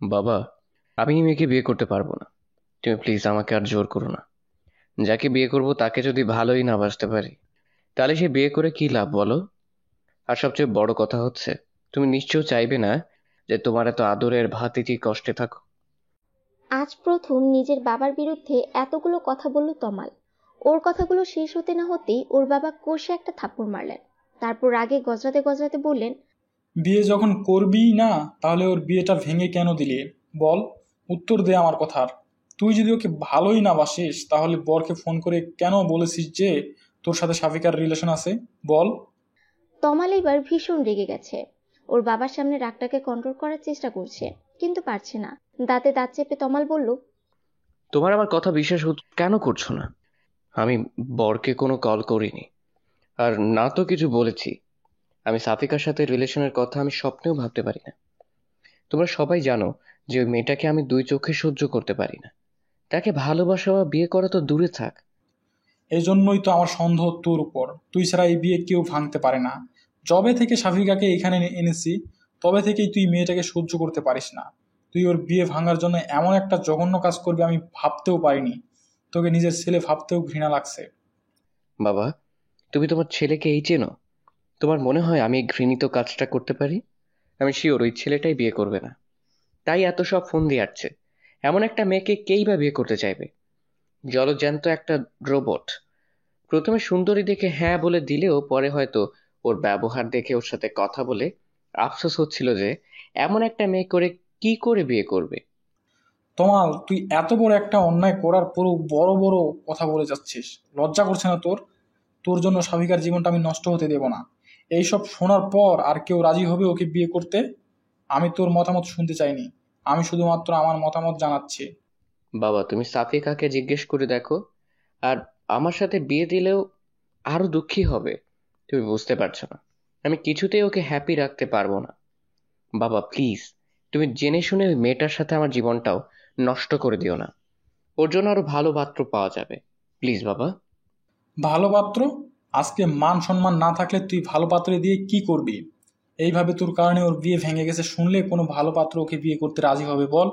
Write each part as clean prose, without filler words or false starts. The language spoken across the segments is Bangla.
বাবা, আমি এই মেয়েকে বিয়ে করতে পারবো না। তুমি প্লিজ আমাকে আর জোর করো না। যাকে বিয়ে করব তাকে যদি ভালোই না বাসতে পারি, তাহলে সে বিয়ে করে কি লাভ বলো? আর সবচেয়ে বড় কথা হচ্ছে, তুমি নিশ্চয় চাইবে না যে তোমার এত আদরের ভাতিজি কষ্টে থাকো। আজ প্রথম নিজের বাবার বিরুদ্ধে এতগুলো কথা বলল তমাল। ওর কথাগুলো শেষ হতে না হতেই ওর বাবা কষে একটা থাপ্পড় মারলেন। তারপর রাগে গজরাতে গজরাতে বললেন, বিয়ে যখন করবিই না, তাহলে ওর বিয়েটা ভেঙে কেন দিলি? বল, উত্তর দে আমার কথার। তুই যদি ওকে ভালোই না বাসিস, তাহলে বরকে ফোন করে কেন বলেছিস যে তোর সাথে সাফিকার রিলেশন আছে? বল। তমাল এবার ভীষণ রেগে গেছে। ওর বাবার সামনে রাগটাকে কন্ট্রোল করার চেষ্টা করছে, কিন্তু পারছে না। দাঁতে দাঁত চেপে তমাল বলল, তোমার আমার কথা বিশ্বাস কেন করছো না? আমি বরকে কোনো কল করিনি, আর না তো কিছু বলেছি। আমি সাফিকার সাথে রিলেশনের কথা আমি স্বপ্নেও ভাবতে পারি না। তোমরা সবাই জানো যে ওই মেয়েটাকে আমি দুই চোখে সহ্য করতে পারি না। তাকে ভালোবাসা বা বিয়ে করা তো দূরে থাক। এই জন্যই তো আমার সন্দেহ তোর উপর। তুই ছাড়া এই বিয়ে কেউ ভাঙতে পারে না। যবে থেকে সাফিকাকে এখানে এনেছি, তবে থেকেই তুই মেয়েটাকে সহ্য করতে পারিস না। তুই ওর বিয়ে ভাঙার জন্য এমন একটা জঘন্য কাজ করবি আমি ভাবতেও পারিনি। তোকে নিজের ছেলে ভাবতেও ঘৃণা লাগছে। বাবা, তুমি তোমার ছেলেকে এই চেনো? তোমার মনে হয় আমি এই ঘৃণিত কাজটা করতে পারি? আমি শিওর ওই ছেলেটাই বিয়ে করবে না। তাই এত সব ফোন দিয়ে আসছে। এমন একটা মেয়েকে কেই বা বিয়ে করতে চাইবে? জলজ্যান্ত একটা রোবট। প্রথমে সুন্দরী দেখে হ্যাঁ বলে দিলেও পরে হয়তো ওর ব্যবহার দেখে ওর সাথে কথা বলে আফসোস হচ্ছিল যে এমন একটা মেয়ে করে কি করে বিয়ে করবে। তমাল, তুই এত বড় একটা অন্যায় করার পরও বড় বড় কথা বলে যাচ্ছিস। লজ্জা করছে না তোর? তোর জন্য সাবিকার জীবনটা আমি নষ্ট হতে দেব না। এইসব শোনার পর আর কেউ রাজি হবে ওকে বিয়ে করতে? আমি তোর মতামত শুনতে চাইনি। আমি শুধুমাত্র আমার মতামত জানাচ্ছি। বাবা, তুমি সাফিকাকে জিজ্ঞেস করে দেখো। আর আমার সাথে বিয়ে দিলেও আরো দুঃখী হবে। তুমি বুঝতে পারছো না, আমি কিছুতেই ওকে হ্যাপি রাখতে পারবো না। বাবা প্লিজ, তুমি জেনে শুনে ওই মেয়েটার সাথে আমার জীবনটাও নষ্ট করে দিও না। ওর জন্য আরো ভালো পাত্র পাওয়া যাবে। প্লিজ বাবা। ভালো পাত্র? আজকে মান সম্মান না থাকলে তুই ভালো পাত্রে দিয়ে কি করবি? এইভাবে তোর কারণে ওর বিয়ে ভেঙে গেছে শুনলে কোনো ভালো পাত্র ওকে বিয়ে করতে রাজি হবে বল?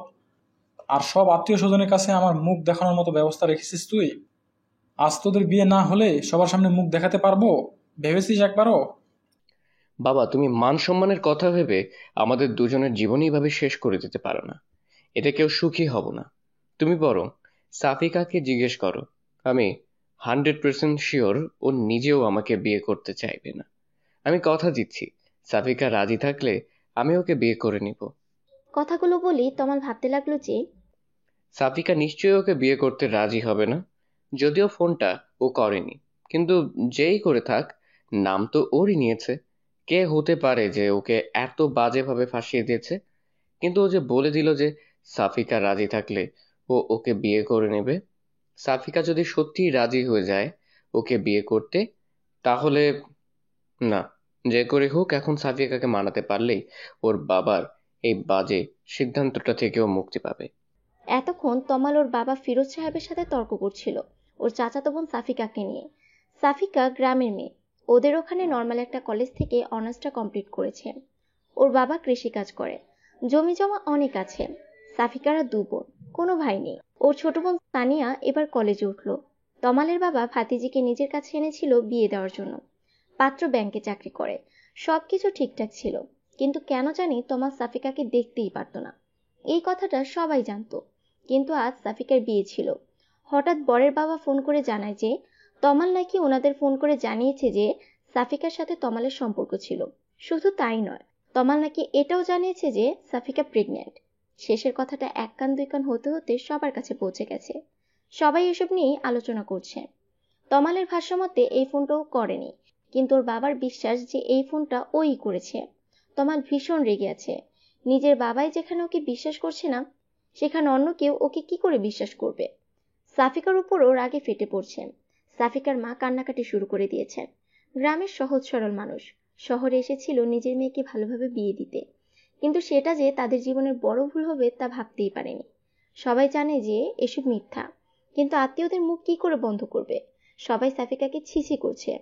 আর সব আত্মীয় স্বজনের কাছে আমার মুখ দেখানোর মতো ব্যবস্থা রেখেছিস তুই? আজ তোদের বিয়ে না হলে সবার সামনে মুখ দেখাতে পারবো? ভেবেছিস একবারও? বাবা, তুমি মান সম্মানের কথা ভেবে আমাদের দুজনের জীবনই ভাবে শেষ করে দিতে পারো না। এতে কেউ সুখী হব না। তুমি বরং সাফিকাকে জিজ্ঞেস করো। আমি 100% শিওর ও নিজেও আমাকে বিয়ে করতে চাইবে না। আমি কথা দিচ্ছি, সাফিকা রাজি থাকলে আমি ওকে বিয়ে করে নিব। কথাগুলো বলেই তমাল ভাবতে লাগলো যে সাফিকা নিশ্চয়ই ওকে বিয়ে করতে রাজি হবে না। যদিও ফোনটা ও করেনি, কিন্তু যেই করে থাক, নাম তো ওরই নিয়েছে। কে হতে পারে যে ওকে এত বাজেভাবে ফাঁসিয়ে দিয়েছে? কিন্তু ও যে বলে দিল যে সাফিকা রাজি থাকলে ও ওকে বিয়ে করে নেবে। সাফিকা যদি সত্যিই রাজি হয়ে যায় ওকে বিয়ে করতে, তাহলে না, যে করে হোক এখন সাফিকাকে মানাতে পারলেই ওর বাবার এই বাজে সিদ্ধান্তটা থেকেও মুক্তি পাবে। এতক্ষণ তমাল ওর বাবা ফিরোজ সাহেবের সাথে তর্ক করছিল ওর চাচাতো বোন সাফিকাকে নিয়ে। সাফিকা গ্রামের মেয়ে, ওদের ওখানে নর্মাল একটা কলেজ থেকে অনার্সটা কমপ্লিট করেছে। ওর বাবা কৃষিকাজ করে, জমি জমা অনেক আছে। সাফিকারা দু বোন, কোনো ভাই নেই। ওর ছোট বোন তানিয়া এবার কলেজে উঠলো। তমালের বাবা ভাতিজিকে নিজের কাছে এনেছিল বিয়ে দেওয়ার জন্য। পাত্র ব্যাংকে চাকরি করে, সবকিছু ঠিকঠাক ছিল। কিন্তু কেন জানি তমাল সাফিকাকে দেখতেই পারতো না। এই কথাটা সবাই জানতো, কিন্তু আজ সাফিকার বিয়ে ছিল। হঠাৎ বরের বাবা ফোন করে জানায় যে তমাল নাকি ওনাদের ফোন করে জানিয়েছে যে সাফিকার সাথে তমালের সম্পর্ক ছিল। শুধু তাই নয়, তমাল নাকি এটাও জানিয়েছে যে সাফিকা প্রেগন্যান্ট। শেষের কথাটা এক কান দুই কান হতে হতে সবার কাছে পৌঁছে গেছে। সবাই এসব নিয়েই আলোচনা করছে। তমালের ভাষ্যমতে এই ফোনটাও করেনি, কিন্তু ওর বাবার বিশ্বাস যে এই ফোনটা ওই করেছে। তমাল ভীষণ রেগে আছে। নিজের বাবাই যেখানে ওকে বিশ্বাস করছে না, সেখানে অন্য কেউ ওকে কি করে বিশ্বাস করবে? সাফিকার উপরও রাগে ফেটে পড়ছে। সাফিকার মা কান্নাকাটি শুরু করে দিয়েছেন। গ্রামের সহজ সরল মানুষ, শহরে এসেছিল নিজের মেয়েকে ভালোভাবে বিয়ে দিতে, কিন্তু সেটা যে তাদের জীবনের বড় ভুল হবে তা ভাবতেই পারেনি। সবাই জানে যে এসব মিথ্যা, কিন্তু আত্মীয়দের মুখ কি করে বন্ধ করবে? সবাই সাফিকাকে ছিছি করছে।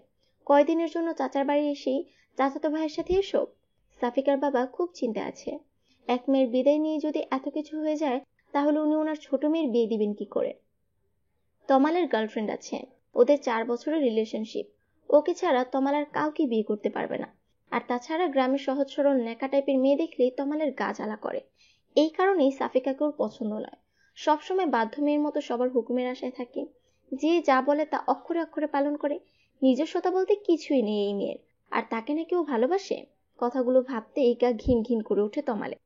কয়দিনের জন্য চাচার বাড়ি এসেই চাচাতো ভাইয়ের সাথে এসব। সাফিকার বাবা খুব চিন্তা আছে। এক মেয়ের বিদায় নিয়ে যদি এত কিছু হয়ে যায়, তাহলে উনি ওনার ছোট মেয়ের বিয়ে দিবেন কি করে? তমালের গার্লফ্রেন্ড আছে, ওদের 4 বছরের রিলেশনশিপ। ওকে ছাড়া তমাল আর কাউকে বিয়ে করতে পারবে না। আর তাছাড়া গ্রামের সহজ সরল ন্যাকা টাইপের মেয়ে দেখলেই তমালের গা জ্বালা করে। এই কারণেই সাফিকাকে ওর পছন্দ নয়। সবসময় বাধ্য মেয়ের মতো সবার হুকুমের আশায় থাকে, যে যা বলে তা অক্ষরে অক্ষরে পালন করে। নিজস্বতা বলতে কিছুই নেই এই মেয়ের। আর তাকে নাকি ও ভালোবাসে। কথাগুলো ভাবতেই গা ঘিন ঘিন করে ওঠে তমালে।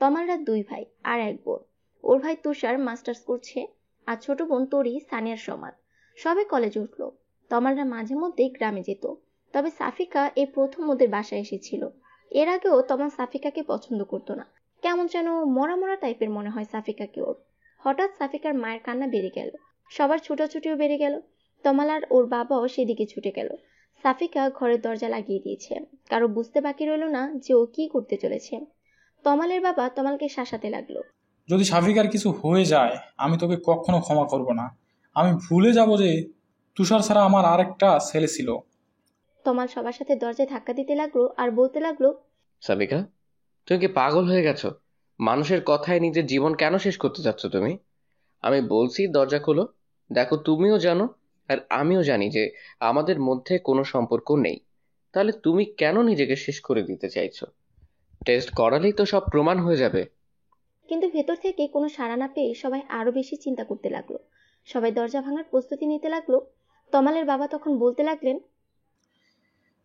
তমালরা 2 ভাই আর 1 বোন। ওর ভাই তুষার মাস্টার্স করছে, আর ছোট বোন তরি সানিয়ার সমান। সবে কলেজে উঠলো। তমালরা মাঝে মধ্যেই গ্রামে যেত। তবে সাফিকা এই প্রথম ওদের বাসায় এসেছিল। এর আগেও তমাল সাফিকাকে পছন্দ করতো না। কেমন যেন মরা মরা টাইপের মনে হয় সাফিকাকে ওর। হঠাৎ সাফিকার মায়ের কান্না বেড়ে গেল। সবার ছুটাছুটিও বেড়ে গেল। তমাল আর ওর বাবাও সেদিকে ছুটে গেল। সাফিকা ঘরের দরজা লাগিয়ে দিয়েছে। কারো বুঝতে বাকি রইল না যে ও কি করতে চলেছে। তমালের বাবা তমালকে শাসাতে লাগলো। যদি সাফিকার কিছু হয়ে যায়, আমি তোকে কখনো ক্ষমা করব না। আমি ভুলে যাব যে তুষার ছাড়া আমার আরেকটা ছেলে ছিল। তমাল সবার সাথে দরজায় ধাক্কা দিতে লাগলো আর বলতে লাগলো, সাবিকা, তুমি কি পাগল হয়ে গেছো? মানুষের কথায় নিজের জীবন কেন শেষ করতে চাচ্ছ তুমি? আমি বলছি দরজা খোলো। দেখো, তুমিও জানো আর আমিও জানি যে আমাদের মধ্যে কোনো সম্পর্ক নেই। তাহলে তুমি কেন নিজেকে শেষ করে দিতে চাইছো? টেস্ট করালেই তো সব প্রমাণ হয়ে যাবে। কিন্তু ভেতর থেকে কোনো সাড়া না পেয়ে সবাই আরো বেশি চিন্তা করতে লাগলো। সবাই দরজা ভাঙার প্রস্তুতি নিতে লাগলো। তমালের বাবা তখন বলতে লাগলেন,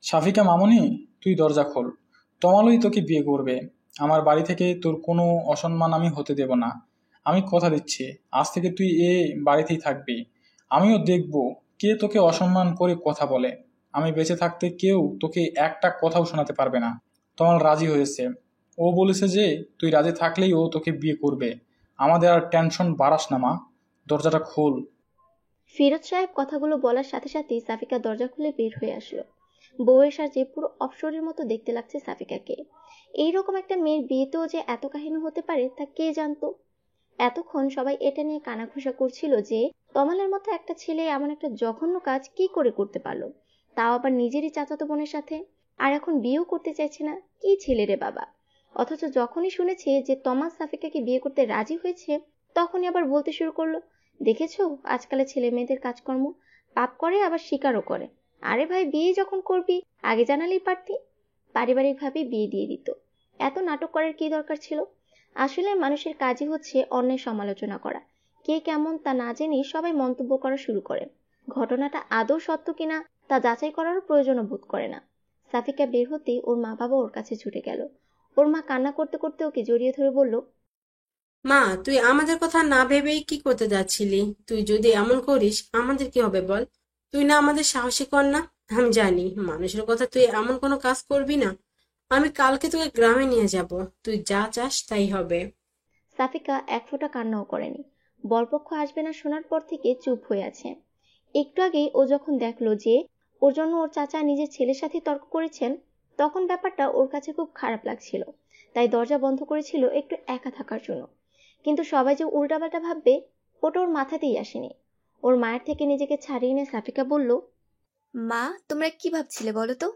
সাফিকা মামনি, তুই দরজা খোল। তমালই তোকে বিয়ে করবে। আমার বাড়ি থেকে তোর কোনো অসম্মান আমি হতে দেব না। আমি কথা দিচ্ছি, আজ থেকে তুই এ বাড়িতেই থাকবি। আমিও দেখব কে তোকে অসম্মান করে কথা বলে। আমি বেঁচে থাকতে কেউ তোকে একটা কথাও শোনাতে পারবে না। তমাল রাজি হয়েছে। ও বলেছে যে তুই রাজি থাকলেই ও তোকে বিয়ে করবে। আমাদের আর টেনশন বাড়াস না মা, দরজাটা খোল। ফিরোজ সাহেব কথাগুলো বলার সাথে সাথেই সাফিকা দরজা খুলে বের হয়ে আসলো। বউয়ের সাজে পুরো অপসরের মতো দেখতে লাগছে সাফিকাকে। এইরকম একটা মেয়ের বিয়েতেও যে এত কাহিনী হতে পারে তা কে জানতো। এতক্ষণ সবাই এটা নিয়ে কানাঘুষা করছিল যে তমালের মতো একটা ছেলে এমন একটা জঘন্য কাজ কি করে করতে পারলো, তাও আবার নিজেরই চাচাতো বোনের সাথে। আর এখন বিয়েও করতে চাইছে না, কি ছেলে রে বাবা। অথচ যখনই শুনেছে যে তমাল সাফিকাকে বিয়ে করতে রাজি হয়েছে, তখনই আবার বলতে শুরু করলো, দেখেছো আজকালের ছেলে মেয়েদের কাজকর্ম, পাপ করে আবার স্বীকারও করে। আরে ভাই, বিয়ে যখন করবি আগে জানালেই পারতি। পারিবারিকভাবে বিয়ে দিয়ে দিত। এত নাটক করার কি দরকার ছিল? আসলে মানুষের কাজই হচ্ছে অন্যের সমালোচনা করা। কে কেমন তা না জেনেই সবাই মন্তব্য করা শুরু করে। ঘটনাটা আদৌ সত্য কিনা তা যাচাই করারও প্রয়োজনও বোধ করে না। সাফিকা বের হতেই ওর মা বাবা ওর কাছে ছুটে গেল। ওর মা কান্না করতে করতে ওকে জড়িয়ে ধরে বলল, মা, তুই আমাদের কথা না ভেবেই কি করতে যাচ্ছিলি? তুই যদি এমন করিস আমাদের কি হবে বল? তুই না আমাদের সাহসী কন্যা। আমি জানি মানুষের কথা তুই এমন কোনো কাজ করবি না। আমি কালকে তোকে গ্রামে নিয়ে যাব, তুই যা চাস তাই হবে। সাফিকা এক ফোঁটা কান্নাও করেনি। বরপক্ষ আসবে না শোনার পর থেকে চুপ হয়ে আছে। একটু আগেই ও যখন দেখলো যে ওর জন্য ওর চাচা নিজের ছেলের সাথে তর্ক করেছেন, তখন ব্যাপারটা ওর কাছে খুব খারাপ লাগছিল। তাই দরজা বন্ধ করেছিল একটু একা থাকার জন্য। কিন্তু সবাই যে উল্টাপাল্টা ভাববে ওটা ওর মাথাতেই আসেনি। ওর মায়ের থেকে নিজেকে ছাড়িয়ে নিয়ে সাফিকা বলল, মা, তোমরা কি ভাবছিলে বলো তো?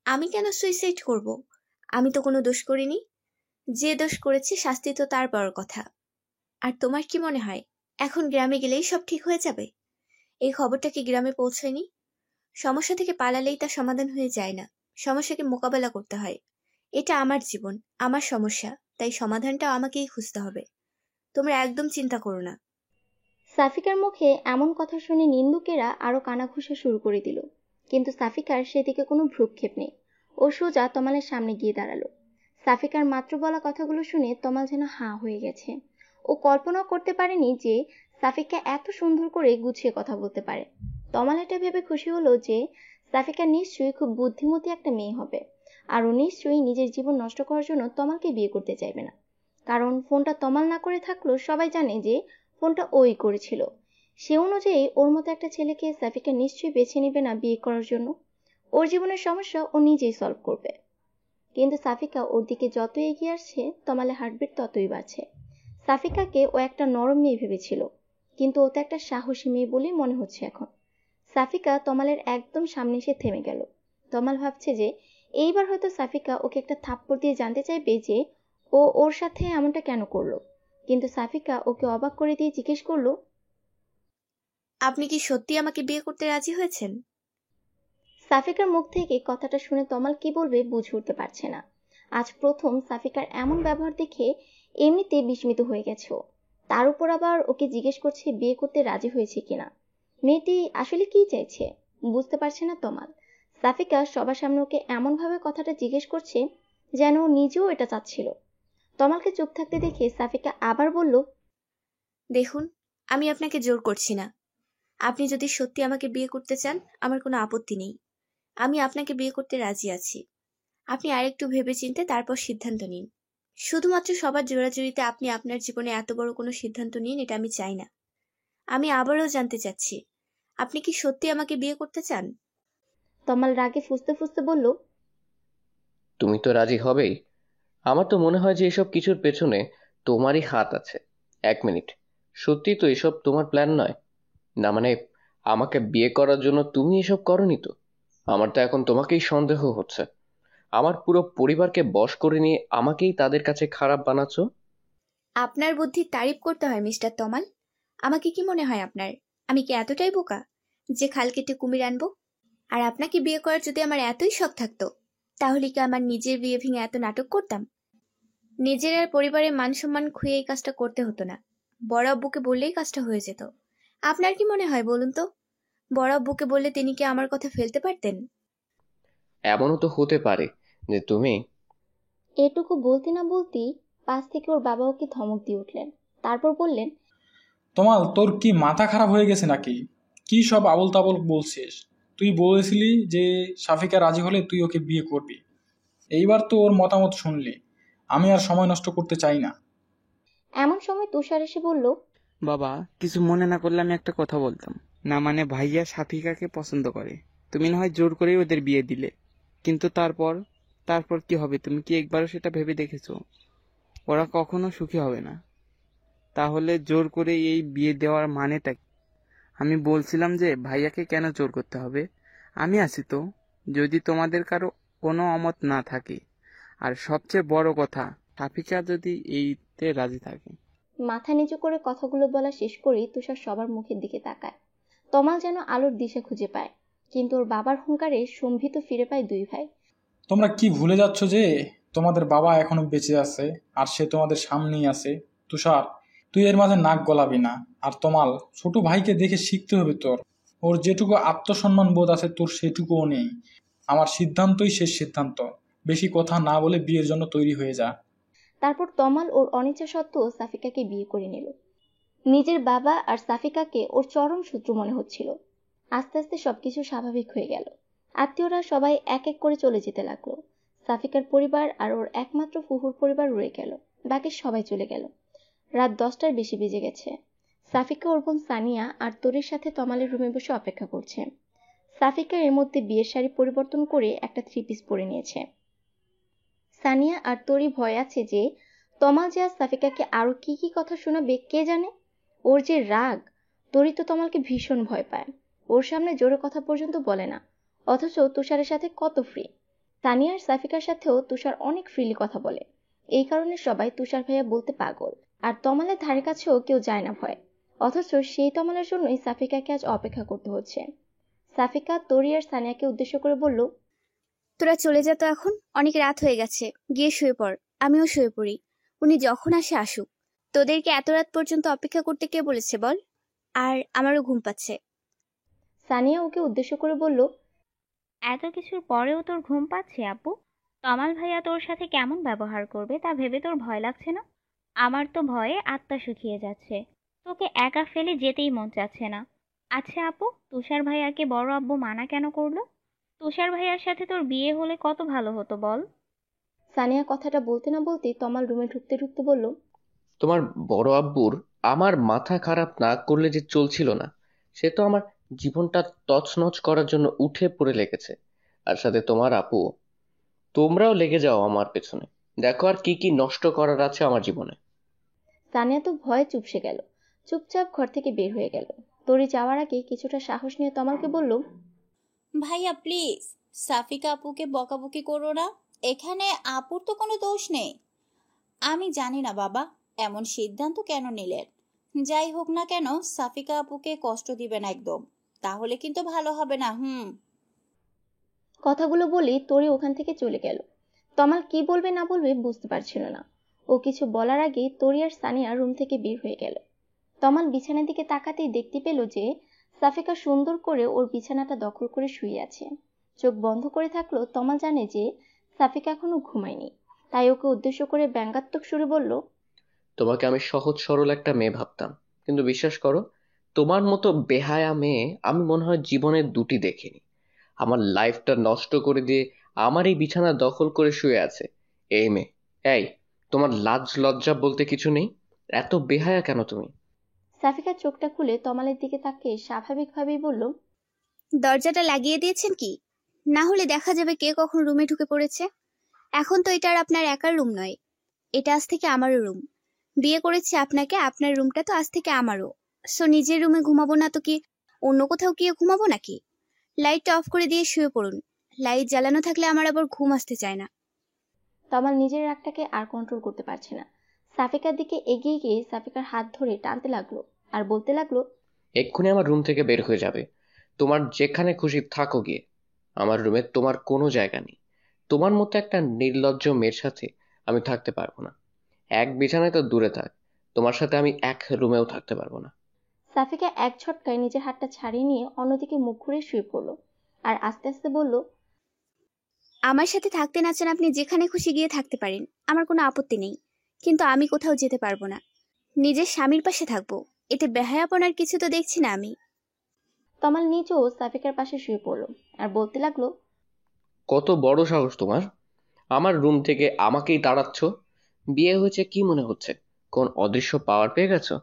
আমি কেন সুইসাইড করব? আমি তো কোনো দোষ করিনি। যে দোষ করেছে শাস্তি তো তার বড় কথা। আর তোমার কি মনে হয় এখন গ্রামে গেলেই সব ঠিক হয়ে যাবে? এই খবরটা কি গ্রামে পৌঁছায়নি? সমস্যা থেকে পালালেই তা সমাধান হয়ে যায় না, সমস্যাকে মোকাবেলা করতে হয়। এটা আমার জীবন, আমার সমস্যা, তাই সমাধানটা আমাকেই খুঁজতে হবে। তোমরা একদম চিন্তা করো না। সাফিকার মুখে এমন কথা শুনে নিন্দুকেরা আরো কানাঘুষা শুরু করে দিল। কিন্তু সাফিকার সেদিকে কোনো ভ্রুক্ষেপ নেই। ও সোজা তমালের সামনে গিয়ে দাঁড়ালো। সাফিকার মাত্র বলা কথাগুলো শুনে তমাল যেন হাঁ হয়ে গেছে। ও কল্পনাও করতে পারেনি যে সাফিকা এত সুন্দর করে গুছিয়ে কথা বলতে পারে। তমাল এটা ভেবে খুশি হলো যে সাফিকা নিশ্চয়ই খুব বুদ্ধিমতী একটা মেয়ে হবে। আর ও নিশ্চয়ই নিজের জীবন নষ্ট করার জন্য তমালকে বিয়ে করতে চাইবে না। কারণ ফোনটা তমাল না করে থাকলেও সবাই জানে যে ফোনটা ওই করেছিল। সে অনুযায়ী ওর মতো একটা ছেলেকে সাফিকা নিশ্চয়ই বেছে নিবে না বিয়ে করার জন্য। ওর জীবনের সমস্যা ও নিজেই সলভ করবে। কিন্তু সাফিকা ওর দিকে যত এগিয়ে আসছে তমালের হার্টবিট ততই বাড়ছে। সাফিকাকে ও একটা নরম মেয়ে ভেবেছিল, কিন্তু ও তো একটা সাহসী মেয়ে বলেই মনে হচ্ছে এখন। সাফিকা তমালের একদম সামনে এসে থেমে গেল। তমাল ভাবছে যে এইবার হয়তো সাফিকা ওকে একটা থাপ্পড় দিয়ে জানতে চাইবে যে ও ওর সাথে এমনটা কেন করলো? কিন্তু সাফিকা ওকে অবাক করে দিয়ে জিজ্ঞেস করলো, আপনি কি সত্যি আমাকে বিয়ে করতে রাজি হয়েছেন? সাফিকার মুখ থেকে কথাটা শুনে তমাল কি বলবে বুঝে উঠতে পারছে না। আজ প্রথম সাফিকার এমন ব্যবহার দেখে এমনিতে বিস্মিত হয়ে গেছে ও। তার উপর আবার ওকে জিজ্ঞেস করছে বিয়ে করতে রাজি হয়েছে কিনা। মেয়েটি আসলে কি চাইছে বুঝতে পারছে না তমাল। সাফিকা সবার সামনে ওকে এমন ভাবে কথাটা জিজ্ঞেস করছে যেন ও নিজেও এটা চাচ্ছিল। তমালকে চুপ থাকতে দেখে সাফিকা আবার বলল, দেখুন, আমি আপনাকে জোর করছি না। আপনি যদি সত্যি আমাকে বিয়ে করতে চান, আমার কোনো আপত্তি নেই। আমি আপনাকে বিয়ে করতে রাজি আছি। আপনি আরেকটু ভেবেচিন্তে তারপর সিদ্ধান্ত নিন। শুধুমাত্র সবার জোরাজুরিতে আপনি আপনার জীবনে এত বড় কোনো সিদ্ধান্ত নিন, এটা আমি চাই না। আমি আবারও জানতে চাচ্ছি, আপনি কি সত্যি আমাকে বিয়ে করতে চান? তমাল রাগে ফুঁসতে ফুঁসতে বলল, তুমি তো রাজি হবেই। আমার তো মনে হয় যে এসব কিছুর পেছনে তোমারই হাত আছে। এক মিনিট, সত্যি তো এসব তোমার প্ল্যান নয়? না মানে, আমাকে বিয়ে করার জন্য তুমি এসব করনি তো? আমার তো এখন তোমাকেই সন্দেহ হচ্ছে। আমার পুরো পরিবারকে বশ করে নিয়ে আমাকেই তাদের কাছে খারাপ বানাচ্ছো। আপনার বুদ্ধির তারিফ করতে হয় মিস্টার তমাল। আমাকে কি মনে হয় আপনার? আমি কি এতটাই বোকা যে খাল কেটে কুমির আনবো? আর আপনাকে বিয়ে করার যদি আমার এতই শখ থাকতো, তাহলে কি আমার নিজের বিয়ে ভেঙে এত নাটক করতাম? নিজের আর পরিবারের মান সম্মান খুঁয়ে এই কাজটা করতে হতো না। বড় আব্বুকে বললেই কাজটা হয়ে যেত। আপনার কি মনে হয় বলুন তো? বড় আব্বুকে বললে তিনি কি আমার কথা ফেলতে পারতেন? এমনও তো হতে পারে যে তুমি। এটুকু বলতে না বলতেই পাশ থেকে ওর বাবা ওকে ধমক দিয়ে উঠলেন। তারপর বললেন, তমাল, তোর কি মাথা খারাপ হয়ে গেছে নাকি? কি সব আবল তাবল বলছিস? তুই বলেছিলি যে সাফিকা রাজি হলে তুই ওকে বিয়ে করবি। এইবার তো ওর মতামত শুনলি। আমি আর সময় নষ্ট করতে চাই না। এমন সময় তুষার এসে বলল, বাবা, কিছু মনে না করলে আমি একটা কথা বলতাম। না মানে, ভাইয়া সাফিকাকে পছন্দ করে। তুমি না হয় জোর করেই ওদের বিয়ে দিলে, কিন্তু তারপর তারপর কি হবে তুমি কি একবারও সেটা ভেবে দেখেছো? ওরা কখনো সুখী হবে না। তাহলে জোর করে এই বিয়ে দেওয়ার মানেটা কি? আমি বলছিলাম যে ভাইয়াকে কেন জোর করতে হবে? আমি আছি তো, যদি তোমাদের কারো কোনো অমত না থাকে। আর সবচেয়ে বড় কথা, সাফিকা যদি এইতে রাজি থাকে। মাথা নিচু করে কথাগুলো বলা শেষ করেই তুষার সবার মুখের দিকে তাকায়। তমাল যেন আলোর দিশা খুঁজে পায়, কিন্তু ওর বাবার হুঙ্কারে সম্ভিত ফিরে পায় দুই ভাই। তোমরা কি ভুলে যাচ্ছ যে তোমাদের বাবা এখনো বেঁচে আছে আর সে তোমাদের সামনেই আছে? তুষার, তুই এর মাঝে নাক গলাবি না। আর তমাল, ছোট ভাইকে দেখে শিখতে হবে তোর। ওর যেটুকু আত্মসম্মান বোধ আছে তোর সেটুকুও নেই। আমার সিদ্ধান্তই শেষ সিদ্ধান্ত। বেশি কথা না বলে বিয়ের জন্য তৈরি হয়ে যা। তারপর তমাল ওর অনিচ্ছা সত্ত্বেও সাফিকাকে বিয়ে করে নিল। নিজের বাবা আর সাফিকাকে ওর চরম শত্রু মনে হচ্ছিল। আস্তে আস্তে সবকিছু স্বাভাবিক হয়ে গেল। আত্মীয়রা সবাই এক এক করে চলে যেতে লাগলো। সাফিকার পরিবার আর ওর একমাত্র ফুফুর পরিবার রয়ে গেল। বাকি সবাই চলে গেল। রাত 10টার বেশি বেজে গেছে। সাফিকা ওর বোন সানিয়া আর তোরের সাথে তমালের রুমে বসে অপেক্ষা করছে। সাফিকা এর মধ্যে বিয়ের শাড়ি পরিবর্তন করে একটা 3 পিস পরে নিয়েছে। সানিয়া আর তোরই ভয় আছে যে তমাল যে আজ সাফিকাকে আরো কি কি কথা শোনাবে কে জানে। ওর যে রাগ, তোরই তো তমালকে ভীষণ ভয় পায়। ওর সামনে জোরে কথা পর্যন্ত বলে না, অথচ তুষারের সাথে কত ফ্রি। সানিয়া আর সাফিকার সাথেও তুষার অনেক ফ্রিলি কথা বলে। এই কারণে সবাই তুষার ভাইয়া বলতে পাগল। আর তমালের ধারে কাছেও কেউ যায় না ভয়। অথচ সেই তমালের জন্যই সাফিকাকে আজ অপেক্ষা করতে হচ্ছে। সাফিকা তোরি আর সানিয়াকে উদ্দেশ্য করে বলল, তোরা চলে যা তো এখন, অনেক রাত হয়ে গেছে। গিয়ে শুয়ে পড়, আমিও শুয়ে পড়ি। উনি যখন আসে আসুক। তোদেরকে এত রাত পর্যন্ত অপেক্ষা করতে কে বলেছে বল? আর আমারও ঘুম পাচ্ছে। সানিয়া ওকে উদ্দেশ্য করে বলল, এত কিছুর পরেও তোর ঘুম পাচ্ছে আপু? তমাল ভাইয়া তোর সাথে কেমন ব্যবহার করবে তা ভেবে তোর ভয় লাগছে না? আমার তো ভয়ে আত্মা শুকিয়ে যাচ্ছে। তোকে একা ফেলে যেতেই মন চাচ্ছে না। আচ্ছা আপু, তুষার ভাইয়াকে বড় আব্বু মানা কেন করলো? তুষার ভাইয়ার সাথে তোর বিয়ে হলে কত ভালো হতো বল। সানিয়া কথাটা বলতে না বলতেই তমাল রুমে ঢুকতে ঢুকতে বলল, তোমার বড় আব্বুর আমার মাথা খারাপ না করলে যে চলছিল না। সে তো আমার জীবনটা তছনছ করার জন্য উঠে পড়ে লেগেছে। আর সাথে তোমার আপু। তোমরাও লেগে যাও আমার পেছনে। দেখো আর কি কি নষ্ট করার আছে আমার জীবনে। সানিয়া তো ভয়ে চুপসে গেল। চুপচাপ ঘর থেকে বের হয়ে গেল। তরি যাওয়ার আগে কিছুটা সাহস নিয়ে তমালকে বলল, ভাইয়া প্লিজ, সাফিকা আপুকে বকাবকি করো না। এখানে আপুর তো কোনো দোষ নেই। আমি জানি না বাবা, এমন সিদ্ধান্ত কেন নিলেন। যাই হোক না কেন, সাফিকা আপুকে কষ্ট দিবেন একদম, তাহলে কিন্তু ভালো হবে না। কথাগুলো বলে তরি ওখান থেকে চলে গেল। তমাল কি বলবে না বলবে বুঝতে পারছিল না। ও কিছু বলার আগে তরি আর সানিয়া রুম থেকে বের হয়ে গেল। তমাল বিছানার দিকে তাকাতেই দেখতে পেল যে সাফিকা সুন্দর করে ওর বিছানাটা দখল করে শুয়ে আছে। চোখ বন্ধ করে থাকলো। তমাল জানে যে সাফিকা এখনো ঘুমায়নি, তাই ওকে উদ্দেশ্য করে ব্যঙ্গাত্মক সুরে বলল, তোমাকে আমি সহজ সরল একটা মেয়ে ভাবতাম, কিন্তু বিশ্বাস করো, তোমার মতো বেহায়া মেয়ে আমি মনে হয় জীবনে দুটি দেখিনি। আমার লাইফটা নষ্ট করে দিয়ে আমার এই বিছানা দখল করে শুয়ে আছে এই মেয়ে। এই, তোমার লাজ লজ্জা বলতে কিছু নেই? এত বেহায়া কেন তুমি? সাফিকা চোখটা খুলে তমালের দিকে তাকিয়ে স্বাভাবিকভাবেই বলল, দরজাটা লাগিয়ে দিয়েছেন কি? না হলে দেখা যাবে কে কখন রুমে ঢুকে পড়েছে। এখন তো এটা আর আপনার একার রুম নয়, এটা আজ থেকে আমারও রুম। বিয়ে করেছি আপনাকে, আপনার রুমটা তো আজ থেকে আমারও। সো নিজের রুমে ঘুমাবো না তো কি অন্য কোথাও গিয়ে ঘুমাবো নাকি? লাইটটা অফ করে দিয়ে শুয়ে পড়ুন। লাইট জ্বালানো থাকলে আমার আবার ঘুম আসতে চায় না। তমাল নিজের রাগটাকে আর কন্ট্রোল করতে পারছে না। সাফিকার দিকে এগিয়ে গিয়ে সাফিকার হাত ধরে টানতে লাগলো আর বলতে লাগলো, এক্ষুনি আমার রুম থেকে বের হয়ে যাবে। তোমার যেখানে খুশি থাকো গিয়ে, আমার রুমে তোমার কোনো জায়গা নেই। তোমার মতো একটা নির্লজ্জ মেয়ের সাথে আমি থাকতে পারবো না। এক বিছানায় তো দূরে থাক, তোমার সাথে আমি এক রুমেও থাকতে পারবো না। সাফিকা এক ঝটকায় নিজের হাতটা ছাড়িয়ে নিয়ে অন্যদিকে মুখ ঘুরে শুয়ে পড়লো আর আস্তে আস্তে বলল, আমার সাথে থাকতে না চান আপনি যেখানে খুশি গিয়ে থাকতে পারেন, আমার কোনো আপত্তি নেই, কিন্তু আমি কোথাও যেতে পারবো না। নিজের স্বামীর পাশে থাকবো, এতে বেহায়াপনার কিছু তো দেখছি না আমি। তমাল নিচেও সাফিকার পাশে শুয়ে পড়লো আর বলতে লাগলো, কত বড় সাহস তোমার, আমার রুম থেকে আমাকেই তাড়াচ্ছ? বিয়ে হয়েছে কি মনে হচ্ছে? কোন অদৃশ্য পাওয়ার পেয়ে গেছো?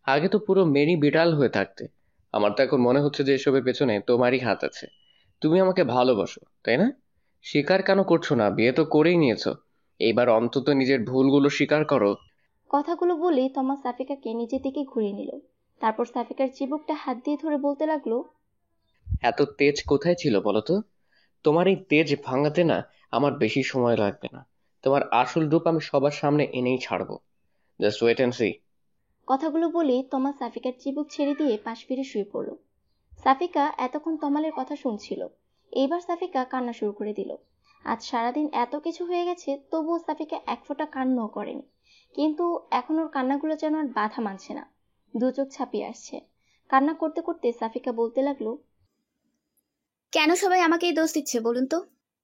আগে তো পুরো মেরি বিড়াল হয়ে থাকতে। আমার তো এখন মনে হচ্ছে যে এসবের পেছনে তোমারই হাত আছে। তুমি আমাকে ভালোবাসো, তাই না? স্বীকার কেন করছো না? বিয়ে তো করেই নিয়েছো। এইবার অন্তত নিজের ভুলগুলো স্বীকার করো। কথাগুলো বলেই তমা সাফিকাকে নিজের দিকে ঘুরিয়ে নিল। তারপর সাফিকার চিবুকটা হাত দিয়ে ধরে বলতে লাগলো, এত তেজ কোথায় ছিল বলো তো? তোমার এই তেজ ভাঙাতে না আমার বেশি সময় লাগবে না। তোমার আসল রূপ আমি সবার সামনে এনেই ছাড়বো। Just wait and see. কথাগুলো বলেই তমা সাফিকার চিবুক ছেড়ে দিয়ে পাশ ফিরে শুয়ে পড়ল। সাফিকা এতক্ষণ তমালের কথা শুনছিল। এইবার সাফিকা কান্না শুরু করে দিল। আজ সারাদিন এত কিছু হয়ে গেছে, তবুও সাফিকা এক ফোঁটা কান্নাও করেনি। কিন্তু এখন ওর কান্নাগুলো যেন আর বাধা মানছে না, দু চোখ ছাপিয়ে আসছে। কান্না করতে করতে সাফিকা বলতে লাগলো, কেন সবাই আমাকে এই দোষ দিচ্ছে বলুন তো?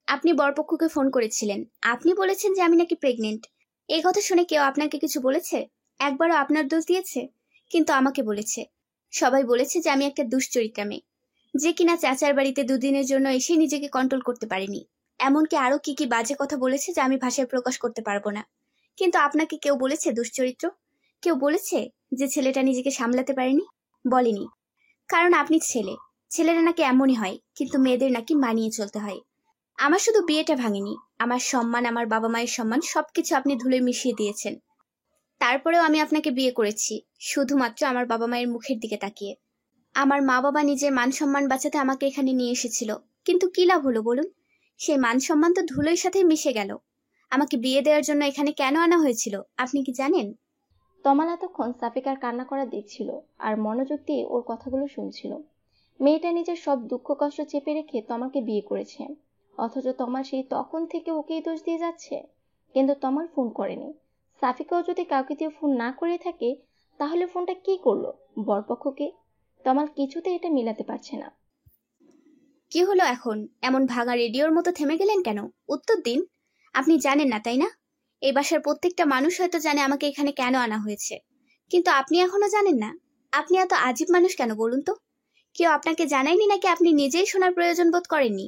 আপনি বরপক্ষকে ফোন করেছিলেন, আপনি বলেছেন যে আমি নাকি প্রেগনেন্ট। এই কথা শুনে কেউ আপনাকে কিছু বলেছে? একবারও আপনার দোষ দিয়েছে? কিন্তু আমাকে বলেছে। সবাই বলেছে যে আমি একটা দুশ্চরিত্রা মেয়ে, যে কিনা চাচার বাড়িতে দুদিনের জন্য এসে নিজেকে কন্ট্রোল করতে পারেনি। এমনকি আরো কি কি বাজে কথা বলেছে যা আমি ভাষায় প্রকাশ করতে পারবো না। কিন্তু আপনাকে কেউ বলেছে দুশ্চরিত্র? কেউ বলেছে যে ছেলেটা নিজেকে সামলাতে পারেনি? বলেনি, কারণ আপনি ছেলে। ছেলেরা নাকি এমনই হয়, কিন্তু মেয়েদের নাকি মানিয়ে চলতে হয়। আমার শুধু বিয়েটা ভাঙেনি, আমার সম্মান, আমার বাবা মায়ের সম্মান সবকিছু আপনি ধুলে মিশিয়ে দিয়েছেন। তারপরেও আমি আপনাকে বিয়ে করেছি শুধুমাত্র আমার বাবা মায়ের মুখের দিকে তাকিয়ে। আমার মা বাবা নিজের মান সম্মান বাঁচাতে আমাকে এখানে নিয়ে এসেছিল, কিন্তু কি লাভ হলো বলুন? সেই মান সম্মান তো ধুলোর সাথে মিশে গেল। আমাকে বিয়ে দেওয়ার জন্য এখানে কেন আনা হয়েছিল আপনি কি জানেন? তমাল এতক্ষণ সাফিকার কান্না করা দেখছিল আর মনোযোগ দিয়ে ওর কথাগুলো শুনছিল। মেয়েটা নিজের সব দুঃখ কষ্ট চেপে রেখে তমালকে বিয়ে করেছে, অথচ তমাল সেই তখন থেকে ওকেই দোষ দিয়ে যাচ্ছে। কিন্তু তমাল ফোন করেনি। সাফিকাও যদি কাউকে দিয়ে ফোন না করে থাকে, তাহলে ফোনটা কি করলো? বরপক্ষকে। তমাল কিছুতে এটা মিলাতে পারছে না। কি হলো এখন? এমন ভাঙা রেডিওর মতো থেমে গেলেন কেন? উত্তর দিন। আপনি জানেন না তাই না? এই বাসার প্রত্যেকটা মানুষ হয়তো জানে আমাকে এখানে কেন আনা হয়েছে, কিন্তু আপনি এখনো জানেন না। আপনি এত আজীব মানুষ কেন বলুন তো? কেউ আপনাকে জানায়নি নাকি আপনি নিজেই শোনার প্রয়োজন বোধ করেননি?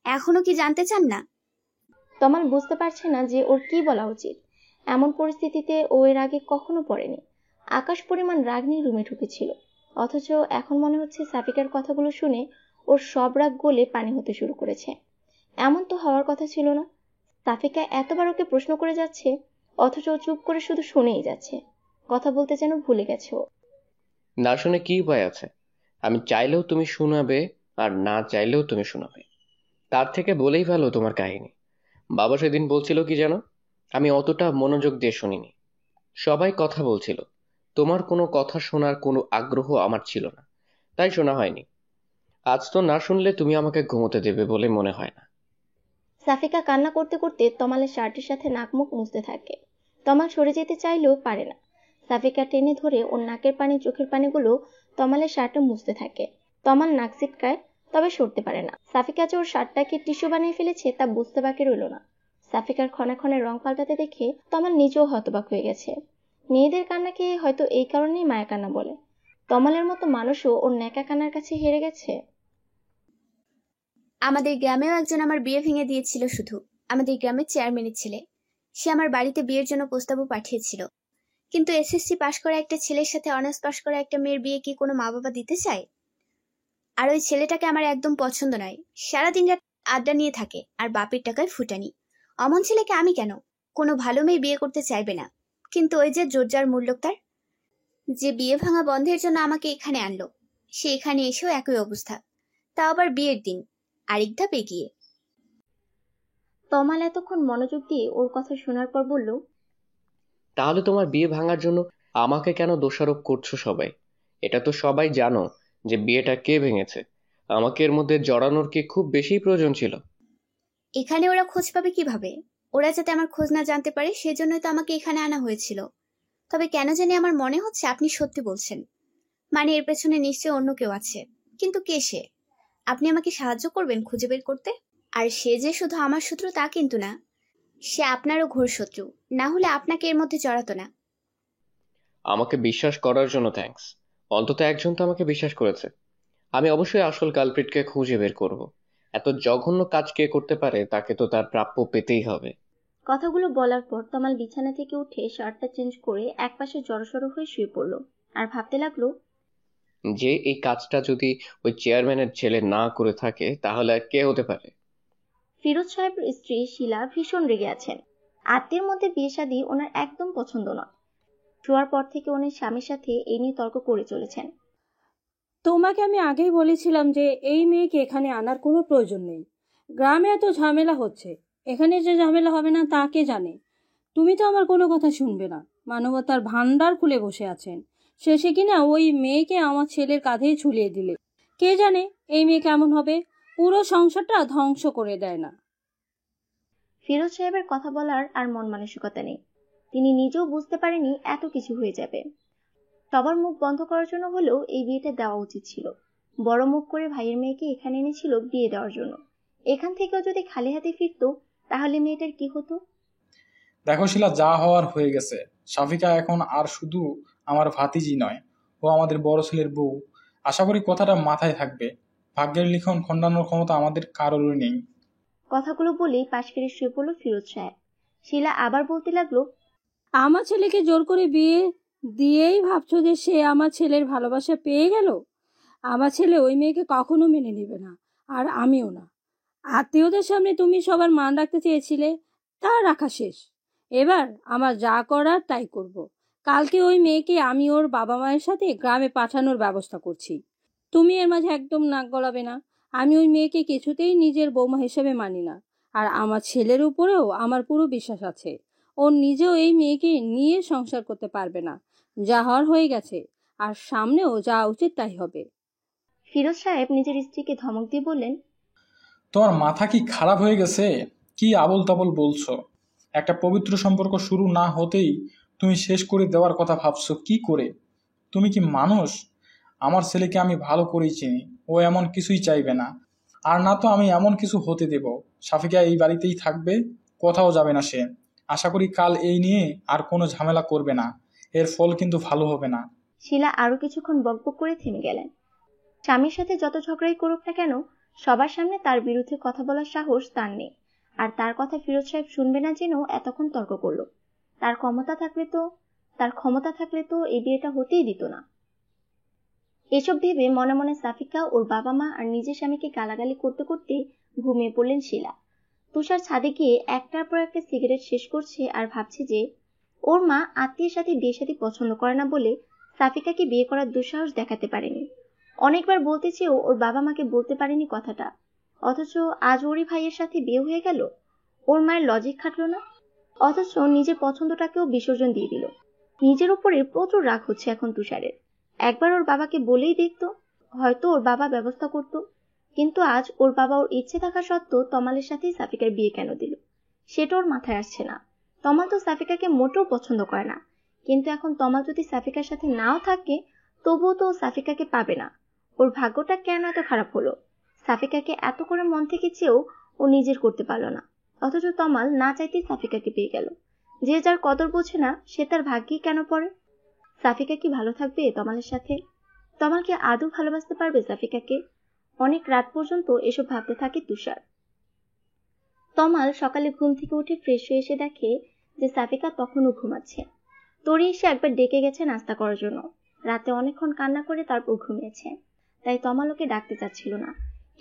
এখনো কি জানতে চান না? তমাল বুঝতে পারছে না যে ওর কি বলা উচিত। এমন পরিস্থিতিতে ও এর আগে কখনো পড়েনি। আকাশ পরিমাণ রাগ নিয়ে রুমে ঢুকেছিল, অথচ এখন মনে হচ্ছে সাফিকার কথাগুলো শুনে ওর সব রাগ গলে পানি হতে শুরু করেছে। এমন তো হওয়ার কথা ছিল না। সাফিকা এতবার ওকে প্রশ্ন করে যাচ্ছে, অথচ ও চুপ করে শুধু শুনেই যাচ্ছে। কথা বলতে যেন ভুলে গেছে ও। না শুনে কি উপায় আছে? আমি চাইলেও তুমি শোনাবে, আর না চাইলেও তুমি শোনাবে। তার থেকে বলেই ভালো তোমার কাহিনী। বাবা সেদিন বলছিল কি জানো? আমি অতটা মনোযোগ দিয়ে শুনিনি। সবাই কথা বলছিল, তোমার কোনো কথা শোনার কোনো আগ্রহ আমার ছিল না, তাই শোনা হয়নি। আজ তো না শুনলে তুমি আমাকে ঘুমোতে দেবে বলে মনে হয় না। সাফিকা কান্না করতে করতে তমালের শার্টের সাথে নাক মুখ মুছতে থাকে। তমাল সরে যেতে চাইলেও পারে না। সাফিকা টেনে ধরে ওর নাকের পানি চোখের পানিগুলো তমালের শার্টে মুছতে থাকে। তমাল নাক ছিটকায়, তবে সরতে পারে না। সাফিকা যে ওর শার্টটাকে টিস্যু বানিয়ে ফেলেছে তা বুঝতে বাকি রইল না। সাফিকার ক্ষণে ক্ষণে রং পাল্টাতে দেখে তমাল নিজেও হতবাক হয়ে গেছে। মেয়েদের কান্নাকে হয়তো এই কারণেই মায়া কান্না বলে। তমালের মতো মানুষও ওর ন্যাকা কান্নার কাছে হেরে গেছে। আমাদের গ্রামেও একজন আমার বিয়ে ভেঙে দিয়েছিল। শুধু আমাদের গ্রামের চেয়ারম্যানের ছেলে। সে আমার বাড়িতে বিয়ের জন্য প্রস্তাবও পাঠিয়েছিল। কিন্তু এসএসসি পাশ করা একটা ছেলের সাথে অনার্স পাশ করা একটা মেয়ের বিয়ে কি কোনো মা বাবা দিতে চায়? আর ওই ছেলেটাকে আমার একদম পছন্দ নয়। সারাদিন রাত আড্ডা নিয়ে থাকে আর বাপের টাকায় ফুটানি। অমন ছেলেকে আমি কেন? কোনো ভালো মেয়ে বিয়ে করতে চাইবে না। কিন্তু ওই যে জোরজার মূল্যক তার, যে বিয়ে ভাঙা বন্ধের জন্য আমাকে এখানে আনলো, সে এখানে এসেও একই অবস্থা, তা আবার বিয়ের দিন আরেক ধাপ এগিয়ে। তমাল এতক্ষণ মনোযোগ দিয়ে ওর কথা শোনার পর বলল, তাহলে তোমার বিয়ে ভাঙার জন্য আমাকে কেন দোষারোপ করছো সবাই? এটা তো সবাই জানো যে বিয়েটা কে ভেঙেছে। আমাকে এর মধ্যে জড়ানোর কি খুব বেশি প্রয়োজন ছিল? এখানে ওরা খোঁজ পাবে কিভাবে? ওরা যাতে আমার খোঁজ না জানতে পারে সেজন্যই তো আমাকে এখানে আনা হয়েছিল। তবে কেন জানি আমার মনে হচ্ছে আপনি সত্যি বলছেন। মানে এর পেছনে নিশ্চয়ই অন্য কেউ আছে। কিন্তু কে সে? আপনি আমাকে সাহায্য করবেন খুঁজে বের করতে? আর সে যে শুধু আমার শত্রু তা কিন্তু না, সে আপনারও ঘোর শত্রু। না হলে আপনাকে এর মধ্যে জড়াতো না। আমাকে বিশ্বাস করার জন্য থ্যাঙ্কস। অন্তত একজন তো আমাকে বিশ্বাস করেছে। আমি অবশ্যই আসল কালপ্রিটকে খুঁজে বের করব। এত জঘন্য কাজ কে করতে পারে তাকে তো তার প্রাপ্য পেতেই হবে। কথাগুলো বলার পর তমাল বিছানা থেকে উঠে শার্টটা চেঞ্জ করে একপাশে জড়সড় হয়ে শুয়ে পড়ল আর ভাবতে লাগলো, যে এই কাজটা যদি ওই চেয়ারম্যানের ছেলে না করে থাকে তাহলে আর কে হতে পারে? ফিরোজ সাহেবের স্ত্রী শিলা ভীষণ রেগে আছেন। আত্মীয়ের মধ্যে বিয়ে শাদী ওনার একদম পছন্দ নয়। শোয়ার পর থেকে উনি স্বামীর সাথে এই নিয়ে তর্ক করে চলেছেন। তোমাকে আমি আগেই বলেছিলাম যে এই মেয়েকে এখানে আনার কোনো প্রয়োজন নেই। গ্রামে এত ঝামেলা হচ্ছে, এখানে যে ঝামেলা হবে না তা কে জানে। তুমি তো আমার কোনো কথা শুনবে না। মানবতার ভান্ডার খুলে বসে আছেন, শেষে কিনা ওই মেয়েকে আমার ছেলের কাঁধেই ঝুলিয়ে দিলে। কে জানে এই মেয়ে কেমন হবে, পুরো সংসারটা ধ্বংস করে দেয় না। ফিরোজ সাহেবের কথা বলার আর মন মানসিকতা নেই। তিনি নিজেও বুঝতে পারেনি এত কিছু হয়ে যাবে। সবার মুখ বন্ধ করার জন্য হলেও এই বিয়েটা দেওয়া উচিত ছিল। বড় মুখ করে ভাইয়ের মেয়েকে এখানে এনেছিল বিয়ে দেওয়ার জন্য। এখান থেকেও যদি খালি হাতে ফিরতো তাহলে মেয়েটার কি হতো? দেখো শিলা, যা হওয়ার হয়ে গেছে। সাফিকা এখন আর শুধু আমার ভাতিজি নয়, ও আমাদের বড় ছেলের বউ। আশা করি কথাটা মাথায় থাকবে। ভাগ্যের লিখন খণ্ডানোর ক্ষমতা আমাদের কারোরই নেই। কথাগুলো বলেই পাশ ফিরে শুয়ে পড়ল ফিরোজ সাহেব। শিলা আবার বলতে লাগলো, আমার ছেলেকে জোর করে বিয়ে দিয়েই ভাবছো যে সে আমার ছেলের ভালোবাসা পেয়ে গেল? আমার ছেলে ওই মেয়েকে কখনো মেনে নেবে না, আর আমিও না। আত্মীয়দের সামনে তুমি সবার মান রাখতে চেয়েছিলে, তা রাখা শেষ। এবার আমার যা করার তাই করব। কালকে ওই মেয়েকে আমি ওর বাবা মায়ের সাথে গ্রামে পাঠানোর ব্যবস্থা করছি। তুমি এর মাঝে একদম নাক গলাবে না। আমি ওই মেয়েকে কিছুতেই নিজের বৌমা হিসেবে মানি না। আর আমার ছেলের উপরেও আমার পুরো বিশ্বাস আছে। ও নিজেও এই মেয়েকে নিয়ে সংসার করতে পারবে না। যা হওয়ার হয়ে গেছে, আর সামনেও যা উচিত তাই হবে। ফিরোজ সাহেব নিজের স্ত্রীকে ধমক দিয়ে বললেন, তোমার মাথা কি খারাপ হয়ে গেছে? কি আবল তাবল বলছো? একটা পবিত্র সম্পর্ক শুরু না হতেই তুমি শেষ করে দেওয়ার কথা ভাবছো কি করে? তুমি কি মানুষ? আমার ছেলেকে আমি ভালো করেই চিনি। ও এমন কিছুই চাইবে না। আর না তো আমি এমন কিছু হতে দেব। সাফিকা এই বাড়িতেই থাকবে, কোথাও যাবে না সে। আশা করি কাল এই নিয়ে আর কোনো ঝামেলা করবে না। এর ফল কিন্তু ভালো হবে না। শিলা আরো কিছুক্ষণ বকবক করে থেমে গেলেন। স্বামীর সাথে যত ঝগড়াই করুক না কেন, সবার সামনে তার বিরুদ্ধে কথা বলার সাহস তার নেই। আর তার কথা ফিরোজ সাহেব শুনবে না জেনেও এতক্ষণ তর্ক করলো। তার ক্ষমতা থাকলে তো এই বিয়েটা হতেই দিত না। এসব ভেবে মনে মনে সাফিকা, ওর বাবা মা আর নিজের স্বামীকে গালাগালি করতে করতে ঘুমিয়ে পড়লেন শিলা। তুষার ছাদে গিয়ে একটার পর একটা সিগারেট শেষ করছে আর ভাবছে যে ওর মা আত্মীয়ের সাথে বিয়ে শাদী পছন্দ করে না বলে সাফিকাকে বিয়ে করার দুঃসাহস দেখাতে পারেনি। অনেকবার বলতে চেয়েও ওর বাবা মাকে বলতে পারেনি কথাটা। অথচ আজ ওরই ভাইয়ের সাথে বিয়ে হয়ে গেল। ওর মায়ের লজিক খাটলো না। অথচ নিজের পছন্দটাকেও বিসর্জন দিয়ে দিল। নিজের উপরে প্রচুর রাগ হচ্ছে এখন তুষারের। একবার ওর বাবাকে বলেই দেখতো, হয়তো ওর বাবা ব্যবস্থা করতো। কিন্তু আজ ওর বাবা ওর ইচ্ছে থাকা সত্ত্বেও তমালের সাথেই সাফিকার বিয়ে কেন দিল, সেটা ওর মাথায় আসছে না। তমাল তো সাফিকাকে মোটেও পছন্দ করে না, কিন্তু এখন তমাল যদি সাফিকার সাথে নাও থাকে তবুও তো ও সাফিকাকে পাবে না। ওর ভাগ্যটা কেন এত খারাপ হলো? সাফিকাকে এত করে মন থেকে চেয়েও ও নিজের করতে পারলো না, অথচ তমাল না চাইতেই সাফিকাকে পেয়ে গেল। যে যার কদর বোঝে না সে তার ভাগ্যেই কেন পড়ে? সাফিকা কি ভালো থাকবে তমালের সাথে? তমাল কি আদৌ ভালোবাসতে পারবে সাফিকাকে? অনেক রাত পর্যন্ত এসব ভাবতে থাকে তুষার। তমাল সকালে ঘুম থেকে উঠে ফ্রেশ হয়ে এসে দেখে যে সাফিকা তখনও ঘুমাচ্ছে। তরি এসে একবার ডেকে গেছে নাস্তা করার জন্য। রাতে অনেকক্ষণ কান্না করে তারপর ঘুমিয়েছে, তাই তমাল ওকে ডাকতে চাচ্ছিল না।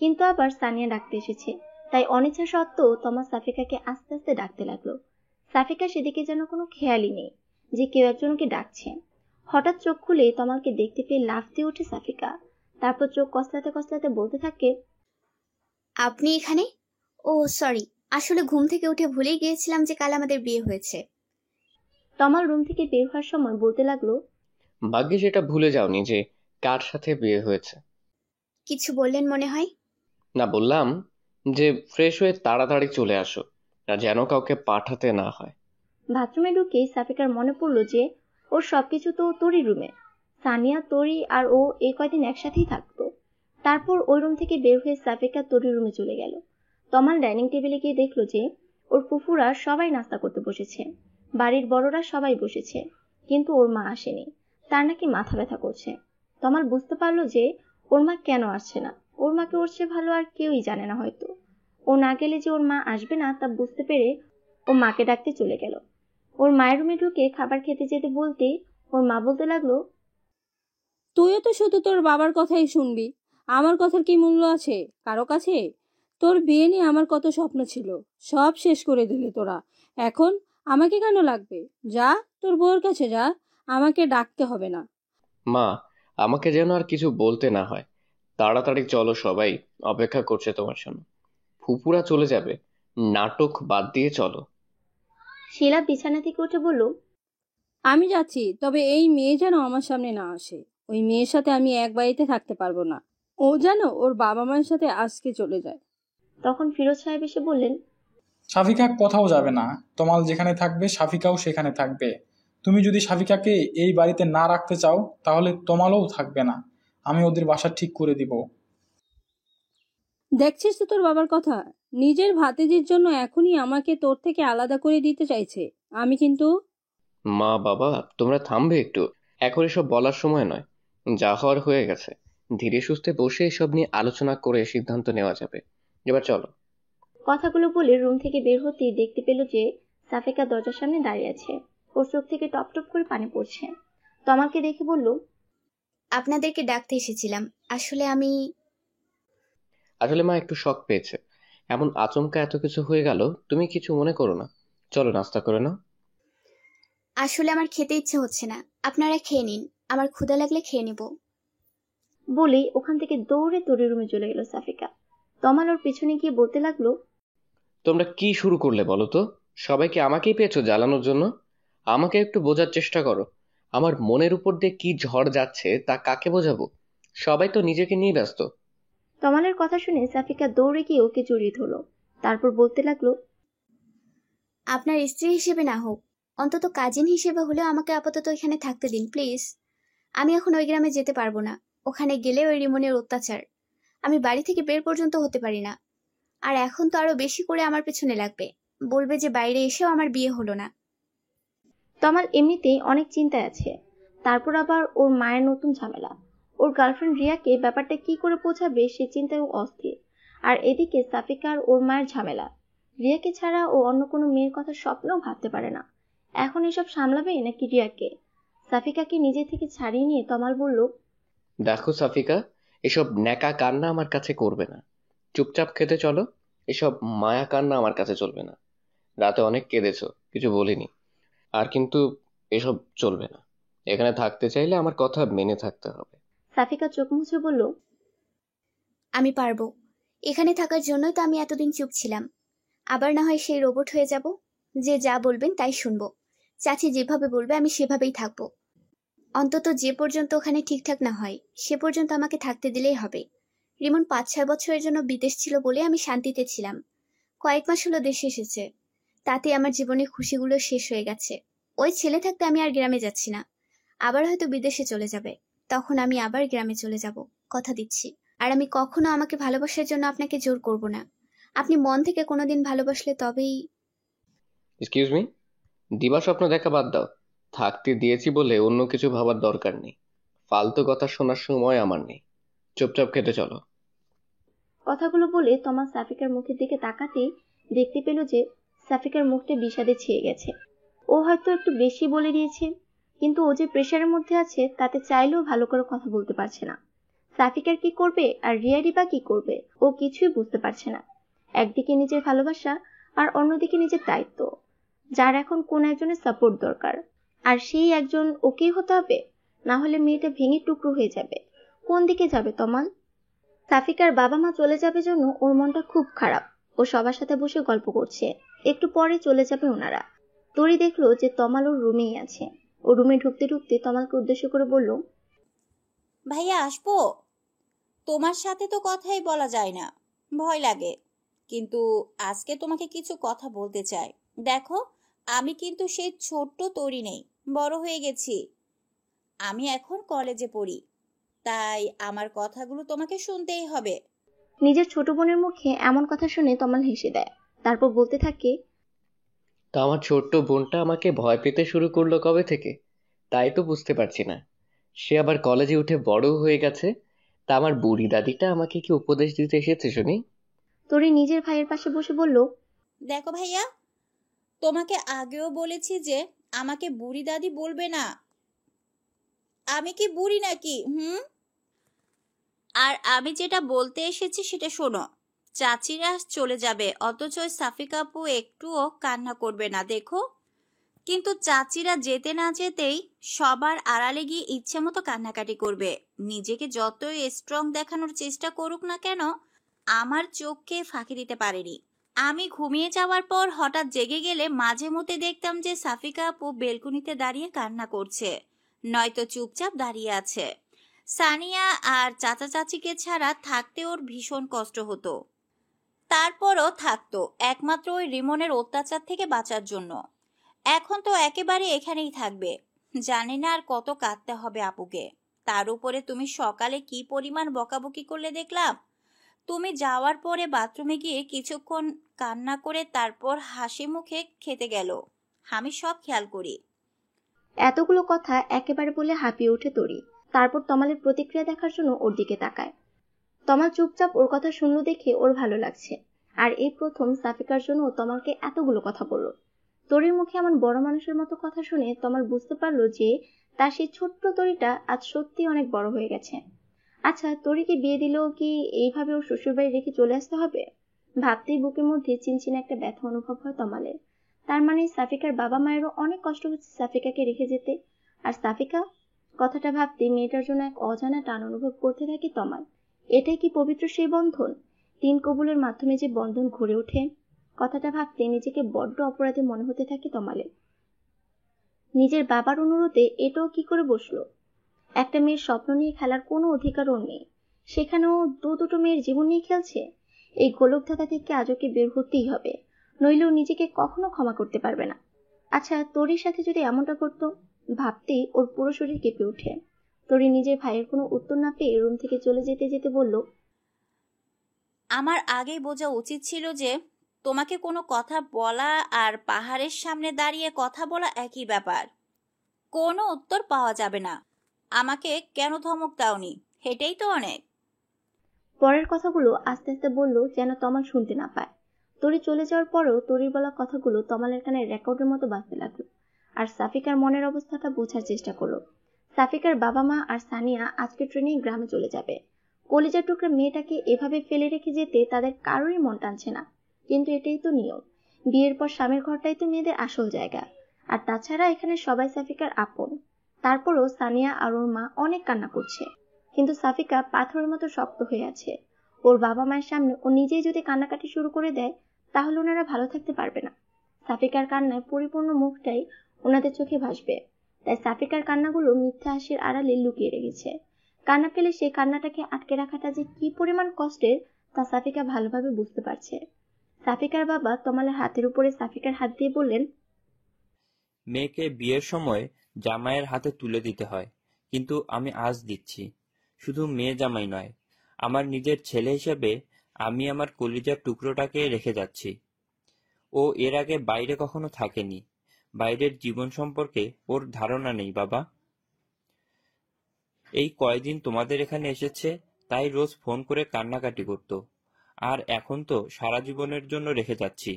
কিন্তু আবার সানিয়া ডাকতে এসেছে, তাই অনিচ্ছা সত্ত্বেও তমাল সাফিকাকে আস্তে আস্তে ডাকতে লাগলো। সাফিকা সেদিকে যেন কোনো খেয়ালই নেই যে কেউ একজনকে ডাকছে। হঠাৎ চোখ খুলে তমালকে দেখতে পেয়ে লাফ দিয়ে ওঠে সাফিকা। তারপর চোখ কসলাতে কসলাতে বলতে থাকে, আপনি এখানে? ও সরি, আসলে ঘুম থেকে উঠে ভুলেই গিয়েছিলাম যে কাল আমাদের বিয়ে হয়েছে। তমাল রুম থেকে বের হওয়ার সময় বলতে লাগলো, ভাগ্যিস এটা ভুলে যাওনি যে কার সাথে বিয়ে হয়েছে। কিছু বললেন মনে হয়। না, বললাম যে ফ্রেশ হয়ে তাড়াতাড়ি চলে আসো, আর যেন কাউকে পাঠাতে না হয়। বাথরুমে ঢুকে সাফিকার মনে পড়লো যে ওর সবকিছু তো তরি রুমে। সানিয়া, তরি আর ও এই কয়দিন একসাথেই থাকতো। তারপর ওই রুম থেকে বের হয়ে সাফিকা তরি রুমে চলে গেল। তমাল ডাইনিং টেবিলে গিয়ে দেখলো যে ওর ফুফুরা সবাই নাস্তা করতে বসেছে, বাড়ির বড়রা সবাই বসেছে, কিন্তু ওর মা আসেনি। তার নাকি মাথা ব্যথা করছে। তমাল বুঝতে পারলো যে ওর মা কেন আসছে না। ওর মাকে ওর চেয়ে ভালো আর কেউই জানে না হয়তো। ও না গেলে যে ওর মা আসবে না তা বুঝতে পেরে ও মাকে ডাকতে চলে গেল। ওর মায়ের রুমে ঢুকে খাবার খেতে যেতে বলতে ওর মা বলতে লাগলো, তুইও তো শুধু তোর বাবার কথাই শুনবি, আমার কথার কি মূল্য আছে কারো কাছে? তোর বিয়ে নিয়ে আমার কত স্বপ্ন ছিল, সব শেষ করে দিলি তোরা। এখন আমাকে কেন লাগবে? যা তোর বউয়ের কাছে যা, আমাকে ডাকতে হবে না। মা, আমাকে যেন আর কিছু বলতে না হয়। তাড়াতাড়ি চলো, সবাই অপেক্ষা করছে তোমার জন্য। ফুপুরা চলে যাবে, নাটক বাদ দিয়ে চলো। শিলা বিছানা থেকে উঠে বলল, আমি যাচ্ছি, তবে এই মেয়ে যেন আমার সামনে না আসে। ওই মেয়ের সাথে আমি এক বাড়িতে থাকতে পারবো না। ও যেন ওর বাবা মায়ের সাথে আজকে চলে যায়। তখন ফিরোজ সাহেব এসে বললেন, সাফিকা কোথাও যাবে না। তমাল যেখানে থাকবে সাফিকাও সেখানে থাকবে। তুমি যদি সাফিকাকে এই বাড়িতে না রাখতে চাও তাহলে তমালও থাকবে না। আমি ওদের বাসা ঠিক করে দিব। দেখছিস তো তোর বাবার কথা, নিজের ভাতিজির জন্য এখনই আমাকে তোর থেকে আলাদা করে দিতে চাইছে। আমি কিন্তু মা বাবা, তোমরা থামবে একটু? এখন এসব বলার সময় নয়। যা হওয়ার হয়ে গেছে। ধীরে সুস্থে বসে এসব নিয়ে আলোচনা করে সিদ্ধান্ত নেওয়া যাবে। এবার চলো। কথাগুলো বলে রুম থেকে বের হতেই দেখতে পেল যে সাফিকা দরজার সামনে দাঁড়িয়ে আছে। ওর চোখ থেকে টপ টপ করে পানি পড়ছে। তমালকে দেখে বলল, আপনাদেরকে ডাকতে এসেছিলাম। আসলে মা একটু শক পেয়েছে। এমন আচমকা এত কিছু হয়ে গেল, তুমি কিছু মনে করো না। চলো নাস্তা করে নাও। আসলে আমার খেতে ইচ্ছে হচ্ছে না, আপনারা খেয়ে নিন, আমার ক্ষুধা লাগলে খেয়ে নিব। বলেই ওখান থেকে দৌড়ে তরি রুমে চলে গেল সাফিকা। তমাল ওর পিছনে গিয়ে বলতে লাগলো, তোমরা কি শুরু করলে বলো তো? সবাইকে আমাকেই পেয়েছো জ্বালানোর জন্য? আমাকে একটু বোঝার চেষ্টা করো। আমার মনের উপর দিয়ে কি ঝড় যাচ্ছে তা কাকে বোঝাবো? সবাই তো নিজেকে নিয়ে ব্যস্ত। তমালের কথা শুনে সাফিকা দৌড়ে গিয়ে ওকে জড়িয়ে ধরলো। তারপর বলতে লাগলো, আপনার স্ত্রী হিসেবে না হোক, অন্তত কাজিন হিসেবে হলেও আমাকে আপাতত এখানে থাকতে দিন প্লিজ। আমি এখন ওই গ্রামে যেতে পারবো না। ওখানে গেলে ওই রিমনের অত্যাচার, আমি বাড়ি থেকে বের পর্যন্ত হতে পারি না। আর এখন তো আরো বেশি করে আমার পেছনে লাগবে, বলবে যে বাইরে এসেও আমার বিয়ে হলো না। তমাল এমনিতেই অনেক চিন্তায় আছে, তারপর আবার ওর মায়ের নতুন ঝামেলা। ওর গার্লফ্রেন্ড রিয়াকে ব্যাপারটা কি করে বোঝাবে সে চিন্তায় ও অস্থির। আর এদিকে সাফিকা আর ওর মায়ের ঝামেলা। রিয়াকে ছাড়া ও অন্য কোনো মেয়ের কথা স্বপ্নেও ভাবতে পারে না। এখন এসব সামলাবে নাকি রিয়াকে? সাফিকাকে নিজে থেকে ছাড়িয়ে নিয়ে তমাল বলল, দেখো সাফিকা, এসব ন্যাকা কান্না আমার কাছে করবে না। চুপচাপ খেতে চলো। এসব মায়া কান্না আমার কাছে চলবে না। রাতে অনেক কেঁদেছো, কিছু বলিনি। আর কিন্তু এসব চলবে না। এখানে থাকতে চাইলে আমার কথা মেনে থাকতে হবে। সাফিকা চোখ মুছে বলল, আমি পারবো। এখানে থাকার জন্যই তো আমি এতদিন চুপ ছিলাম। আবার না হয় সেই রোবট হয়ে যাব। যে যা বলবেন তাই শুনবো। চাচি যেভাবে বলবে আমি সেভাবেই থাকবো। অন্তত যে পর্যন্ত ওখানে ঠিকঠাক না হয় সে পর্যন্ত আমাকে থাকতে দিলেই হবে। রিমন 5-6 বছরের জন্য বিদেশ ছিল বলে আমি শান্তিতে ছিলাম। কয়েক মাস হলো দেশে এসেছে, তাতে আমার জীবনের খুশিগুলো শেষ হয়ে গেছে। ওই ছেলে থাকতে আমি আর গ্রামে যাচ্ছি না। আবার হয়তো বিদেশে চলে যাবে, তখন আমি আবার গ্রামে চলে যাব, কথা দিচ্ছি। আর আমি কখনো আমাকে ভালোবাসার জন্য আপনাকে জোর করব না। আপনি মন থেকে কোনোদিন ভালোবাসলে তবেই। এক্সকিউজ মি, দিবা স্বপ্ন দেখা বাদ দাও। থাকতে দিয়েছি বলে অন্য কিছু ভাবার দরকার নেই। ফালতু কথা শোনার সময় আমার নেই। চুপচাপ খেতে চলো। কথাগুলো বলে তমা সাফিকার মুখের দিকে তাকাতেই দেখতে পেল যে সাফিকার মুখটা বিষাদে ছেয়ে গেছে। ও হয়তো একটু বেশি বলে দিয়েছে, কিন্তু ও যে প্রেশারের মধ্যে আছে তাতে চাইলেও ভালো করে কথা বলতে পারছে না। সাফিকার কি করবে আর রিয়ারি বা কি করবে ও কিছুই বুঝতে পারছে না। একদিকে নিজের ভালোবাসা আর অন্যদিকে নিজের দায়িত্ব, যার এখন কোন একজনের সাপোর্ট দরকার, আর সেই একজন ওকেই হতে হবে, না হলে মেয়েটা ভেঙে টুকরো হয়ে যাবে। কোন দিকে যাবে তমাল? সাফিকার বাবা মা চলে যাবে জন্য ওর মনটা খুব খারাপ। ও সবার সাথে বসে গল্প করছে, একটু পরে চলে যাবে ওনারা। তরি দেখলো যে তমাল ওর রুমেই আছে। ও রুমে ঢুকতে ঢুকতে তমালকে উদ্দেশ্য করে বলল, ভাইয়া আসবো? তোমার সাথে তো কথাই বলা যায় না, ভয় লাগে। কিন্তু আজকে তোমাকে কিছু কথা বলতে চাই। দেখো, আমি কিন্তু সেই ছোট্ট তরি নেই, বড় হয়ে গেছি। আমি এখন কলেজে পড়ি, তাই আমার কথাগুলো তোমাকে শুনতেই হবে। নিজের ছোট বোনের মুখে এমন কথা শুনে তমাল হেসে দেয়। তারপর বলতে থাকে, তা আমার ছোট্ট বোনটা আমাকে ভয় পেতে শুরু করলো কবে থেকে? তাই তো বুঝতে পারছি না। সে আবার কলেজে উঠে বড় হয়ে গেছে। তা আমার বুড়ি দাদিটা আমাকে কি উপদেশ দিতে এসেছে শুনি? তরি নিজের ভাইয়ের পাশে বসে বলল, দেখো ভাইয়া, তোমাকে আগেও বলেছি যে আমাকে বুড়ি দাদি বলবে না। আমি কি বুড়ি নাকি? আর আমি যেটা বলতে এসেছি সেটা শোনো। চাচিরা চলে যাবে, অথচ সাফিকা আপু একটুও কান্না করবে না, দেখো। কিন্তু চাচিরা যেতে না যেতেই সবার আড়ালে গিয়ে ইচ্ছে মতো কান্নাকাটি করবে। নিজেকে যতই স্ট্রং দেখানোর চেষ্টা করুক না কেন, আমার চোখকে ফাঁকি দিতে পারেনি। আমি ঘুমিয়ে যাওয়ার পর হঠাৎ জেগে গেলে মাঝে মধ্যে দেখতাম যে সাফিকা আপু বেলকুনিতে দাঁড়িয়ে কান্না করছে, নয়তো চুপচাপ দাঁড়িয়ে আছে। সানিয়া আর চাচা চাচিকে ছাড়া থাকতে ওর ভীষণ কষ্ট হতো। তারপরও থাকতো একমাত্র ওই রিমনের অত্যাচার থেকে বাঁচার জন্য। এখন তো একেবারে এখানেই থাকবে। জানি না আর কত কাঁদতে হবে আপুকে। তার উপরে তুমি সকালে কি পরিমাণ বকাবকি করলে দেখলাম। তুমি যাওয়ার পরে বাথরুমে গিয়ে কিছুক্ষণ কান্না করে তারপর হাসি মুখে খেতে গেল। আমি সব খেয়াল করি। এতগুলো কথা একেবারে বলে হাঁপিয়ে ওঠে তরি। তারপর তমালের প্রতিক্রিয়া দেখার জন্য ওর দিকে তাকায়। তমাল চুপচাপ ওর কথা শুনলো দেখে ওর ভালো লাগছে। আর এই প্রথম সাফিকার জন্য তমালকে এতগুলো কথা বলল। তরির মুখে এমন বড় মানুষের মতো কথা শুনে তমাল বুঝতে পারলো যে তার সেই ছোট্ট তরিটা আজ সত্যি অনেক বড় হয়ে গেছে। আচ্ছা, তরিকে বিয়ে দিলেও কি এইভাবে ওর শ্বশুরবাড়ি রেখে চলে আসতে হবে? ভাবতেই বুকের মধ্যে চিনচিন একটা ব্যথা অনুভব হয় তমালের। তার মানে সাফিকার বাবা মায়েরও অনেক কষ্ট হচ্ছে সাফিকাকে রেখে যেতে। আর সাফিকা, কথাটা ভাবতে মেয়েটার জন্য এক অজানা টান অনুভব করতে থাকে তমাল। এটাই কি পবিত্র সেই বন্ধন? 3 কবুলের মাধ্যমে যে বন্ধন ঘুরে ওঠে। কথাটা ভাবতে নিজেকে বড্ড অপরাধী মনে হতে থাকে তমালের। নিজের বাবার অনুরোধে এটাও কি করে বসলো? একটা মেয়ের স্বপ্ন নিয়ে খেলার কোনো অধিকার ওর নেই, সেখানেও দুটো মেয়ের জীবন নিয়ে খেলছে। এই গোলকধাঁধা থেকে আজ ওকে বের হতেই হবে, নইলেও নিজেকে কখনো ক্ষমা করতে পারবে না। আচ্ছা, তরির সাথে যদি এমনটা করতো, ভাবতেই ওর পুরো শরীর কেঁপে ওঠে। তরি নিজের ভাইয়ের কোনো উত্তর না পেয়ে রুম থেকে চলে যেতে যেতে বলল, আমার আগেই বোঝা উচিত ছিল যে তোমাকে কোনো কথা বলা আর পাহাড়ের সামনে দাঁড়িয়ে কথা বলা একই ব্যাপার। কোনো উত্তর পাওয়া যাবে না। আমাকে কেন ধমক দাওনি, এটাই তো অনেক। পরের কথাগুলো আস্তে আস্তে বলল যেন তমাল শুনতে না পায়। তরি চলে যাওয়ার পরেও তরির বলা কথাগুলো তমালের কানে রেকর্ডের মতো বাজতে লাগলো। আর সাফিকার মনের অবস্থাটা বোঝার চেষ্টা করলো। সাফিকার বাবা মা আর সানিয়া আজকে ট্রেনে গ্রামে চলে যাবে। কলিজার টুকরা মেয়েটাকে এভাবে ফেলে রেখে যেতে তাদের কারোরই মন টানছে না, কিন্তু এটাই তো নিয়ম। বিয়ের পর স্বামীর ঘরটাই তো মেয়েদের আসল জায়গা। আর তাছাড়া এখানে সবাই সাফিকার আপন। তারপরও সানিয়া আর ওর মা অনেক কান্না করছে, কিন্তু সাফিকা পাথরের মতো শক্ত হয়ে আছে। ওর বাবা মায়ের সামনে ও নিজেই যদি কান্নাকাটি শুরু করে দেয়, তাহলে ওনারা ভালো থাকতে পারবে না। সাফিকার কান্নায় পরিপূর্ণ মুখটাই ওনাদের চোখে ভাসবে, তাই সাফিকার কান্নাগুলো মিথ্যা হাসির আড়ালে লুকিয়ে রেখেছে। কান্না পেলে সেই কান্নাটাকে আটকে রাখাটা যে কি পরিমাণ কষ্টের তা সাফিকা ভালোভাবে বুঝতে পারছে। সাফিকার বাবা তমালের হাতের উপরে সাফিকার হাত দিয়ে বললেন, মেয়েকে বিয়ের সময় জামাইয়ের হাতে তুলে দিতে হয়, কিন্তু আমি আজ দিচ্ছি। শুধু মেয়ে জামাই নয়, আমার নিজের ছেলে হিসেবে আমি আমার কলিজার টুকরোটাকে রেখে যাচ্ছি। ও এর আগে বাইরে কখনো থাকেনি, বাইরের জীবন সম্পর্কে ওর ধারণা নেই বাবা। এই কয়দিন তোমাদের এখানে এসেছে তাই রোজ ফোন করে কান্নাকাটি করত, আর এখন তো সারা জীবনের জন্য রেখে যাচ্ছি।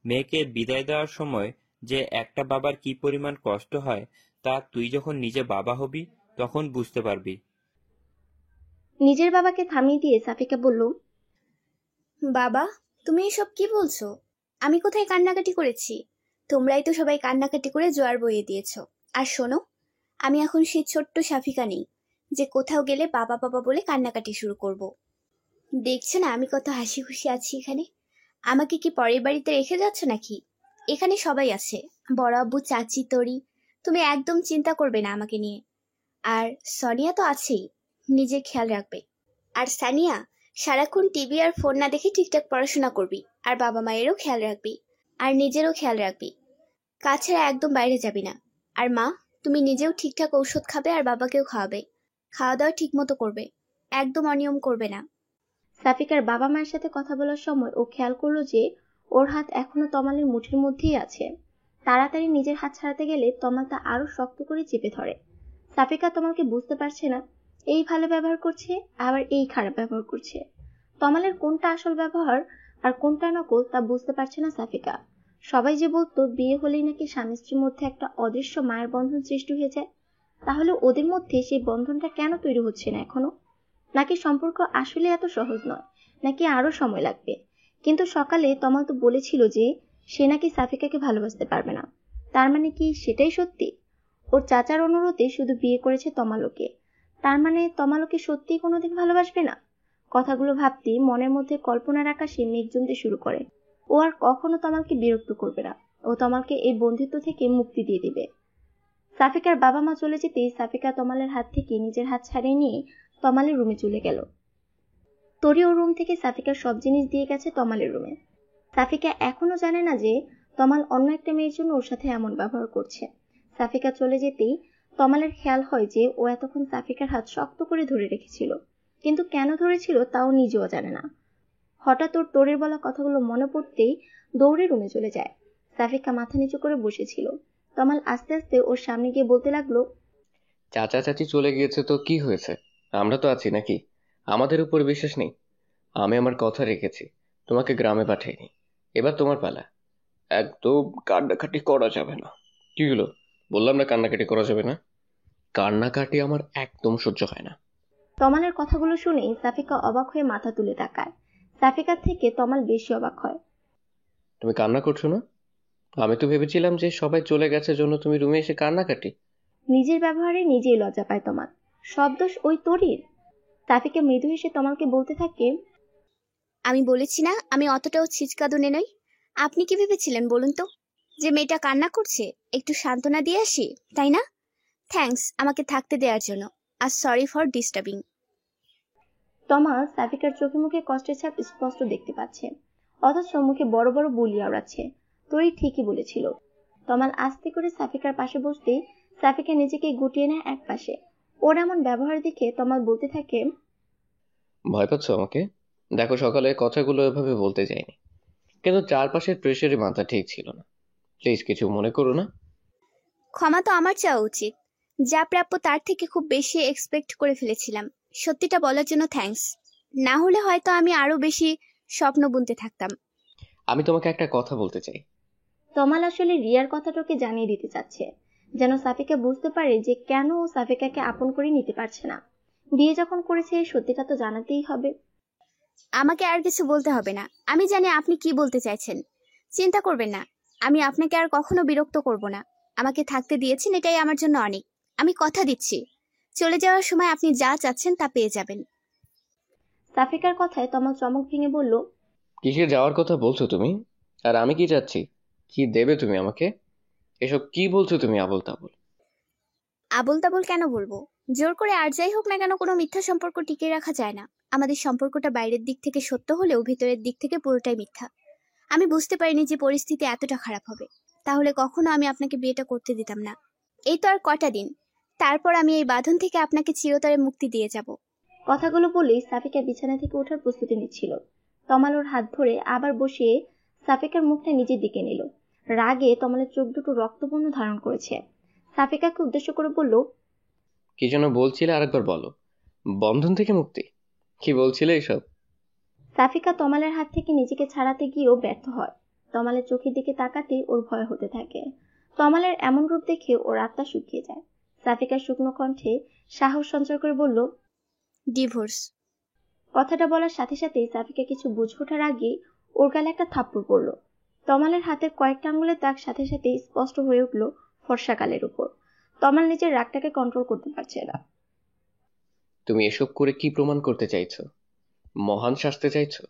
মেয়েকে বিদায় দেওয়ার সময় যে একটা বাবার কি পরিমাণ কষ্ট হয় তা তুই যখন নিজে বাবা হবি তখন বুঝতে পারবি। নিজের বাবাকে থামিয়ে দিয়ে সাফিকা বলল, বাবা, তুমি এসব কি বলছো? আমি কোথায় কান্নাকাটি করেছি? তোমরাই তো সবাই কান্নাকাটি করে জোয়ার বইয়ে দিয়েছো। আর শোনো, আমি এখন সেই ছোট্ট সাফিকা নেই যে কোথাও গেলে বাবা বাবা বলে কান্নাকাটি শুরু করব। দেখছো না আমি কত হাসি খুশি আছি এখানে? আমাকে কি পরের বাড়িতে রেখে যাচ্ছ নাকি? এখানে সবাই আছে, বড় আব্বু, চাচি, তরি। তুমি একদম চিন্তা করবে না আমাকে নিয়ে। আর সোনিয়া তো আছেই, নিজের খেয়াল রাখবে। আর সানিয়া, সারাক্ষণ টিভি আর ফোন না দেখে ঠিকঠাক পড়াশোনা করবি, আর বাবা মায়েরও খেয়াল রাখবি, আর নিজেরও খেয়াল রাখবি। কাজ ছাড়া একদম বাইরে যাবি না। আর মা, তুমি নিজেও ঠিকঠাক ঔষধ খাবে আর বাবাকেও খাওয়াবে। খাওয়া দাওয়া ঠিক মতো করবে, একদম অনিয়ম করবে না। সাফিকার বাবা মায়ের সাথে কথা বলার সময় ও খেয়াল করলো যে ওর হাত এখনো তমালের মুঠির মধ্যেই আছে। তাড়াতাড়ি নিজের হাত ছাড়াতে গেলে তমাল তা আরো শক্ত করে চেপে ধরে। সাফিকা তমালকে বুঝতে পারছে না, এই ভালো ব্যবহার করছে আবার এই খারাপ ব্যবহার করছে। তমালের কোনটা আসল ব্যবহার আর কোনটা নকল তা বুঝতে পারছে না সাফিকা। সবাই যে বলতো বিয়ে হলেই নাকি স্বামী স্ত্রীর মধ্যে একটা অদৃশ্য মায়ের বন্ধন সৃষ্টি হয়ে যায়, তাহলে ওদের মধ্যে সেই বন্ধনটা কেন তৈরি হচ্ছে না এখনো? নাকি সম্পর্ক আসলে এত সহজ নয়, নাকি আরো সময় লাগবে? কিন্তু সকালে তমাল তো বলেছিল যে সে নাকি সাফিকাকে ভালোবাসতে পারবে না। তার মানে কি সেটাই সত্যি? ওর চাচার অনুরোধে শুধু বিয়ে করেছে তমালকে, তার মানে তমালকে সত্যিই কোনোদিন ভালোবাসবে না? কথাগুলো ভাবতেই মনের মধ্যে কল্পনার আকাশে মেঘ জমতে শুরু করে। ও আর কখনো তমালকে বিরক্ত করবে না, ও তমালকে এই বন্ধিত্ব থেকে মুক্তি দিয়ে দিবে। সাফিকার বাবা মা চলে যেতেই সাফিকা তমালের হাত থেকে নিজের হাত ছাড়িয়ে নিয়ে তমালের রুমে চলে গেল। তরি ও রুম থেকে সাফিকার সব জিনিস দিয়ে গেছে তমালের রুমে। সাফিকা এখনো জানে না যে তমাল অন্য একটা মেয়ের জন্য ওর সাথে এমন ব্যবহার করছে। সাফিকা চলে যেতেই তমালের খেয়াল হয় যে ও এতক্ষণ সাফিকার হাত শক্ত করে ধরে রেখেছিল, কিন্তু কেন ধরেছিল তাও নিজেও জানে না। হঠাৎ ওর তোরের বলা কথাগুলো মনে পড়তেই দৌড়ে রুমে চলে যায়। সাফিকা মাথা নিচু করে বসেছিল। তমাল আস্তে আস্তে ওর সামনে গিয়ে বলতে লাগলো, চাচা চাচি চলে গিয়েছে তো কি হয়েছে, আমরা তো আছি নাকি? আমাদের উপর বিশ্বাস নেই? আমি আমার কথা রেখেছি, তোমাকে গ্রামে পাঠাইনি। এবার তোমার পালা। একদম কান্নাকাটি করা যাবে না। কি হলো? বললাম না কান্নাকাটি করা যাবে না। কান্নাকাটি আমার একদম সহ্য হয় না। তমালের কথাগুলো শুনেই সাফিকা অবাক হয়ে মাথা তুলে তাকায়। সাফিকার থেকে তমাল বেশি অবাক হয়। তুমি কান্না করছো না? আমি তো ভেবেছিলাম যে সবাই চলে গেছে জন্য তুমি রুমে এসে কান্নাকাটি। নিজের ব্যবহারে নিজেই লজ্জা পায় তমাল। সব দোষ ওই তরির। সাফিকা মৃদু হেসে তমালকে বলতে থাকে, আমি বলেছি না আমি অতটাও ছিচকাদুনে নই। আপনি কি ভেবেছিলেন বলুন তো, যে মেয়েটা কান্না করছে একটু সান্ত্বনা দিয়ে আসি, তাই না? থ্যাঙ্কস আমাকে থাকতে দেওয়ার জন্য, আর সরি ফর ডিস্টার্বিং। তমাল সাফিকার চোখে মুখে কষ্টের ছাপ স্পষ্ট দেখতে পাচ্ছে, অথচ মুখে বড় বড় বুলি আওড়াচ্ছে। তরি ঠিকই বলেছিল। তমাল আস্তে করে সাফিকার পাশে বসতেই সাফিকা নিজেকে গুটিয়ে নেয় এক পাশে। ওর এমন ব্যবহার দেখে তমাল বলতে থাকে, ভয় পাচ্ছ আমাকে? দেখো সকালে কথাগুলো এভাবে বলতে যাইনি, কিন্তু চারপাশের প্রেশারে মাথা ঠিক ছিল না। প্লিজ কিছু মনে করো না। ক্ষমা তো আমার চাওয়া উচিত। যা প্রাপ্য তার থেকে খুব বেশি এক্সপেক্ট করে ফেলেছিলাম। সত্যিটা বলার জন্য থ্যাঙ্কস। না হলে হয়তো আমি আরো বেশি স্বপ্ন বুনতে থাকতাম। আমি তোমাকে একটা কথা বলতে চাই। তমাল আসলে রিয়ার কথাটাকে জানিয়ে দিতে চাচ্ছে, যেন সাফিকা বুঝতে পারে যে কেন ও সাফিকাকে আপন করে নিতে পারছে না। বিয়ে যখন করেছে সত্যিটা তো জানাতেই হবে। আমাকে আর কিছু বলতে হবে না, আমি জানি আপনি কি বলতে চাইছেন। চিন্তা করবেন না, আমি আপনাকে আর কখনো বিরক্ত করব না। আমাকে থাকতে দিয়েছেন, এটাই আমার জন্য অনেক। আমি কথা দিচ্ছি, চলে যাওয়ার সময় আপনি যা চাচ্ছেন তা পেয়ে যাবেন। সাফিকার কথায় তমাল চমক ভেঙে বলল, কিসের যাওয়ার কথা বলছো তুমি? আর আমি কি চাচ্ছি? কি দেবে তুমি আমাকে? এসব কি বলছো তুমি আবোল তাবোল? আবোল তাবোল কেন বলবো? জোর করে আর যাই হোক না কেন কোনো মিথ্যা সম্পর্ক টিকিয়ে রাখা যায় না। আমাদের সম্পর্কটা বাইরের দিক থেকে সত্য হলেও ভেতরের দিক থেকে পুরোটাই মিথ্যা। আমি বুঝতে পারিনি যে পরিস্থিতি এতটা খারাপ হবে। তাহলে কখনো আমি আপনাকে বিয়েটা করতে দিতাম না। এই তো আর কটা দিন, তারপর আমি এই বাঁধন থেকে আপনাকে চিরতরে মুক্তি দিয়ে যাব। কথাগুলো বলেই সাফিকা বিছানা থেকে ওঠার প্রস্তুতি নিচ্ছিল। তমাল ওর হাত ধরে আবার বসিয়ে সাফিকার মুখটা নিজের দিকে নিল। রাগে তমালের চোখ দুটো রক্তবর্ণ ধারণ করেছে। সাফিকাকে উদ্দেশ্য করে বলল, কি যেন বলছিলে আরেকবার বলো। বন্ধন থেকে মুক্তি? কি বলছিলে এসব? সাফিকা তমালের হাত থেকে নিজেকে ছাড়াতে গিয়েও ব্যর্থ হয়। তমালের চোখের দিকে তাকাতেই ওর ভয় হতে থাকে। তমালের এমন রূপ দেখে ওর আত্মা শুকিয়ে যায়। সাফিকা শুকনো কণ্ঠে সাহস সঞ্চয় করে বলল, ডিভোর্স। কথাটা বলার সাথে সাথেই সাফিকা কিছু বুঝে ওঠার আগেই ওর গালে একটা থাপ্পড় পড়ল। তমালের হাতের কয়েকটা আঙ্গুলের দাগ সাথে সাথেই স্পষ্ট হয়ে উঠল ফর্সা গালের উপর। তমাল নিজের রাগটাকে কন্ট্রোল করতে পারছে না। তুমি এসব করে কি প্রমাণ করতে চাইছো? মহান সাজতে চাইছো?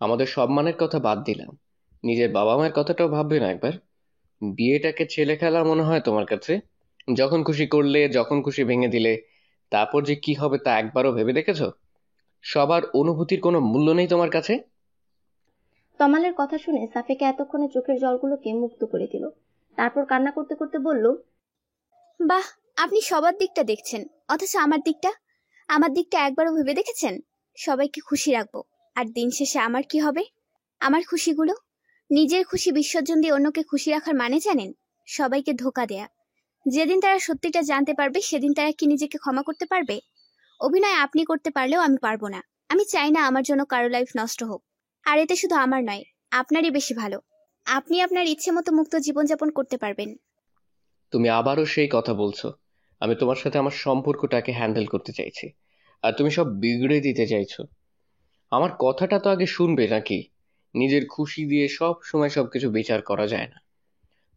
আমাদের সম্মানের কথা বাদ দিলাম, নিজের বাবা মায়ের কথাটাও ভাববে না একবার? বিয়েটাকে ছেলে খেলা মনে হয় তোমার কাছে? যখন খুশি করলে, যখন খুশি ভেঙে দিলে, তারপর যে কি হবে তা একবারও ভেবে দেখেছো? সবার অনুভূতির কোনো মূল্য নেই তোমার কাছে? তমালের কথা শুনে সাফিকা এতক্ষণে চোখের জলগুলোকে মুক্ত করে দিল। তারপর কান্না করতে করতে বলল, বাহ, আপনি সবার দিকটা দেখছেন, অথচ আমার দিকটা একবারও ভেবে দেখেছেন? সবাইকে খুশি রাখবো, আর দিন শেষে আমার কি হবে? আমার খুশিগুলো, নিজের খুশি বিসর্জন দিয়ে অন্যকে খুশি রাখার মানে জানেন? সবাইকে ধোঁকা দেয়া। যেদিন তারা সত্যিটা জানতে পারবে সেদিন তারা কি নিজেকে ক্ষমা করতে পারবে? অভিনয় আপনি করতে পারলেও আমি পারবো না। আমি চাই না আমার জন্য কারো লাইফ নষ্ট হোক। আর এতে শুধু আমার নয়, আপনারই বেশি ভালো। আপনি আপনার ইচ্ছে মতো মুক্ত জীবনযাপন করতে পারবেন। তুমি আবারও সেই কথা বলছো। আমি তোমার সাথে আমার সম্পর্কটাকে হ্যান্ডেল করতে চাইছি, আর তুমি সব বিগড়ে দিতে চাইছো। আমার কথাটা তো আগে শুনবে নাকি? নিজের খুশি দিয়ে সব সময় সবকিছু বিচার করা যায় না।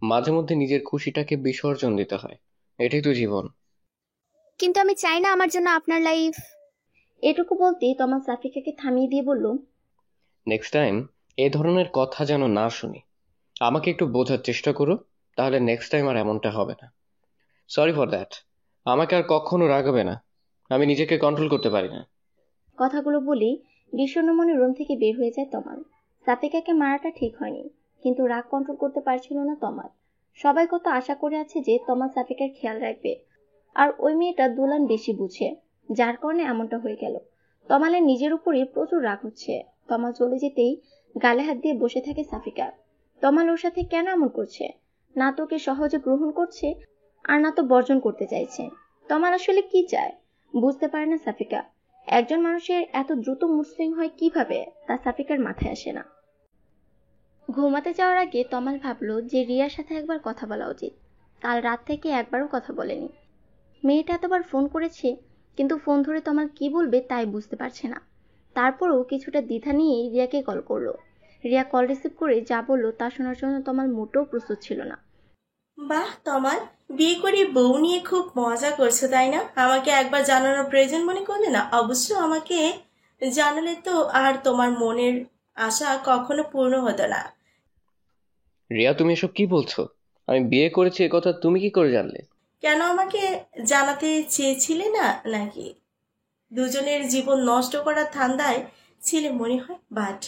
মাঝে মধ্যে নিজের খুশিটাকে বিসর্জন দিতে হয়, এটাই তো জীবন। কিন্তু আমি চাই না আমার জন্য আপনার লাইফ। এটুকু বলতেই তমাল সাফিকাকে থামিয়ে দিয়ে বলল, নেক্সট টাইম এ ধরনের কথা যেন না শুনি। আমাকে একটু বোঝার চেষ্টা করো, তাহলে নেক্সট টাইম আর এমনটা হবে না। Sorry for that. আমাকে আর কখনো রাগাবে না, আমি নিজেকে কন্ট্রোল করতে পারি না। কথাগুলো বলেই বিষণ্ণ মনে রুম থেকে বের হয়ে যায় তমাল। সাফিকাকে মারাটা ঠিক হয়নি, কিন্তু রাগ কন্ট্রোল করতে পারছিল না তমাল। সবাই কত আশা করে আছে যে তমাল সাফিকার খেয়াল রাখবে, আর ওই মেয়েটা দুলান বেশি বুঝে, যার কারণে এমনটা হয়ে গেল। তমালের নিজের উপরই প্রচুর রাগ হচ্ছে। তমাল চলে যেতেই গালে হাত দিয়ে বসে থাকে সাফিকা। তমাল ওর সাথে কেন এমন করছে? না তো ওকে সহজে গ্রহণ করছে, আর না তো বর্জন করতে চাইছে। তমাল আসলে কি চায় বুঝতে পারে না সাফিকা। একজন মানুষের এত দ্রুত মুড সুইং হয় কিভাবে, তা সাফিকার মাথায় আসে না। ঘুমাতে যাওয়ার আগে তমাল ভাবলো যে রিয়ার সাথে একবার কথা বলা উচিত। কাল রাত থেকে একবারও কথা বলেনি। মেয়েটা এতবার ফোন করেছে, কিন্তু ফোন ধরে তমাল কি বলবে তাই বুঝতে পারছে না। তারপরও কিছুটা দ্বিধা নিয়েই রিয়াকে কল করলো। রিয়া কল রিসিভ করে যা বললো তা শোনার জন্য তমাল মোটেও প্রস্তুত ছিল না। বাহ তমাল, বিয়ে করে বউ নিয়ে খুব মজা করছো তাই না? আমাকে একবার জানানোর প্রয়োজন মনে করলে না? অবশ্য আমাকে জানালে তো আর তোমার মনের আশা কখনো পূর্ণ হতো না। রিয়া, তুমি এসব কি বলছো? আমি বিয়ে করেছি এ কথা তুমি কি করে জানলে? কেন আমাকে জানাতে চেয়েছিলে না নাকি? দুজনের জীবন নষ্ট করার ধান্দায় ছিলে মনে হয়, বাট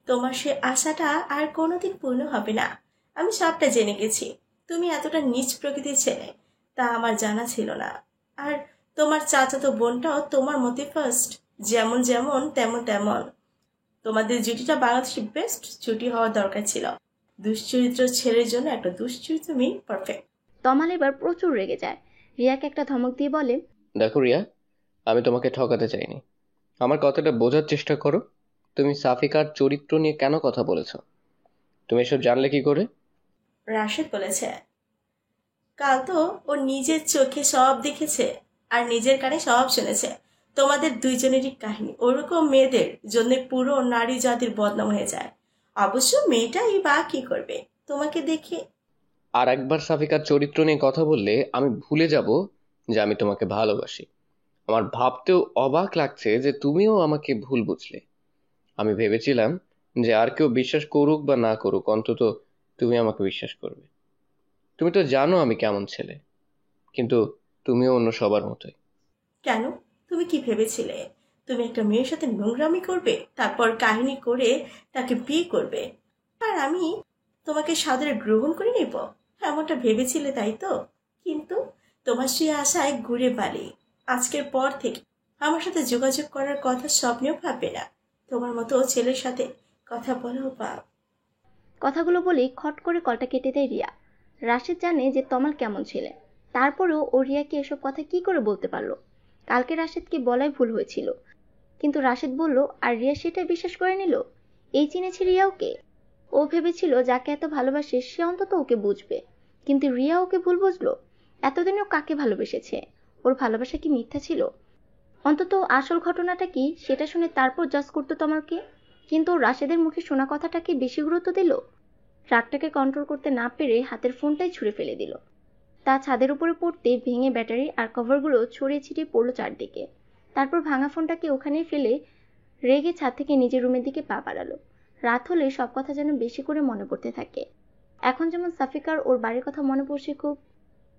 তোমার সে আশাটা আর কোনোদিন পূর্ণ হবে না। আমি সবটা জেনে গেছি। তুমি এতটা নীচ প্রকৃতির ছেলে তা আমার জানা ছিল না। আর তোমার চাচাতো বোনটাও তোমার মতে ফার্স্ট, যেমন যেমন তেমন তেমন। তোমাদের জুটিটা বাংলাদেশের বেস্ট জুটি হওয়া দরকার ছিল। দুশ্চরিত্র ছেলের জন্য একটা দুশ্চরিত্র মেয়ে পারফেক্ট। তমাল এবার প্রচুর রেগে যায়। রিয়াকে একটা ধমক দিয়ে বলে, দেখো রিয়া, আমি তোমাকে ঠকাতে চাইনি। আমার কথাটা বোঝার চেষ্টা করো। তুমি সাফিকার চরিত্র নিয়ে কেন কথা বলেছো? তুমি এসব জানলে কি করে? রাশেদ বলেছে। কাল তো ও নিজের চোখে সব দেখেছে আর নিজের কানে সব শুনেছে। তোমাদের দুইজনেরই কাহিনী। ওরকম মেয়েদের জন্য পুরো নারী জাতির বদনাম হয়ে যায়। অবশ্য মেয়েটাই বা কি করবে তোমাকে দেখে? আর একবার সাফিকার চরিত্র নিয়ে কথা বললে আমি ভুলে যাব যে আমি তোমাকে ভালোবাসি। আমার ভাবতেও অবাক লাগছে যে তুমিও আমাকে ভুল বুঝলে। আমি ভেবেছিলাম যে আর কেউ বিশ্বাস করুক বা না করুক, অন্তত তুমি আমাকে বিশ্বাস করবে। তুমি তো জানো আমি কেমন ছেলে, কিন্তু তুমিও অন্য সবার মতোই। কেন? তুমি কি ভেবেছিলে তুমি একটা মেয়ের সাথে নোংরামি করবে, তারপর কাহিনী করে তাকে বিয়ে করবে, আর আমি তোমাকে সাদরে গ্রহণ করে নেব? এমনটা ভেবেছিলে তাই তো? কিন্তু তোমার সেই আশায় ঘুরে বালি। আজকের পর থেকে আমার সাথে যোগাযোগ করার কথা স্বপ্নেও ভাববে না। তোমার মতো ছেলের সাথে কথা বলো বা। কথাগুলো বলেই খট করে কলটা কেটে দেয় রিয়া। রাশেদ জানে যে তমাল কেমন ছেলে, তারপরেও ও রিয়াকে এসব কথা কি করে বলতে পারলো? কালকে রাশেদকে বলাই ভুল হয়েছিল, কিন্তু রাশেদ বলল আর রিয়া সেটাই বিশ্বাস করে নিল। এই চিনেছে রিয়া ওকে। ও ভেবেছিল যাকে এত ভালোবাসে সে অন্তত ওকে বুঝবে, কিন্তু রিয়া ওকে ভুল বুঝলো। এতদিনেও কাকে ভালোবেসেছে? ওর ভালোবাসা কি মিথ্যা ছিল? অন্তত আসল ঘটনাটা কি সেটা শুনে তারপর জাজ করতো তমালকে। কিন্তু রাশেদের মুখে শোনা কথাটাকে বেশি গুরুত্ব দিল। রাগটাকে কন্ট্রোল করতে না পেরে হাতের ফোনটাই ছুঁড়ে ফেলে দিল। তা ছাদের উপরে পড়তে ভেঙে ব্যাটারি আর কভারগুলো ছড়িয়ে ছিটিয়ে পড়লো চারদিকে। তারপর ভাঙা ফোনটাকে ওখানেই ফেলে রেগে ছাদ থেকে নিজের রুমের দিকে পা বাড়ালো। রাত হলে সব কথা যেন বেশি করে মনে পড়তে থাকে। এখন যেমন সাফিকার ওর বাড়ির কথা মনে পড়ছে খুব,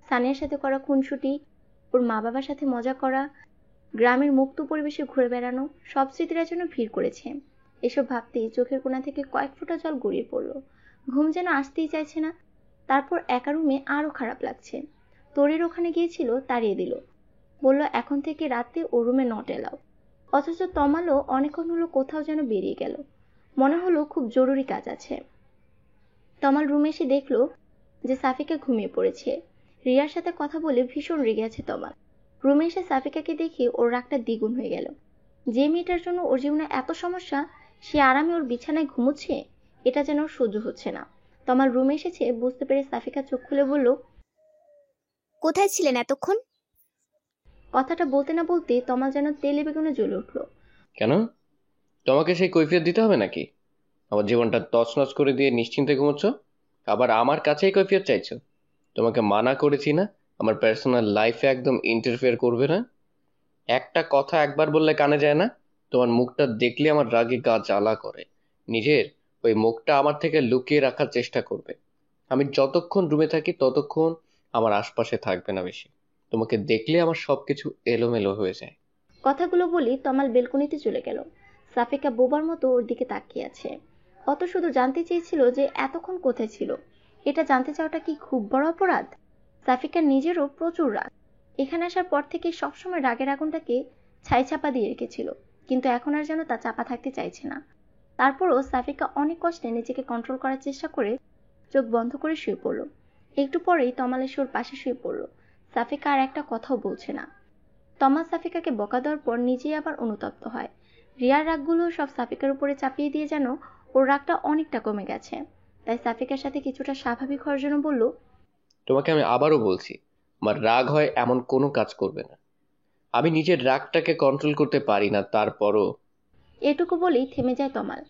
সানিয়ার সাথে করা খুনসুটি, ওর মা বাবার সাথে মজা করা, গ্রামের মুক্ত পরিবেশে ঘুরে বেড়ানো, সব স্মৃতিরা যেন ভিড় করেছে। এসব ভাবতেই চোখের কোণা থেকে কয়েক ফোঁটা জল গড়িয়ে পড়লো। ঘুম যেন আসতেই চাইছে না। তারপর একা রুমে আরো খারাপ লাগছে। তরির ওখানে গিয়েছিল, তাড়িয়ে দিল, বলল এখন থেকে রাতে ও রুমে নট এলাও। অথচ তমালও অনেকক্ষণ হলো কোথাও যেন বেরিয়ে গেল। মনে হলো খুব জরুরি কাজ আছে। তমাল রুমে এসে দেখলো যে সাফিকা ঘুমিয়ে পড়েছে। রিয়ার সাথে কথা বলে ভীষণ রেগে আছে তমাল। রুমে এসে সাফিকাকে দেখে ওর রাগটা দ্বিগুণ হয়ে গেল। যে মেয়েটার জন্য ওর জীবনে এত সমস্যা, সে আরামে ওর বিছানায় ঘুমোচ্ছে, এটা যেন ওর সহ্য হচ্ছে না। তমাল রুমে এসেছে বুঝতে পেরে সাফিকা চোখ খুলে বলল, কোথায় ছিলেন এতক্ষণ? কথাটা বলতে না বলতে তমাল যেন তেলে বেগুনে জ্বলে উঠল। কেন? তোমাকে সেই কৈফিয়ত দিতে হবে নাকি? আমার জীবনটা তছনছ করে দিয়ে নিশ্চিন্তে ঘুমোচ্ছ, আবার আমার কাছেই কৈফিয়ত চাইছো? তোমাকে মানা করেছি না আমার পার্সোনাল লাইফে একদম ইন্টারফেয়ার করবে না? একটা কথা একবার বললে কানে যায় না? তোমার মুখটা দেখলে আমার রাগে গা জ্বালা করে। নিজের ওই মুখটা আমার থেকে লুকিয়ে রাখার চেষ্টা করবে। আমি যতক্ষণ রুমে থাকি ততক্ষণ আমার আশপাশে থাকবে না বেশি। তোমাকে দেখলে আমার সবকিছু এলোমেলো হয়ে যায়। কথাগুলো বলি তমাল বেলকনিতে চলে গেল। সাফিকা বোবার মতো ওর দিকে তাকিয়ে আছে। অত শুধু জানতে চেয়েছিল যে এতক্ষণ কোথায় ছিল। এটা জানতে চাওয়াটা কি খুব বড় অপরাধ? সাফিকার নিজেরও প্রচুর রাগ। এখানে আসার পর থেকে সবসময় রাগের আগুনটাকে ছাই চাপা দিয়ে রেখেছিল, কিন্তু এখন আর যেন তা চাপা থাকতে চাইছে না। তারপরও সাফিকা অনেক কষ্টে নিজেকে কন্ট্রোল করার চেষ্টা করে চোখ বন্ধ করে শুয়ে পড়ল। একটু পরেই তমাল এসে ওর পাশে শুয়ে পড়ল। সাফিকা আর একটা কথাও বলছে না। তমাল সাফিকাকে বকা দেওয়ার পর নিজেই আবার অনুতপ্ত হয়। রিয়ার রাগগুলো সব সাফিকার উপরে চাপিয়ে দিয়ে যেন ওর রাগটা অনেকটা কমে গেছে। তাই সাফিকার সাথে কিছুটা স্বাভাবিক হওয়ার জন্য বলল, তোমাকে আমি আবারও বলছি, আমার রাগ হয় এমন কোনো কাজ করবে না। আমি নিজের রাগটাকে কন্ট্রোল করতে পারি না, তারপরও। এটুকু বলেই থেমে যায় তমাল।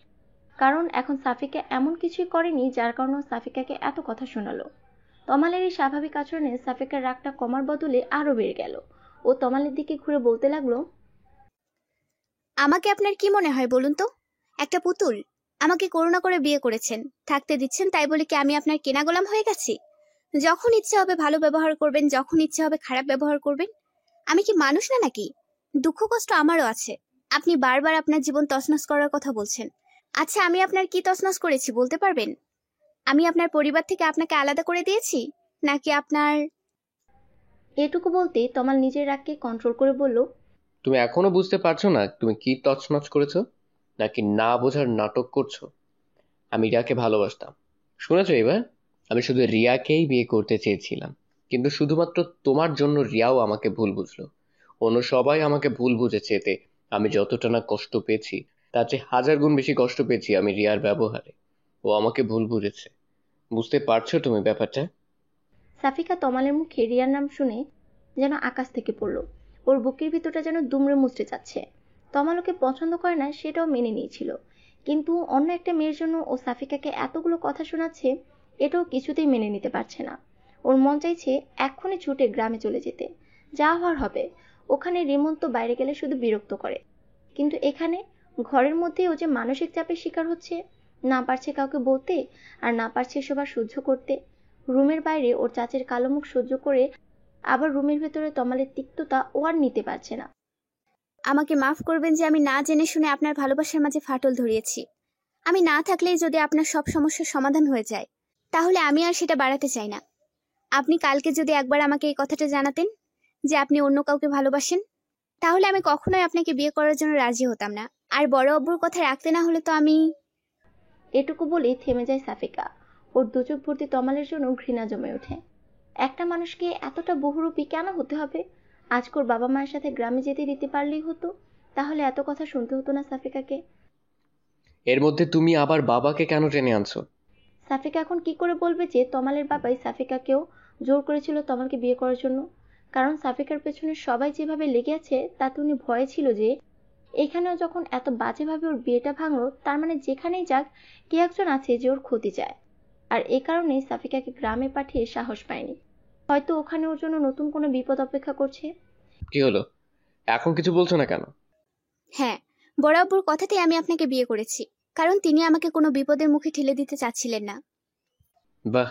কারণ এখন সাফিকা এমন কিছুই করেনি যার কারণে সাফিকাকে এত কথা শোনালো। তমালের এই স্বাভাবিক আচরণে সাফিকার রাগটা কমার বদলে আরো বেড়ে গেল। ও তমালের দিকে ঘুরে বলতে লাগলো, আমাকে আপনার কি মনে হয় বলুন তো? একটা পুতুল? আমাকে করুণা করে বিয়ে করেছেন, থাকতে দিচ্ছেন, তাই বলে কি আমি আপনার কেনা গোলাম হয়ে গেছি? যখন ইচ্ছে হবে ভালো ব্যবহার করবেন, যখন ইচ্ছে হবে খারাপ ব্যবহার করবেন। আমি কি মানুষ না নাকি? দুঃখ কষ্ট আমারও আছে। আপনি বারবার আপনার জীবন তছনছ করার কথা বলছেন। আচ্ছা, আমি আপনার কি তছনছ করেছি বলতে পারবেন? আমি আপনার পরিবার থেকে আপনাকে আলাদা করে দিয়েছি, নাকি আপনার? এটুকু বলতে তমাল নিজের রাগকে কন্ট্রোল করে বলল, তুমি এখনো বুঝতে পারছো না তুমি কি তছনছ করেছো, নাকি না বোঝার নাটক করছো? আমি রিয়াকে ভালোবাসতাম, শুনেছো এবার? আমি শুধু রিয়াকেই বিয়ে করতে চেয়েছিলাম, কিন্তু শুধুমাত্র তোমার জন্য রিয়াও আমাকে ভুল বুঝলো। অন্য সবাই আমাকে ভুল বুঝেছে। এতে আমি যতটা না কষ্ট পেয়েছি তার চেয়ে 1000 গুণ বেশি কষ্ট পেয়েছি আমি রিয়ার ব্যবহারে। ও আমাকে ভুল বুঝেছে। বুঝতে পারছো তুমি ব্যাপারটা? সাফিকা তমালের মুখে রিয়ার নাম শুনে যেন আকাশ থেকে পড়ল। ওর বুকের ভিতরটা যেন দুমড়ে মুচড়ে যাচ্ছে। তমাল ওকে পছন্দ করে না সেটাও মেনে নিয়েছিল, কিন্তু অন্য একটা মেয়ের জন্য ও সাফিকাকে এতগুলো কথা শোনাচ্ছে, এটাও কিছুতেই মেনে নিতে পারছে না। ওর মন চাইছে এক্ষুনি ছুটে গ্রামে চলে যেতে। যা হওয়ার হবে। ওখানে রিমন তো বাইরে গেলে শুধু বিরক্ত করে, কিন্তু এখানে ঘরের মধ্যেই ও যে মানসিক চাপের শিকার হচ্ছে, না পারছে কাউকে বলতে, আর না পারছে এসব আর সহ্য করতে। রুমের বাইরে ওর চাচির কালো মুখ সহ্য করে আবার রুমের ভেতরে তমালের তিক্ততা ও আর নিতে পারছে না। আমাকে মাফ করবেন যে আমি না জেনে শুনে আপনার ভালোবাসার মাঝে ফাটল ধরিয়েছি। আমি না থাকলেই যদি আপনার সব সমস্যার সমাধান হয়ে যায়, তাহলে আমি আর সেটা বাড়াতে চাই না। আপনি কালকে যদি একবার আমাকে এই কথাটা জানাতেন যে আপনি অন্য কাউকে ভালোবাসেন, তাহলে আমি কখনোই আপনাকে বিয়ে করার জন্য রাজি হতাম না। আর বড় আব্বুর কথা রাখতে না হলে তো আমি... এটুকু বলেই থেমে যায় সাফিকা। ওর দুচোখ ভর্তি তমালের জন্য ঘৃণা জমে ওঠে। একটা মানুষকে এতটা বহুরূপী কেন হতে হবে? আজকে ওর বাবা মায়ের সাথে গ্রামে যেতে দিতে পারলেই হতো, তাহলে এত কথা শুনতে হতো না সাফিকাকে। এর মধ্যে তুমি আবার বাবাকে কেন টেনে আনছো? সাফিকা এখন কি করে বলবে যে তমালের বাবাই সাফিকাকেও জোর করেছিল তমালকে বিয়ে করার জন্য? কারণ সাফিকার পেছনে সবাই যেভাবে লেগে আছে তাতে উনি ভয়ে ছিল যে এখানেও যখন এত বাজেভাবে ওর বিয়েটা ভাঙলো, তার মানে যেখানেই যাক কে একজন আছে যে ওর ক্ষতি চায়। আর এই কারণেই সাফিকাকে গ্রামে পাঠিয়ে সাহস পায়নি। হয়তো ওখানে ওর জন্য নতুন কোনো বিপদ অপেক্ষা করছে। কি হলো, এখন কিছু বলছো না কেন? হ্যাঁ, বড় আব্বুর কথাতেই আমি আপনাকে বিয়ে করেছি, কারণ তিনি আমাকে কোনো বিপদের মুখে ঠেলে দিতে চাচ্ছিলেন না। বাহ,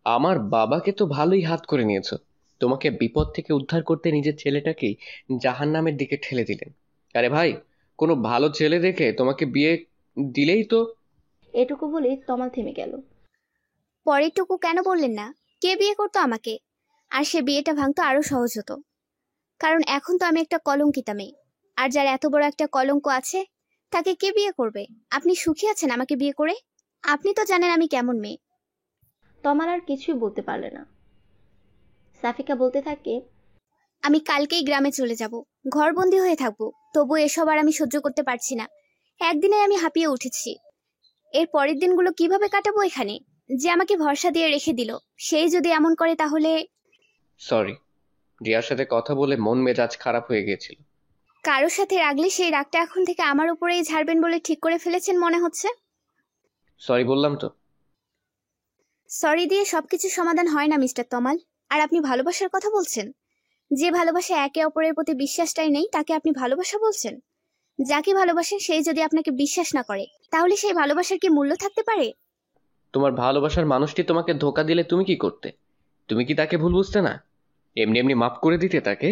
আমার বাবাকে তো ভালোই হাত করে নিয়েছো। তোমাকে বিপদ থেকে উদ্ধার করতে নিজের ছেলেটাকেই জাহান্নামের দিকে ঠেলে দিলেন। আরে ভাই, কোনো ভালো ছেলে দেখে তোমাকে বিয়ে দিলেই তো। এটুকু বলেই তমাল থেমে গেল। পরেরটুকু কেন বললেন না? কে বিয়ে করতো আমাকে? আর সে বিয়েটা ভাঙতো আরো সহজ হতো, কারণ এখন তো আমি একটা কলঙ্কিতা মেয়ে। আর যার এত বড় একটা কলঙ্ক আছে, তাকে কে বিয়ে করবে? আপনি সুখী আছেন আমাকে বিয়ে করে? আপনি তো জানেন আমি কেমন মেয়ে। তমাল আর কিছুই বলতে পারলে না। সাফিকা বলতে থাকে, আমি কালকেই গ্রামে চলে যাব, ঘরবন্দি হয়ে থাকবো, তবু এসব আর আমি সহ্য করতে পারছি না। একদিনে আমি হাঁপিয়ে উঠেছি, এর পরের দিনগুলো কিভাবে কাটাবো এখানে? যে আমাকে ভরসা দিয়ে রেখে দিল, সেই যদি এমন করে তাহলে... সরি, রিয়ার সাথে কথা বলে মন মেজাজ খারাপ হয়ে গিয়েছিল। কারোর সাথে রাগলে সেই রাগটা এখন থেকে আমার উপরেই ঝাড়বেন বলে ঠিক করে ফেলেছেন মনে হচ্ছে। সরি বললাম তো। সরি দিয়ে সবকিছু সমাধান হয় না মিস্টার তমাল। আর আপনি ভালোবাসার কথা বলছেন? যে ভালোবাসা একে অপরের প্রতি বিশ্বাসটাই নেই, তাকে আপনি ভালোবাসা বলছেন? যাকে ভালোবাসেন সেই যদি আপনাকে বিশ্বাস না করে, তাহলে সেই ভালোবাসার কি মূল্য থাকতে পারে? তোমার ভালোবাসার মানুষটি তোমাকে ধোকা দিলে তুমি কি করতে? তুমি কি তাকে ভুল বুঝতে না? এমনি এমনি মাফ করে দিতে তাকে?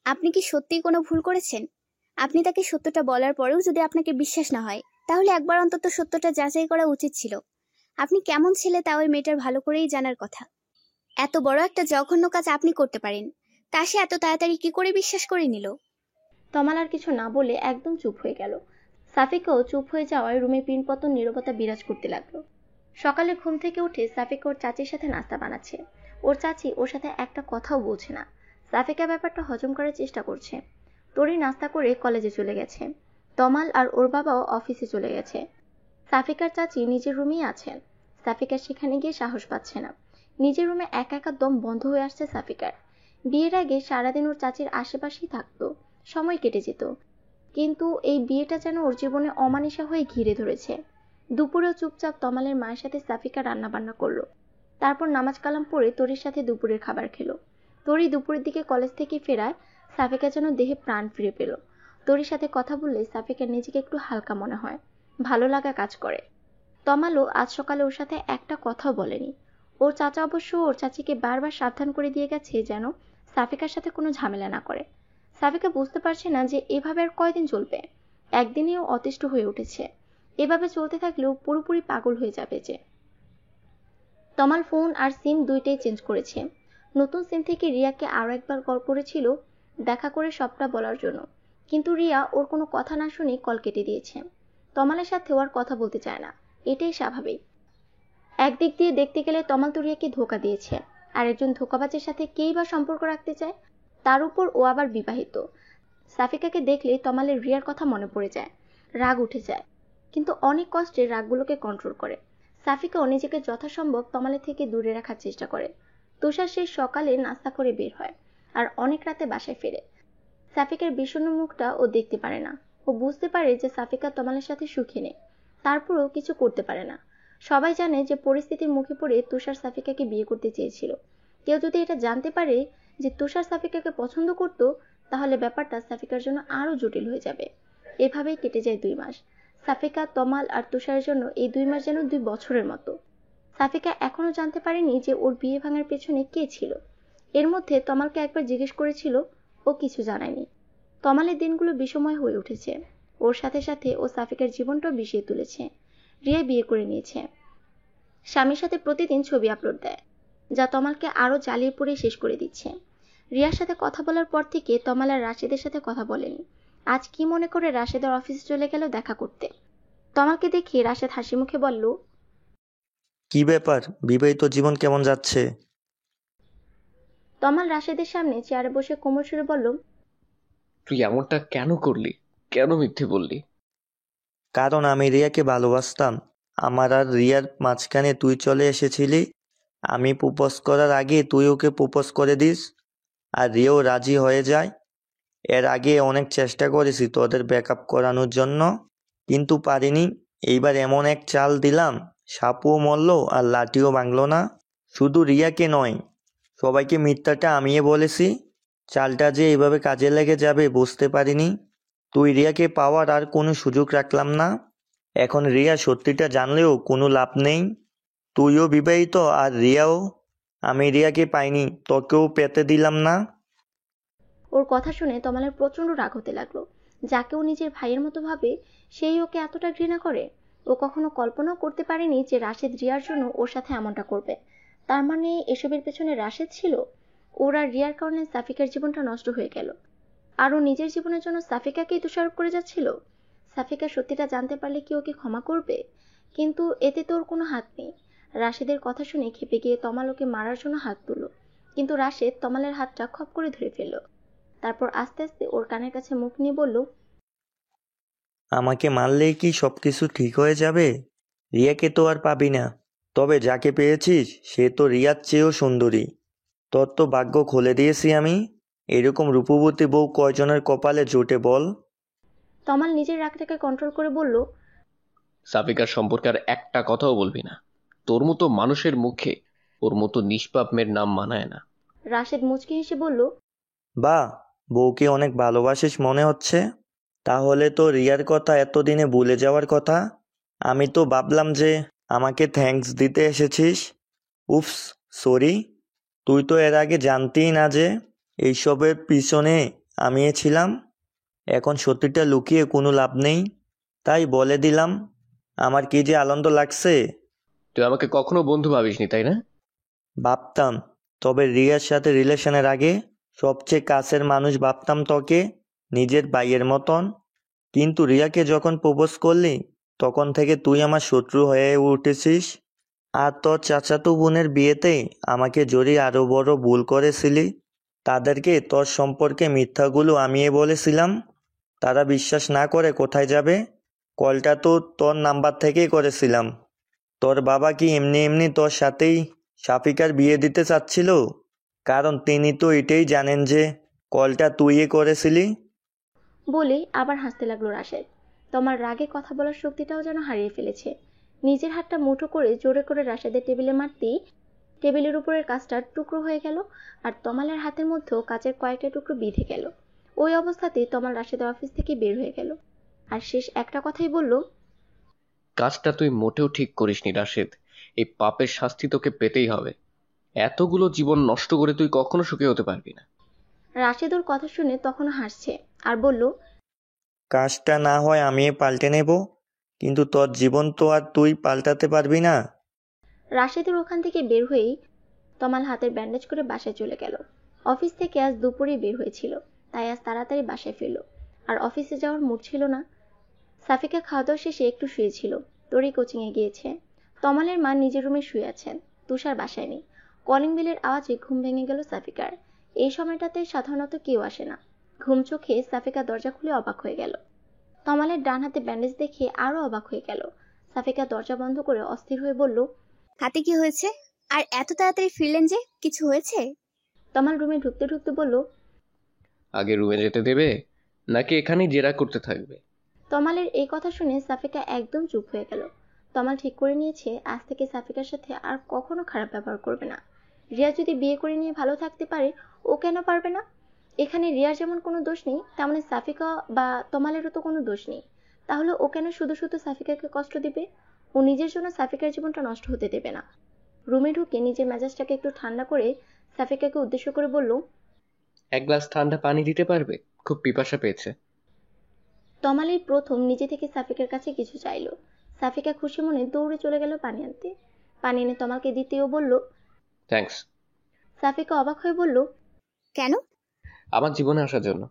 আপনি কি সত্যিই কোনো ভুল করেছেন? আপনি তাকে সত্যটা বলার পরেও যদি আপনাকে বিশ্বাস না হয়, তাহলে একবার অন্তত সত্যটা যাচাই করা উচিত ছিল। আপনি কেমন ছেলে তা ওই মেয়েটার ভালো করেই জানার কথা। এত বড় একটা জঘন্য কাজ আপনি করতে পারেন, তা সে এত তাড়াতাড়ি কি করে বিশ্বাস করে নিল? তমাল আর কিছু না বলে একদম চুপ হয়ে গেল। সাফিকাও চুপ হয়ে যাওয়ায় রুমে পিনপতন নীরবতা বিরাজ করতে লাগলো। সকালে ঘুম থেকে উঠে সাফিকা ওর চাচির সাথে নাস্তা বানাচ্ছে। ওর চাচি ওর সাথে একটা কথাও বলছে না। সাফিকা ব্যাপারটা হজম করার চেষ্টা করছে। তোরই নাস্তা করে কলেজে চলে গেছে। তমাল আর ওর বাবাও অফিসে চলে গেছে। সাফিকার চাচি নিজের রুমেই আছেন। সাফিকা সেখানে গিয়ে সাহস পাচ্ছে না। নিজের রুমে একা একা দম বন্ধ হয়ে আসছে সাফিকার। বিয়ের আগে সারাদিন ওর চাচির আশেপাশেই থাকতো, সময় কেটে যেত। কিন্তু এই বিয়েটা যেন ওর জীবনে অমানিসা হয়ে ঘিরে ধরেছে। দুপুরেও চুপচাপ তমালের মায়ের সাথে সাফিকা রান্না বান্না করলো। তারপর নামাজ কালাম পড়ে তরির সাথে দুপুরের খাবার খেলো। তরি দুপুরের দিকে কলেজ থেকে ফেরায় সাফিকা যেন দেহে প্রাণ ফিরে পেল। তরির সাথে কথা বললে সাফিকার নিজেকে একটু হালকা মনে হয়, ভালো লাগা কাজ করে। তমালও আজ সকালে ওর সাথে একটা কথাও বলেনি। ওর চাচা অবশ্য ওর চাচিকে বারবার সাবধান করে দিয়ে গেছে যেন সাফিকার সাথে কোনো ঝামেলা না করে। সাফিকা বুঝতে পারছে না যে এভাবে আর কয়দিন চলবে। একদিনেও অতিষ্ঠ হয়ে উঠেছে। এভাবে চলতে থাকলেও পুরোপুরি পাগল হয়ে যাবে যে। তমাল ফোন আর সিম দুইটাই চেঞ্জ করেছে। নতুন সিম থেকে রিয়াকে আরো একবার কল করেছিল দেখা করে সবটা বলার জন্য, কিন্তু রিয়া ওর কোনো কথা না শুনে কল কেটে দিয়েছে। তমালের সাথে ওর কথা বলতে চায় না, এটাই স্বাভাবিক। একদিক দিয়ে দেখতে গেলে তমাল তো রিয়াকে ধোকা দিয়েছে, আর একজন ধোকাবাজের সাথে কেই বা সম্পর্ক রাখতে চায়? তার উপর ও আবার বিবাহিত। সাফিকাকে দেখলে তমালের রিয়ার কথা মনে পড়ে যায়, রাগ উঠে যায়, কিন্তু অনেক কষ্টে রাগগুলোকে কন্ট্রোল করে। সাফিকাও নিজেকে যথাসম্ভব তমালের থেকে দূরে রাখার চেষ্টা করে। তুষার সেই সকালে নাস্তা করে বের হয় আর অনেক রাতে বাসায় ফেরে। সাফিকার বিষণ্ণ মুখটা ও দেখতে পারে না। ও বুঝতে পারে যে সাফিকা তমালের সাথে সুখী নেই, তারপরও কিছু করতে পারে না। সবাই জানে যে পরিস্থিতির মুখে পড়ে তুষার সাফিকাকে বিয়ে করতে চেয়েছিল। কেউ যদি এটা জানতে পারে যে তুষার সাফিকাকে পছন্দ করত, তাহলে ব্যাপারটা সাফিকার জন্য আরো জটিল হয়ে যাবে। এভাবেই কেটে যায় 2 মাস। সাফিকা, তমাল আর তুষারের জন্য এই 2 মাস যেন 2 বছরের মতো। সাফিকা এখনো জানতে পারেনি যে ওর বিয়ে ভাঙার পেছনে কে ছিল। এর মধ্যে তমালকে একবার জিজ্ঞেস করেছিল, ও কিছু জানায়নি। তমালের দিনগুলো বিষময় হয়ে উঠেছে। ওর সাথে সাথে ও সাফিকার জীবনটাও বিষিয়ে তুলেছে। রিয়া বিয়ে করে নিয়েছে, স্বামীর সাথে প্রতিদিন ছবি আপলোড দেয়, যা তমালকে আরো জ্বালিয়ে পুড়ে শেষ করে দিচ্ছে। রিয়ার সাথে কথা বলার পর থেকে তমাল আর রাশেদের সাথে কথা বলেনি। আজ কি মনে করে রাশেদের অফিসে চলে গেল দেখা করতে। তমালকে দেখে রাশেদ হাসি মুখে বলল, কি ব্যাপার, বিবাহিত জীবন কেমন যাচ্ছে? তমাল রাশেদের সামনে চেয়ারে বসে কোমর ছুঁড়ে বলল, তুই এমনটা কেন করলি? কেন মিথ্যে বললি? কারণ আমি রিয়াকে ভালোবাসতাম। আমার আর রিয়ার মাঝখানে তুই চলে এসেছিলি। আমি প্রপোজ করার আগে তুই ওকে প্রপোজ করে দিস, আর রিয়াও রাজি হয়ে যায়। এর আগে অনেক চেষ্টা করেছি তোদের ব্যাকআপ করানোর জন্য, কিন্তু পারিনি। এইবার এমন এক চাল দিলাম, সাপও মরল আর লাঠিও ভাঙল না। শুধু রিয়াকে নয়, সবাইকে মিথ্যাটা আমিই বলেছি। চালটা যে এইভাবে কাজে লেগে যাবে বুঝতে পারিনি। তুই রিয়াকে পাওয়ার আর কোনো সুযোগ রাখলাম না। এখন রিয়া সত্যিটা জানলেও কোনো লাভ নেই। তুইও বিবাহিত আর রিয়াও। আমি রিয়াকে পাইনি, তোকেও পেতে দিলাম না। ওর কথা শুনে তমালের প্রচন্ড রাগ হতে লাগলো। যাকে ও নিজের ভাইয়ের মতো ভাবে, সেই ওকে এতটা ঘৃণা করে। ও কখনো কল্পনাও করতে পারেনি যে রাশেদ রিয়ার জন্য ওর সাথে এমনটা করবে। তার মানে এসবের পেছনে রাশেদ ছিল। ওর আর রিয়ার কারণে সাফিকার জীবনটা নষ্ট হয়ে গেল, আর ও নিজের জীবনের জন্য সাফিকাকেই দোষারোপ করে যাচ্ছিল। সাফিকা সত্যিটা জানতে পারলে কি ওকে ক্ষমা করবে? কিন্তু এতে তো ওর কোনো হাত নেই। রাশেদের কথা শুনে খেপে গিয়ে তমাল ওকে মারার জন্য হাত তুলল, কিন্তু রাশেদ তমালের হাতটা খপ করে ধরে ফেলল। তারপর আস্তে আস্তে ওর কানের কাছে মুখ নিয়ে বলল, আমাকে মারলেই কি সবকিছু ঠিক হয়ে যাবে? রিয়াকে তো আর পাবি না। তবে যাকে পেয়েছিস সে তো রিয়ার চেয়েও সুন্দরী। তোর তো ভাগ্য খুলে দিয়েছি আমি। এরকম রূপবতী বউ কয়জনের কপালে জোটে বল? তমাল নিজের রাগটাকে কন্ট্রোল করে বলল, সাফিকার সম্পর্কে আর একটা কথাও বলবি না। তোর মতো মানুষের মুখে ওর মতো নিষ্পাপ মেয়ের নাম মানায় না। রাশেদ মুচকি হেসে বলল, বাহ, বউকে অনেক ভালোবাসিস মনে হচ্ছে। তাহলে তো রিয়ার কথা এতদিনে ভুলে যাওয়ার কথা। আমি তো ভাবলাম যে আমাকে থ্যাঙ্কস দিতে এসেছিস। Oops, sorry. তুই তো এর আগে জানতেই না যে এইসবের পিছনে আমি ছিলাম। এখন সত্যিটা লুকিয়ে কোনো লাভ নেই, তাই বলে দিলাম। আমার কি যে আনন্দ লাগছে। তুই আমাকে কখনো বন্ধু ভাবিসনি, তাই না? ভাবতাম, তবে রিয়ার সাথে রিলেশনের আগে সবচেয়ে কাছের মানুষ ভাবতাম তোকে, নিজের ভাইয়ের মতন। কিন্তু রিয়াকে যখন প্রপোজ করলি তখন থেকে তুই আমার শত্রু হয়ে উঠেছিস। আর তোর চাচাতো বোনের বিয়েতে আমাকে জড়িয়ে আরো বড় ভুল করেছিলি। তাদেরকে তোর সম্পর্কে মিথ্যাগুলো আমিই বলেছিলাম। তারা বিশ্বাস না করে কোথায় যাবে? কলটা তো তোর নাম্বার থেকেই করেছিলাম। তোর বাবা কি এমনি এমনি তোর সাথেই সাফিকার বিয়ে দিতে চাচ্ছিল? কারণ তিনি তো এটাই জানেন যে কলটা তুইই করেছিলি। বলে আবার হাসতে লাগলো রাশেদ। তমাল রাগে কথা বলার শক্তিটাও যেন হারিয়ে ফেলেছে। নিজের হাতটা মুঠো করে জোরে করে রাশেদের টেবিলে মারতেই টেবিলের উপরের কাঁচটা টুকরো হয়ে গেল, আর তমালের হাতের মধ্যেও কাচের কয়েকটা টুকরো বিঁধে গেল। ওই অবস্থাতেই তমাল রাশেদের অফিস থেকে বের হয়ে গেল, আর শেষ একটা কথাই বলল, কাজটা তুই মোটেও ঠিক করিসনি রাশেদ। এই পাপের শাস্তি তোকে পেতেই হবে। এতগুলো জীবন নষ্ট করে তুই কখনো সুখী হতে পারবি না। রাশেদ ওর কথা শুনে তখনও হাসছে আর বলল, কাজটা না হয় আমি পাল্টে নেব, কিন্তু তোর জীবন তো আর তুই পাল্টাতে পারবি না। রাশেদের ওখান থেকে বের হয়েই তমাল হাতের ব্যান্ডেজ করে বাসায় চলে গেল। অফিস থেকে আজ দুপুরেই বের হয়েছিল, তাই আজ তাড়াতাড়ি বাসায় ফিরল, আর অফিসে যাওয়ার মুড ছিল না। সাফিকা খাওয়া দাওয়া শেষে একটু শুয়েছিল, তোরই কোচিংয়ে গিয়েছে। তমালের মা নিজের রুমে শুয়ে আছেন, তুষার বাসায় নেই। কলিং বেলের আওয়াজে ঘুম ভেঙে গেল সাফিকার। এই সময়টাতে সাধারণত কেউ আসে না। ঘুম চোখে সাফিকা দরজা খুলে অবাক হয়ে গেল। তমালের ডান হাতে ব্যান্ডেজ দেখে আরো অবাক হয়ে গেল। সাফিকা দরজা বন্ধ করে অস্থির হয়ে বলল, হাতে কি হয়েছে? আর এত তাড়াতাড়ি ফিরলেন যে, কিছু হয়েছে? তমাল রুমে ঢুকতে ঢুকতে বলল, আগে রুমে যেতে দেবে নাকি এখানেই জেরা করতে থাকবে? তমালের এই কথা শুনে সাফিকা একদম চুপ হয়ে গেল। তমাল ঠিক করে নিয়েছে আজ থেকে সাফিকার সাথে আর কখনো খারাপ ব্যবহার করবে না। রিয়া যদি বিয়ে করে নিয়ে ভালো থাকতে পারে, ও কেন পারবে না? এখানে রিয়ার যেমন কোনো দোষ নেই, তেমনি সাফিকা বা তমালেরও তো কোনো দোষ নেই। তাহলে ও কেন শুধু শুধু সাফিকাকে কষ্ট দিবে? ও নিজের জন্য সাফিকার জীবনটা নষ্ট হতে দেবে না। রুমে ঢুকে নিজের মেজাজটাকে একটু ঠান্ডা করে সাফিকাকে উদ্দেশ্য করে বলল, এক গ্লাস ঠান্ডা পানি দিতে পারবে? খুব পিপাসা পেয়েছে। তমাল এই প্রথম নিজে থেকে সাফিকার কাছে কিছু চাইলো। সাফিকা খুশি মনে দৌড়ে চলে গেল পানি আনতে। পানি এনে তমালকে দিতেও বলল, থ্যাঙ্কস। সাফিকা অবাক হয়ে বলল, কেন? আমার জীবনে আসার জন্য।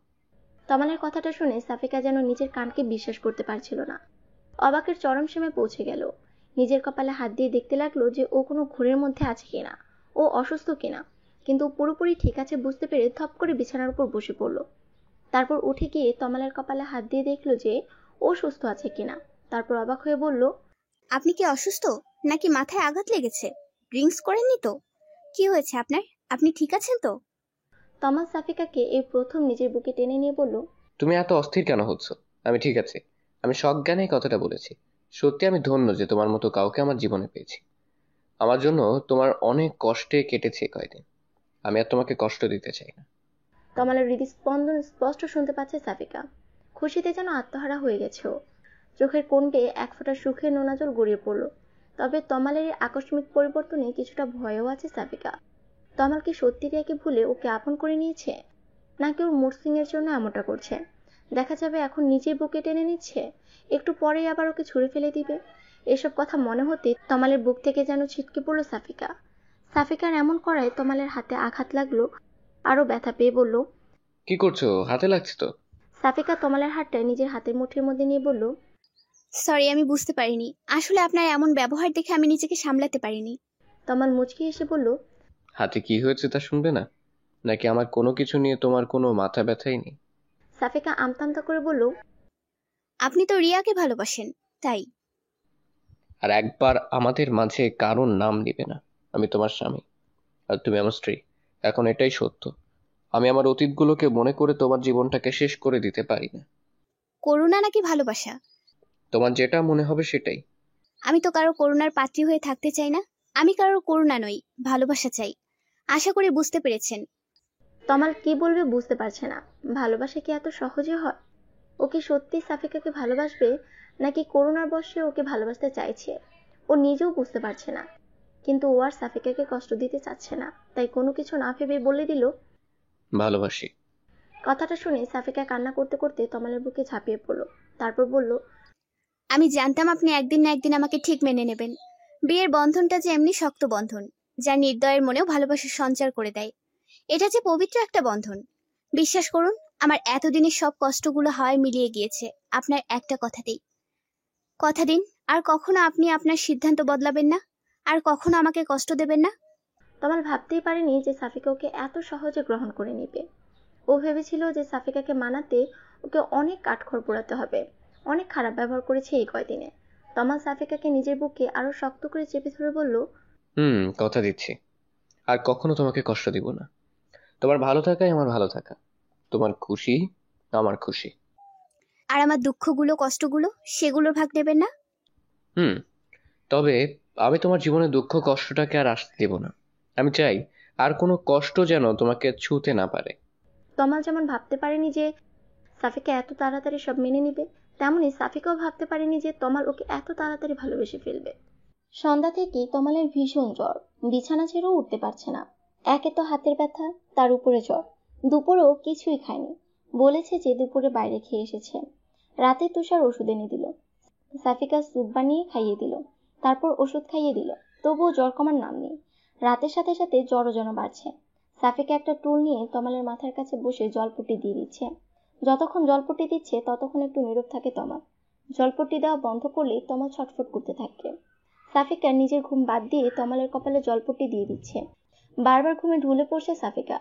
তমালের কথাটা শুনে সাফিকা যেন নিজের কানকে বিশ্বাস করতে পারছিল না। অবাকের চরম সীমায় পৌঁছে গেল। নিজের কপালে হাত দিয়ে দেখতে লাগলো যে ও কোনো ঘোরের মধ্যে আছে কিনা, ও অসুস্থ কিনা। কিন্তু পুরোপুরি ঠিক আছে বুঝতে পেরে থপ করে বিছানার উপর বসে পড়ল। তারপর উঠে গিয়ে তমালের কপালে হাত দিয়ে দেখলো যে ও সুস্থ আছে কিনা। তারপর অবাক হয়ে বলল, আপনি কি অসুস্থ নাকি মাথায় আঘাত লেগেছে? ড্রিঙ্কস করেননি তো? কি হয়েছে আপনার? আপনি ঠিক আছেন তো? তমাল সাফিকাকে এই প্রথম নিজের বুকে টেনে নিয়ে বলল, তুমি এত অস্থির কেন হচ্ছ? আমি ঠিক আছি। আমি সজ্ঞানে কথাটা বলেছি। সত্যি আমি ধন্য যে তোমার মতো কাউকে আমার জীবনে পেয়েছি। আমার জন্য তোমার অনেক কষ্টে কেটেছে কয়দিন। আমি আর তোমাকে কষ্ট দিতে চাই না। তমালের হৃদস্পন্দন স্পষ্ট শুনতে পাচ্ছে সাফিকা। খুশিতে যেন আত্মহারা হয়ে গেছে ও। চোখের কোণে এক ফোঁটা সুখের নোনা জল গড়িয়ে পড়ল। তবে তমালের এই আকস্মিক পরিবর্তনে কিছুটা ভয়ও আছে সাফিকা। তমাল কি সত্যি রিয়াকে ভুলে ওকে আপন করে নিয়েছে, নাকি ওর মুড সুইং এর জন্য এমনটা করছে? দেখা যাবে এখন নিজের বুকে টেনে নিচ্ছে, একটু পরেই আবার ওকে ছুঁড়ে ফেলে দিবে। এসব কথা মনে হতে তমালের বুক থেকে যেন ছিটকে পড়ল সাফিকা। সাফিকার এমন করায় তমালের হাতে আঘাত লাগলো। আরো ব্যথা পেয়ে বলল, কি করছো? হাতে লাগছে তো। সাফিকা তমালের হাতটা নিজের হাতের মুঠির মধ্যে নিয়ে বলল, সরি, আমি বুঝতে পারিনি। আসলে আপনার এমন ব্যবহার দেখে আমি নিজেকে সামলাতে পারিনি। তমাল মুচকি এসে বলল, হাতে কি হয়েছে তা শুনবে না? নাকি আমার কোনো কিছু নিয়ে তোমার কোনো মাথা ব্যথাই নেই? সাফিকা আমতামতা করে বলল, আপনি তো রিয়াকে ভালোবাসেন, তাই। আর একবার আমাদের মাঝে কারোর নাম নিবে না। আমি তোমার স্বামী আর তুমি আমার স্ত্রী। এখন এটাই সত্য। আমি আমার অতীতগুলোকে মনে করে তোমার জীবনটাকে শেষ করে দিতে পারি না। করুণা নাকি ভালোবাসা? তোমার যেটা মনে হবে সেটাই। আমি তো কারো করুণার পাত্রী হয়ে থাকতে চাই না। আমি কারোর করুণা নই, ভালোবাসা চাই। আশা করি বুঝতে পেরেছেন। তমাল কি বলবে বুঝতে পারছে না। ভালোবাসা কি এত সহজে হয়? ও কি সত্যি সাফিকাকে ভালোবাসবে, নাকি করুণার বশে ওকে ভালোবাসতে চাইছে? ও নিজেও বুঝতে পারছে না। কিন্তু ও আর সাফিকাকে কষ্ট দিতে চাচ্ছে না, তাই কোনো কিছু না ভেবে বলে দিল, ভালোবাসি। কথাটা শুনে সাফিকা কান্না করতে করতে তমালের বুকে ঝাঁপিয়ে পড়ল। তারপর বলল, আমি জানতাম আপনি একদিন না একদিন আমাকে ঠিক মেনে নেবেন। বিয়ের বন্ধনটা যে এমনি শক্ত বন্ধন, যা নির্দয়ের মনেও ভালোবাসার সঞ্চার করে দেয়। এটা যে পবিত্র একটা বন্ধন। বিশ্বাস করুন, আমার এতদিনের সব কষ্টগুলো হয় মিলিয়ে গিয়েছে আপনার একটা কথাতেই। কথা দিন, আর কখনো আপনি আপনার সিদ্ধান্ত বদলাবেন না, আর কখনো আমাকে কষ্ট দেবেন না। তমাল ভাবতেই পারেনি যে সাফিকা ওকে এত সহজে গ্রহণ করে নিবে। ও ভেবেছিল যে সাফিকাকে মানাতে ওকে অনেক কাঠখড় পোড়াতে হবে। অনেক খারাপ ব্যবহার করেছে এই কয়দিনে। তমাল সাফিকাকে নিজের বুকে আরো শক্ত করে চেপে ধরে বলল, কথা দিচ্ছি আর কখনো তোমাকে কষ্ট দিব না। তোমার ভালো থাকাই আমার ভালো থাকা, তোমার খুশি আমার খুশি। আর আমার দুঃখগুলো কষ্টগুলো সেগুলোর ভাগ নেবেন না। তবে আমি তোমার জীবনে দুঃখ কষ্টটাকে আর আসতে দেব না। আমি চাই আর কোনো কষ্ট যেন তোমাকে ছুঁতে না পারে। তমাল যেমন ভাবতে পারেনি যে সাফিকা এত তাড়াতাড়ি সব মেনে নিবে, তেমনি সাফিকাও ভাবতে পারেনি যে তমাল ওকে এত তাড়াতাড়ি ভালোবেসে ফেলবে। সন্ধ্যা থেকে তমালের ভীষণ জ্বর, বিছানা ছেড়েও উঠতে পারছে না। একে তো হাতের ব্যথা, তার উপরে জ্বর। দুপুরেও কিছুই খায়নি, বলেছে যে দুপুরে বাইরে খেয়ে এসেছে। রাতে তুষার ওষুধ এনে দিল, সাফিকা স্যুপ বানিয়ে খাইয়ে দিল, তারপর ওষুধ খাইয়ে দিল। তবুও জ্বর কমার নাম নেই। রাতের সাথে সাথে জ্বরও যেন বাড়ছে। সাফিকা একটা টুল নিয়ে তমালের মাথার কাছে বসে জলপট্টি দিয়ে দিচ্ছে। যতক্ষণ জলপট্টি দিচ্ছে ততক্ষণ একটু নীরব থাকে তমাল। জলপট্টি দেওয়া বন্ধ করলে তমাল ছটফট করতে থাকে। সাফিকা নিজের ঘুম বাদ দিয়ে তমালের কপালে জলপট্টি দিয়ে দিচ্ছে। বারবার ঘুমে ঢুলে পড়ছে সাফিকা।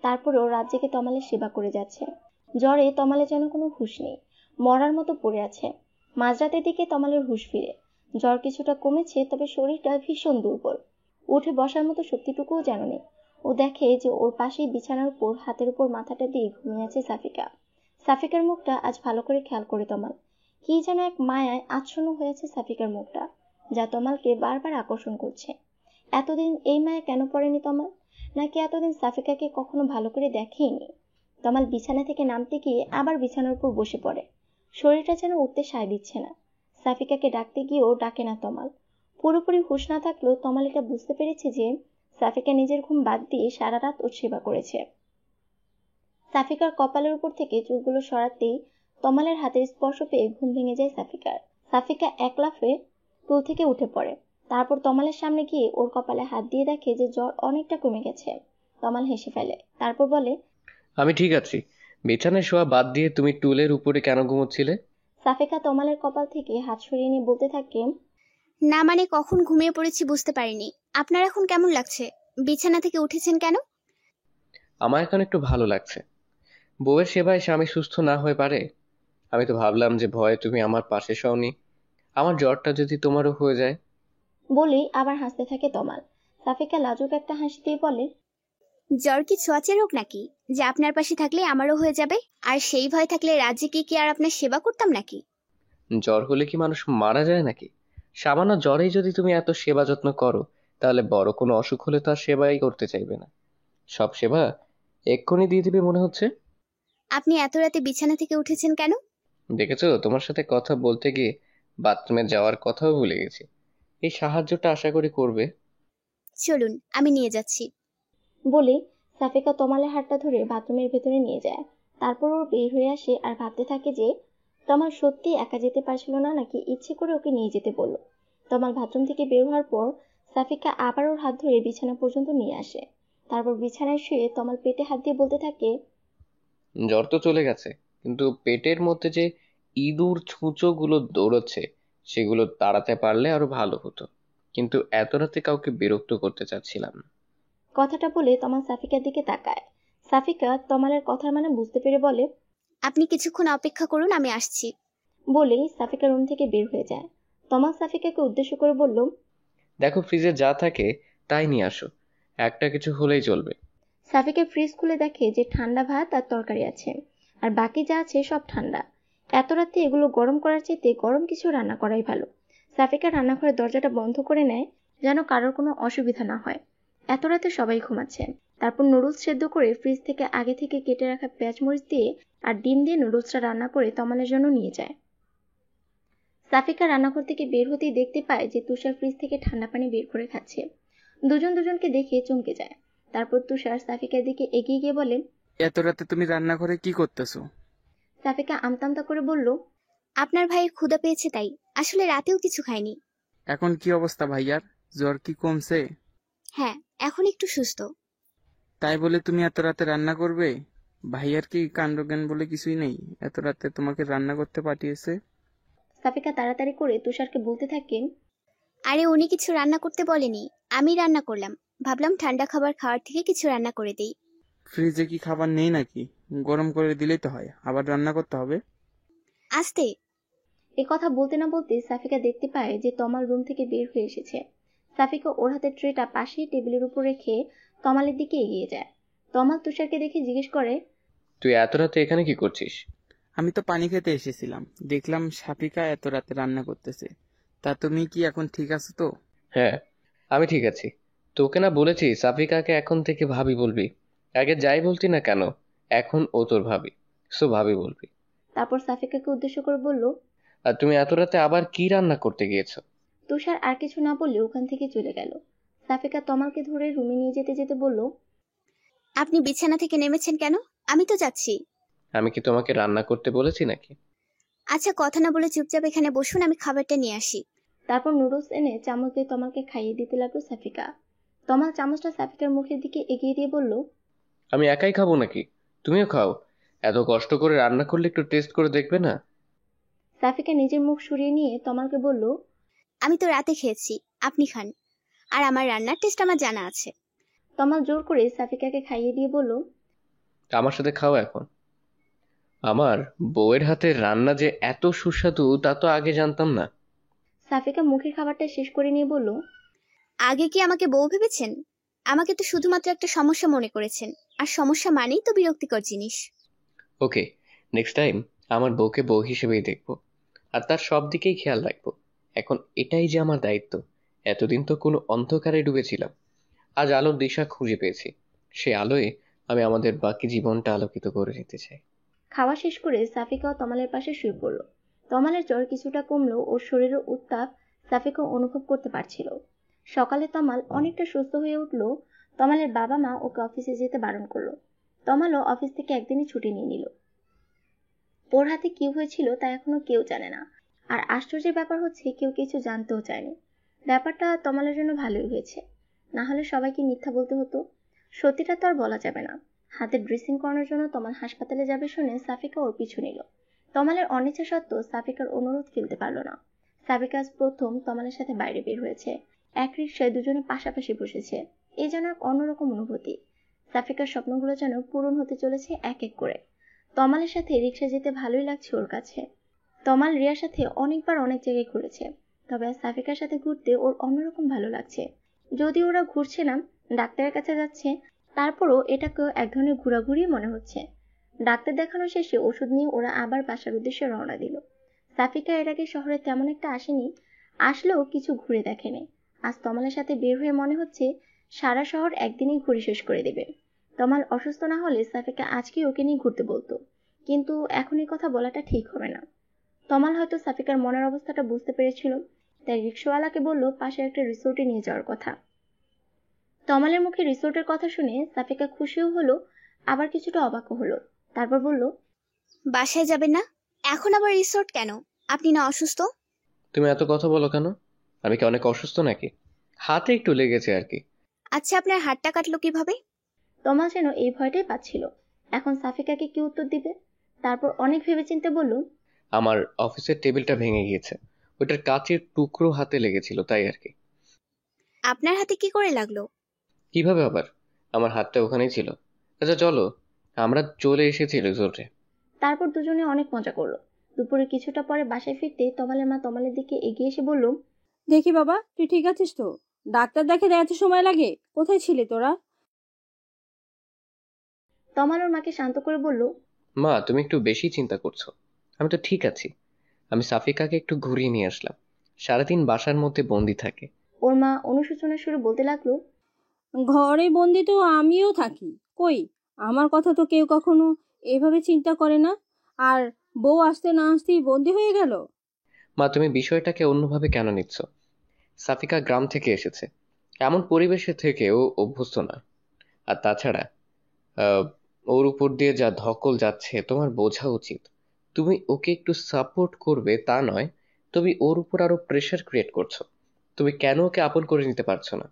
তারপরেও রাত জেগে তমালের সেবা করে যাচ্ছে। জ্বরে তমালে যেন কোনো হুঁশ নেই, মরার মতো পড়ে আছে। মাঝরাতের দিকে তমালের হুঁশ ফিরে। জ্বর কিছুটা কমেছে, তবে শরীরটা ভীষণ দুর্বল। উঠে বসার মতো শক্তিটুকুও যেন নেই। ও দেখে যে ওর পাশেই বিছানার উপর হাতের উপর মাথাটা দিয়ে ঘুমিয়ে আছে সাফিকা। সাফিকার মুখটা আজ ভালো করে খেয়াল করে তমাল। কি যেন এক মায়ায় আচ্ছন্ন হয়েছে সাফিকার মুখটা, যা তমালকে বারবার আকর্ষণ করছে। এতদিন এই মায়া কেন পড়েনি তমাল? নাকি এতদিন সাফিকাকে কখনো ভালো করে দেখেইনি? তমাল বিছানা থেকে নামতে গিয়ে আবার বিছানার উপর বসে পড়ে। শরীরটা যেন উঠতে সায় দিচ্ছে না। সাফিকাকে ডাকতে গিয়েও ডাকে না তমাল। পুরোপুরি হুঁশ না থাকলেও তমাল এটা বুঝতে পেরেছে যে সাফিকা নিজের ঘুম বাদ দিয়ে সারা রাত ওর সেবা করেছে। সাফিকার কপালের উপর থেকে চুলগুলো সরাতেই তমালের হাতের স্পর্শ পেয়ে ঘুম ভেঙে যায় সাফিকার। সাফিকা এক লাফে টুল থেকে উঠে পড়ে। তারপর তমালের সামনে গিয়ে ওর কপালে হাত দিয়ে দেখে যে জ্বর অনেকটা কমে গেছে। তমাল হেসে ফেলে, তারপর বলে, আমি ঠিক আছি। বিছানায় শোয়া বাদ দিয়ে তুমি টুলের উপরে কেন ঘুমোচ্ছিলে? সাফিকা তমালের কপাল থেকে হাত সরিয়ে নিয়ে বলতে থাকে, না মানে কখন ঘুমিয়ে পড়েছি বুঝতে পারিনি। আপনার এখন কেমন লাগছে? বিছানা থেকে উঠেছেন কেন? আমার এখন একটু ভালো লাগছে। বউয়ের সেবায় স্বামী সুস্থ না হয়ে পারে? আমি তো ভাবলাম যে ভয়ে তুমি আমার পাশে শোওনি। আমার জ্বরটা যদি তোমারও হয়ে যায়। বলেই আবার হাসতে থাকে তমাল। সাফিকা লাজুক একটা হাসি দিয়ে বলে, জ্বর কি ছোঁয়াচে রোগ নাকি যে আপনার পাশে থাকলে আমারও হয়ে যাবে? আর সেই ভয় থাকলে রাজ্যে কি আর আপনার সেবা করতাম নাকি? জ্বর হলে কি মানুষ মারা যায় নাকি? সামান্য জ্বরেই যদি তুমি এত সেবা যত্ন করো, তাহলে বড় কোনো অসুখ হলে তো আর সেবাই করতে চাইবে না। সব সেবা এক্ষুনি দিয়ে দিবে মনে হচ্ছে। আপনি এত রাতে বিছানা থেকে উঠেছেন কেন? দেখেছো, তোমার সাথে কথা বলতে গিয়ে বাথরুমে যাওয়ার কথাও ভুলে গেছি। এই সাহায্যটা আশা করি করবে। চলুন আমি নিয়ে যাচ্ছি। বলে সাফিকা তমালের হাতটা ধরে বাথরুমের ভেতরে নিয়ে যায়। তারপর ওর বের হয়ে আসে আর ভাবতে থাকে যে তমাল সত্যি একা যেতে পারছিল না নাকি ইচ্ছে করে ওকে নিয়ে যেতে বলল। তমাল বাথরুম থেকে বের হওয়ার পর সাফিকা আবার ওর হাত ধরে বিছানা পর্যন্ত নিয়ে আসে। তারপর বিছানায় শুয়ে তমাল পেটে হাত দিয়ে বলতে থাকে, জ্বর তো চলে গেছে, কিন্তু পেটের মধ্যে যে ইঁদুর ছুঁচো গুলো দৌড়চ্ছে সেগুলো তাড়াতে পারলে আরো ভালো হতো। কিন্তু এত রাতে কাউকে বিরক্ত করতে চাচ্ছিলাম না। কথাটা বলে তমাল সাফিকার দিকে তাকায়। সাফিকা তমালের কথার মানে বুঝতে পেরে বলে, আপনি কিছুক্ষণ অপেক্ষা করুন, আমি আসছি। বলেই সাফিকা রুম থেকে বের হয়ে যায়। তমাল সাফিকাকে উদ্দেশ্য করে বলল, দেখো, ফ্রিজে যা থাকে তাই নিয়ে আসো, একটা কিছু হলেই চলবে। সাফিকা ফ্রিজ খুলে দেখে যে ঠান্ডা ভাত আর তরকারি আছে, আর বাকি যা আছে সব ঠান্ডা। এত রাতে এগুলো গরম করার চাইতে গরম কিছু রান্না করাই ভালো। সাফিকা রান্নাঘরের দরজাটা বন্ধ করে নেয় যেন কারোর কোনো অসুবিধা না হয়। এত রাতে সবাই ঘুমাচ্ছে। তারপর নুডলস সেদ্ধ করে ফ্রিজ থেকে আগে থেকে কেটে রাখা পেঁয়াজ মরিচ দিয়ে আর ডিম দিয়ে নুডলসটা রান্না করে তমালের জন্য নিয়ে যায়। সাফিকা রান্নাঘর থেকে বের হতেই দেখতে পায় যে তুষার ফ্রিজ থেকে ঠান্ডা পানি বের করে খাচ্ছে। দুজন দুজনকে দেখে চমকে যায়। তারপর তুষার সাফিকার দিকে এগিয়ে গিয়ে বলে, এত রাতে তুমি রান্নাঘরে কি করতেছো? সাফিকা আমতামতা করে বলল, আপনার ভাইয়ের ক্ষুধা পেয়েছে তাই, আসলে রাতেও কিছু খায়নি। এখন কি অবস্থা ভাইয়ার? জ্বর কি কমছে? হ্যাঁ, এখন একটু সুস্থ। তাই বলে তুমি এত রাতে রান্না করবে? ভাইয়ার কি কাণ্ডজ্ঞান বলে কিছুই নেই? এত রাতে তোমাকে রান্না করতে পাঠিয়েছে। সাফিকা তাড়াতাড়ি করে তুষারকে বলতে থাকে, আরে উনি কিছু রান্না করতে বলেনি, আমি রান্না করলাম। ভাবলাম ঠান্ডা খাবার খাওয়ার থেকে কিছু রান্না করে দেই। ফ্রিজে কি খাবার নেই নাকি? গরম করে দিলেই তো হয়, আবার রান্না করতে হবে? আস্তে। এ কথা বলতে না বলতে সাফিকা দেখতে পায় যে তমাল রুম থেকে বের হয়ে এসেছে। সাফিকা ওর হাতের ট্রেটা পাশেই টেবিলের উপর রেখে তমালের দিকে এগিয়ে যায়। তমাল তুষারকে দেখে জিজ্ঞেস করে, তুই এত রাতে এখানে কি করছিস? আমি তো পানি খেতে এসেছিলাম, দেখলাম সাফিকা এত রাতে রান্না করতেছে। তা তুমি কি এখন ঠিক আছো তো? হ্যাঁ, আমি ঠিক আছি। তোকে না বলেছি সাফিকাকে এখন থেকে ভাবি বলবি? আগে যাই বলতি না কেন, এখন ও তোর ভাবি, সো ভাবি বলবি। তারপর সাফিকাকে উদ্দেশ্য করে বলল, আর তুমি এত রাতে আবার কি রান্না করতে গিয়েছো? তুষার আর কিছু না বলে ওখান থেকে চলে গেল। সাফিকা তমালকে ধরে রুমে নিয়ে যেতে যেতে বলল, আপনি বিছানা থেকে নেমেছেন কেন? আমি তো যাচ্ছি। আমি কি তোমাকে রান্না করতে বলেছি নাকি? আচ্ছা, কথা না বলে চুপচাপ এখানে বসুন, আমি খাবারটা নিয়ে আসি। তারপর নুডলস এনে চামচ দিয়ে তমালকে খাইয়ে দিতে লাগলো সাফিকা। তমাল চামচটা সাফিকার মুখের দিকে এগিয়ে দিয়ে বলল, আমি একাই খাবো নাকি? তুমিও খাও। এত কষ্ট করে রান্না করলে একটু টেস্ট করে দেখবে না? সাফিকা নিজের মুখ সরিয়ে নিয়ে তমালকে বলল, আমি তো রাতে খেয়েছি, আপনি খান। আর আমার রান্নার টেস্ট আমার জানা আছে। তমাল জোর করে সাফিকাকে খাইয়ে দিয়ে বলল, আমার সাথে খাও এখন। আমার বউয়ের হাতের রান্না যে এত সুস্বাদু তা তো আগে জানতাম না। সাফিকা মুখের খাবারটা শেষ করে নিয়ে বলল, আগে কি আমাকে বউ ভেবেছেন? আমাকে তো শুধুমাত্র একটা সমস্যা মনে করেছেন, আর সমস্যা মানেই তো বিরক্তিকর জিনিস। ওকে, নেক্সট টাইম আমার বউকে বউ হিসেবেই দেখবো, আর তার সব দিকেই খেয়াল রাখবো। এখন এটাই যে আমার দায়িত্ব। এতদিন তো কোনো অন্ধকারে ডুবেছিলাম, আজ আলোর দিশা খুঁজে পেয়েছি। সে আলোয় আমি আমাদের বাকি জীবনটা আলোকিত করে নিতে চাই। খাওয়া শেষ করে সাফিকাও তমালের পাশে শুয়ে পড়ল। তমালের জ্বর কিছুটা কমলেও ওর শরীরের উত্তাপ সাফিকা অনুভব করতে পারছিল। সকালে তমাল অনেকটা সুস্থ হয়ে উঠল। তমালের বাবা মা ওকে অফিসে যেতে বারণ করলো। তমালও অফিস থেকে একদিনই ছুটি নিয়ে নিল। ওর হাতে কি হয়েছিল তা এখনো কেউ জানে না। আর আশ্চর্যের ব্যাপার হচ্ছে কেউ কিছু জানতেও চায়নি। ব্যাপারটা তমালের জন্য ভালোই হয়েছে, না হলে সবাইকে মিথ্যা বলতে হতো। সত্যিটা তো আর বলা যাবে না। হাতে ড্রেসিং করানোর জন্য তমাল হাসপাতালে যাবে শুনে সাফিকা ওর পিছু নিল। তমালের অনিচ্ছা সত্ত্বেও সাফিকার অনুরোধ ফেলতে পারল না। সাফিকা আজ প্রথম তমালের সাথে বাইরে বের হয়েছে। এক রিকশায় দুজনে পাশাপাশি বসেছে। এই যেন এক অন্যরকম অনুভূতি। সাফিকার স্বপ্নগুলো যেন পূরণ হতে চলেছে এক এক করে। তমালের সাথে রিকশা যেতে ভালোই লাগছে ওর কাছে। তমাল রিয়ার সাথে অনেকবার অনেক জায়গায় ঘুরেছে, তবে আজ সাফিকার সাথে ঘুরতে ওর অন্যরকম ভালো লাগছে। যদি ওরা ঘুরছে না, ডাক্তারের কাছে যাচ্ছে, তারপরও এটাকেও এক ধরনের ঘোরাঘুরি মনে হচ্ছে। ডাক্তার দেখানো শেষে ওষুধ নিয়ে ওরা আবার বাসার উদ্দেশ্যে রওনা দিল। সাফিকা এর আগে শহরে তেমন একটা আসেনি, আসলেও কিছু ঘুরে দেখেনি। আজ তমালের সাথে বের হয়ে মনে হচ্ছে সারা শহর একদিনেই ঘুরে শেষ করে দেবে। তমাল অসুস্থ না হলে সাফিকা আজকে ওকে নিয়ে ঘুরতে বলতো, কিন্তু এখন এই কথা বলাটা ঠিক হবে না। তমাল হয়তো সাফিকার মনের অবস্থাটা বুঝতে পেরেছিল, তাই রিক্সাওয়ালাকে বলল পাশে একটা রিসোর্টে নিয়ে যাওয়ার কথা। তমালের মুখে রিসোর্টের কথা শুনে সাফিকা খুশিও হলো, আবার কিছুটা অবাকও হলো। তারপর বলল, বাসায় যাবেন না? এখন আবার রিসোর্ট কেন? আপনি না অসুস্থ? তুমি এত কথা বলো কেন? আমি কি অনেক অসুস্থ নাকি? হাতে একটু লেগেছে আর কি। আচ্ছা, আপনার হাতটা কাটলো কিভাবে? তমাল যেন এই ভয়টাই পাচ্ছিল এখন সাফিকাকে কি উত্তর দিবে। তারপর অনেক ভেবেচিন্তে বলল, আমার অফিসের টেবিলটা ভেঙে গিয়েছে, ওইটার কাচের টুকরো হাতে লেগেছিল, তাই আর কি। আপনার হাতে কি করে লাগলো? কিভাবে আবার? আমার হাতটা ওখানেই ছিল। আচ্ছা চলো, আমরা চলে এসেছি রিসোর্টে। তারপর দুজনে অনেক মজা করলো। দুপুরে কিছুটা পরে বাসায় ফিরতে তমালের মা তমালের দিকে এগিয়ে এসে বলল, দেখি বাবা, তুই ঠিক আছিস তো? ডাক্তার দেখাতে এত সময় লাগে? কোথায় ছিলি তোরা? তমাল ওর মাকে শান্ত করে বলল, মা তুমি একটু বেশি চিন্তা করছো। আমি তো ঠিক আছি। আমি সাফিকাকে একটু ঘুরিয়ে নিয়ে আসলাম। সারাদিন বাসার মধ্যে বন্দি থাকে। ওর মা অনুশোচনার সুরে বলতে লাগলো, ঘরে বন্দি তো আমিও থাকি, কই আমার কথা তো কেউ কখনো এভাবে চিন্তা করে না। আর বউ আসতে না আসতেই বন্দি হয়ে গেল। মা তুমি বিষয়টাকে অন্যভাবে কেন নিচ্ছ? সাফিকা গ্রাম থেকে এসেছে, এমন পরিবেশে থেকে ও অভ্যস্ত নয়। আর তাছাড়া আহ, ওর উপর দিয়ে যা ধকল যাচ্ছে তোমার বোঝা উচিত। তুমি ওকে একটু সাপোর্ট করবে তা নয়, তুমি ওর উপর আরো প্রেশার ক্রিয়েট করছো। তুমি কেন ওকে আপন করে নিতে পারছো না?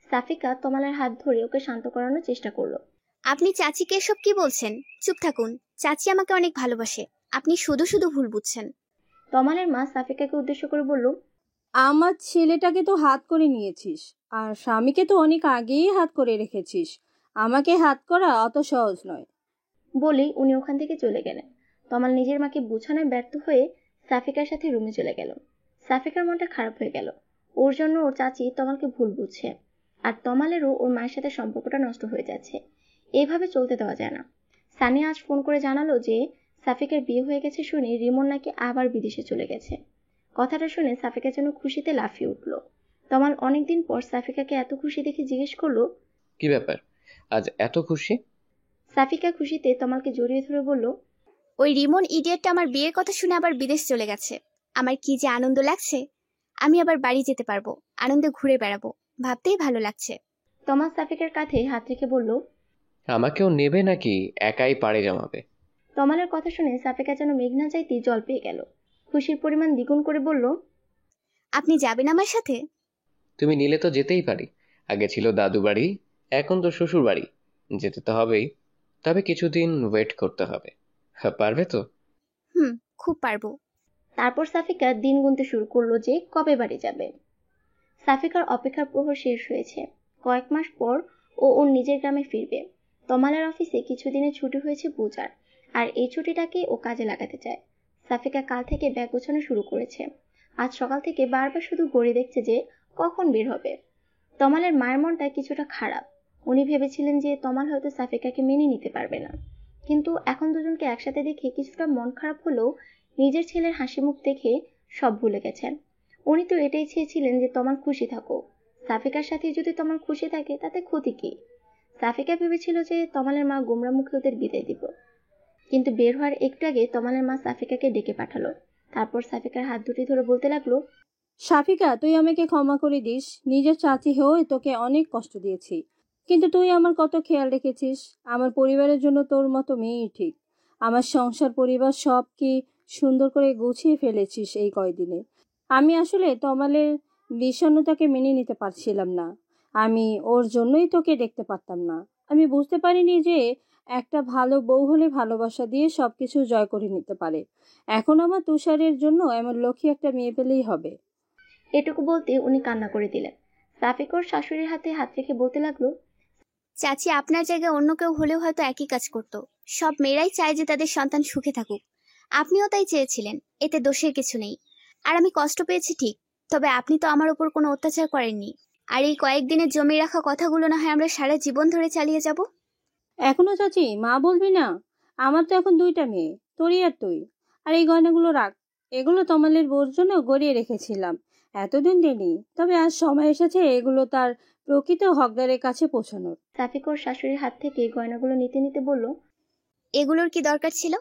সাফিকা তমালের হাত ধরে ওকে শান্ত করানোর চেষ্টা করলো। আপনি চাচিকে এসব কি বলছেন? চুপ থাকুন। চাচি আমাকে অনেক ভালোবাসে। আপনি শুধু শুধু ভুল বুঝছেন। তমালের মা সাফিকাকে উদ্দেশ্য করে বলল, আমার ছেলেটাকে তো হাত করে নিয়েছিস, আর স্বামীকে তো অনেক আগেই হাত করে রেখেছিস। আমাকে হাত করা অত সহজ নয়। বলেই উনি ওখান থেকে চলে গেলেন। তমাল নিজের মাকে বোঝানোয় ব্যর্থ হয়ে সাফিকার সাথে রুমে চলে গেল। সাফিকার মনটা খারাপ হয়ে গেল। ওর জন্য ওর চাচি তমালকে ভুল বুঝছে, আর তমালেরও ওর মায়ের সাথে সম্পর্কটা নষ্ট হয়ে যাচ্ছে। এইভাবে চলতে দেওয়া যায় না। সানিয়া আজ ফোন করে জানালো যে সাফিকার বিয়ে হয়ে গেছে শুনে রিমন নাকি আবার বিদেশে চলে গেছে। কথাটা শুনে সাফিকা যেন খুশিতে লাফিয়ে উঠল। তমাল অনেকদিন পর সাফিকাকে এত খুশি দেখে জিজ্ঞেস করলো, কি ব্যাপার আজ এত খুশি? সাফিকা খুশিতে তমালকে জড়িয়ে ধরে বলল, ওই রিমন ইডিয়েটটা আমার বিয়ের কথা শুনে আবার বিদেশ চলে গেছে। আমার কি যে আনন্দ লাগছে। আমি আবার বাড়ি যেতে পারবো, আনন্দে ঘুরে বেড়াবো, ভাবতেই ভালো লাগছে। তমাল সাফিকার কাঁধে হাত রেখে বলল, আমাকেও নেবে নাকি একাই পাড়ে জমাবে? তমালের কথা শুনে সাফিকা যেন মেঘনা চাইতেই জল পেয়ে গেল। খুশির পরিমাণ দ্বিগুণ করে বলল, আপনি যাবেন আমার সাথে? তুমি নিলে তো যেতেই পারি। আগে ছিল দাদু বাড়ি, এখন তো শ্বশুর বাড়ি। যেতে তো হবেই, তবে কিছুদিন ওয়েট করতে হবে। হ্যাঁ, পারবে তো? খুব পারবো। তারপর সাফিকা দিন গুনতে শুরু করলো যে কবে বাড়ি যাবে। সাফিকার অপেক্ষার প্রহর শেষ হয়েছে। কয়েক মাস পর ও ওর নিজের গ্রামে ফিরবে। তমালের অফিসে কিছুদিনের ছুটি হয়েছে পূজার, আর এই ছুটিটাকে ও কাজে লাগাতে চায়। সাফিকা কাল থেকে ব্যাগ গোছানো শুরু করেছে। আজ সকাল থেকে বারবার শুধু ঘড়ি দেখছে যে কখন বের হবে। তমালের মায়ের মনটা কিছুটা খারাপ। উনি ভেবেছিলেন যে তমাল হয়তো সাফিকাকে মেনে নিতে পারবে না, কিন্তু এখন দুজনকে একসাথে দেখে কিছুটা মন খারাপ হলেও নিজের ছেলের হাসি মুখ দেখে সব ভুলে গেছেন। উনি তো এটাই চেয়েছিলেন যে তমাল খুশি থাকুক। সাফিকার সাথে যদি তমাল খুশি থাকে তাতে ক্ষতি কি? সাফিকা ভেবেছিল যে তমালের মা গোমরা মুখে ওদের বিদায় দিব, কিন্তু বের হওয়ার একটু আগে তমালের মা সাফিকাকে ডেকে পাঠালো। তারপর সাফিকার হাত দুটি ধরে বলতে লাগলো, সাফিকা, তুই আমাকে ক্ষমা করে দিস। নিজের চাচি হয়ে তোকে অনেক কষ্ট দিয়েছি, কিন্তু তুই আমার কত খেয়াল রেখেছিস। আমার পরিবারের জন্য তোর মতো মেয়েই ঠিক। আমার সংসার পরিবার সব কি সুন্দর করে গুছিয়ে ফেলেছিস এই কয়দিনে। আমি আসলে তমালের বিষণ্ণতাকে মেনে নিতে পারছিলাম না। আমি ওর জন্যই তোকে দেখতে পারতাম না। আমি বুঝতে পারিনি যে একটা ভালো বউ হলে ভালোবাসা দিয়ে সবকিছু জয় করে নিতে পারে। এখন আমার তুষারের জন্য এমন লক্ষ্মী একটা মেয়ে পেলেই হবে। এটুকু বলতে উনি কান্না করে দিলেন। সাফিক ওর শাশুড়ির হাতে হাত রেখে বলতে লাগলো, চাচি, আপনার জায়গায় অন্য কেউ হলেও হয়তো একই কাজ করতো। সব মেয়েরাই চায় যে তাদের সন্তান সুখে থাকুক। আপনিও তাই চেয়েছিলেন, এতে দোষের কিছু নেই। আর আমি কষ্ট পেয়েছি ঠিক, তবে আপনি তো আমার উপর কোনো অত্যাচার করেননি। আর এই কয়েকদিনের জমি রাখা কথাগুলো না হয় আমরা সারা জীবন ধরে চালিয়ে যাব। এখনো চাচি মা বলবি না? আমার তো এখন 2টা মেয়ে, তোরই আর তুই। আর এই গয়নাগুলো রাখ, এগুলো তমালের বউর জন্য গড়িয়ে রেখেছিলাম, এতদিন দিইনি, তবে আজ সময় এসেছে এগুলো তার প্রকৃত হকদারের কাছে পৌঁছানোর। সাফিক ওর শাশুড়ির হাত থেকে গয়নাগুলো নিতে নিতে বলল, এগুলোর কি দরকার ছিল?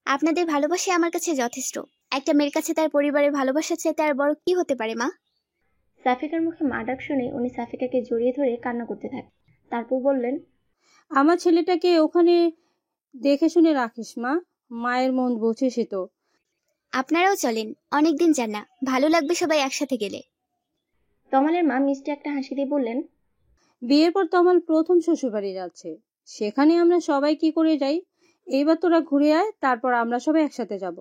আপনাদের ভালোবাসা আমার কাছে যথেষ্ট। একটা মেয়ের কাছে তার পরিবারের ভালোবাসা চাইতে আর বড় কি হতে পারে মা? সাফিকার মুখে মা ডাক শুনে উনি সাফিকাকে জড়িয়ে ধরে কান্না করতে থাকেন। তারপর বললেন, আমার ছেলেটাকে ওখানে দেখে শুনে রাখিস মা, মায়ের মন বুঝিসই তো। আপনারাও চলেন, অনেকদিন যান না, ভালো লাগবে সবাই একসাথে গেলে। তমালের মা মিষ্টি একটা হাসি দিয়ে বললেন, বিয়ের পর তমাল প্রথম শ্বশুরবাড়ি যাচ্ছে, সেখানে আমরা সবাই কি করে যাই। এইবার তোরা ঘুরে আয়, তারপর আমরা সবাই একসাথে যাব।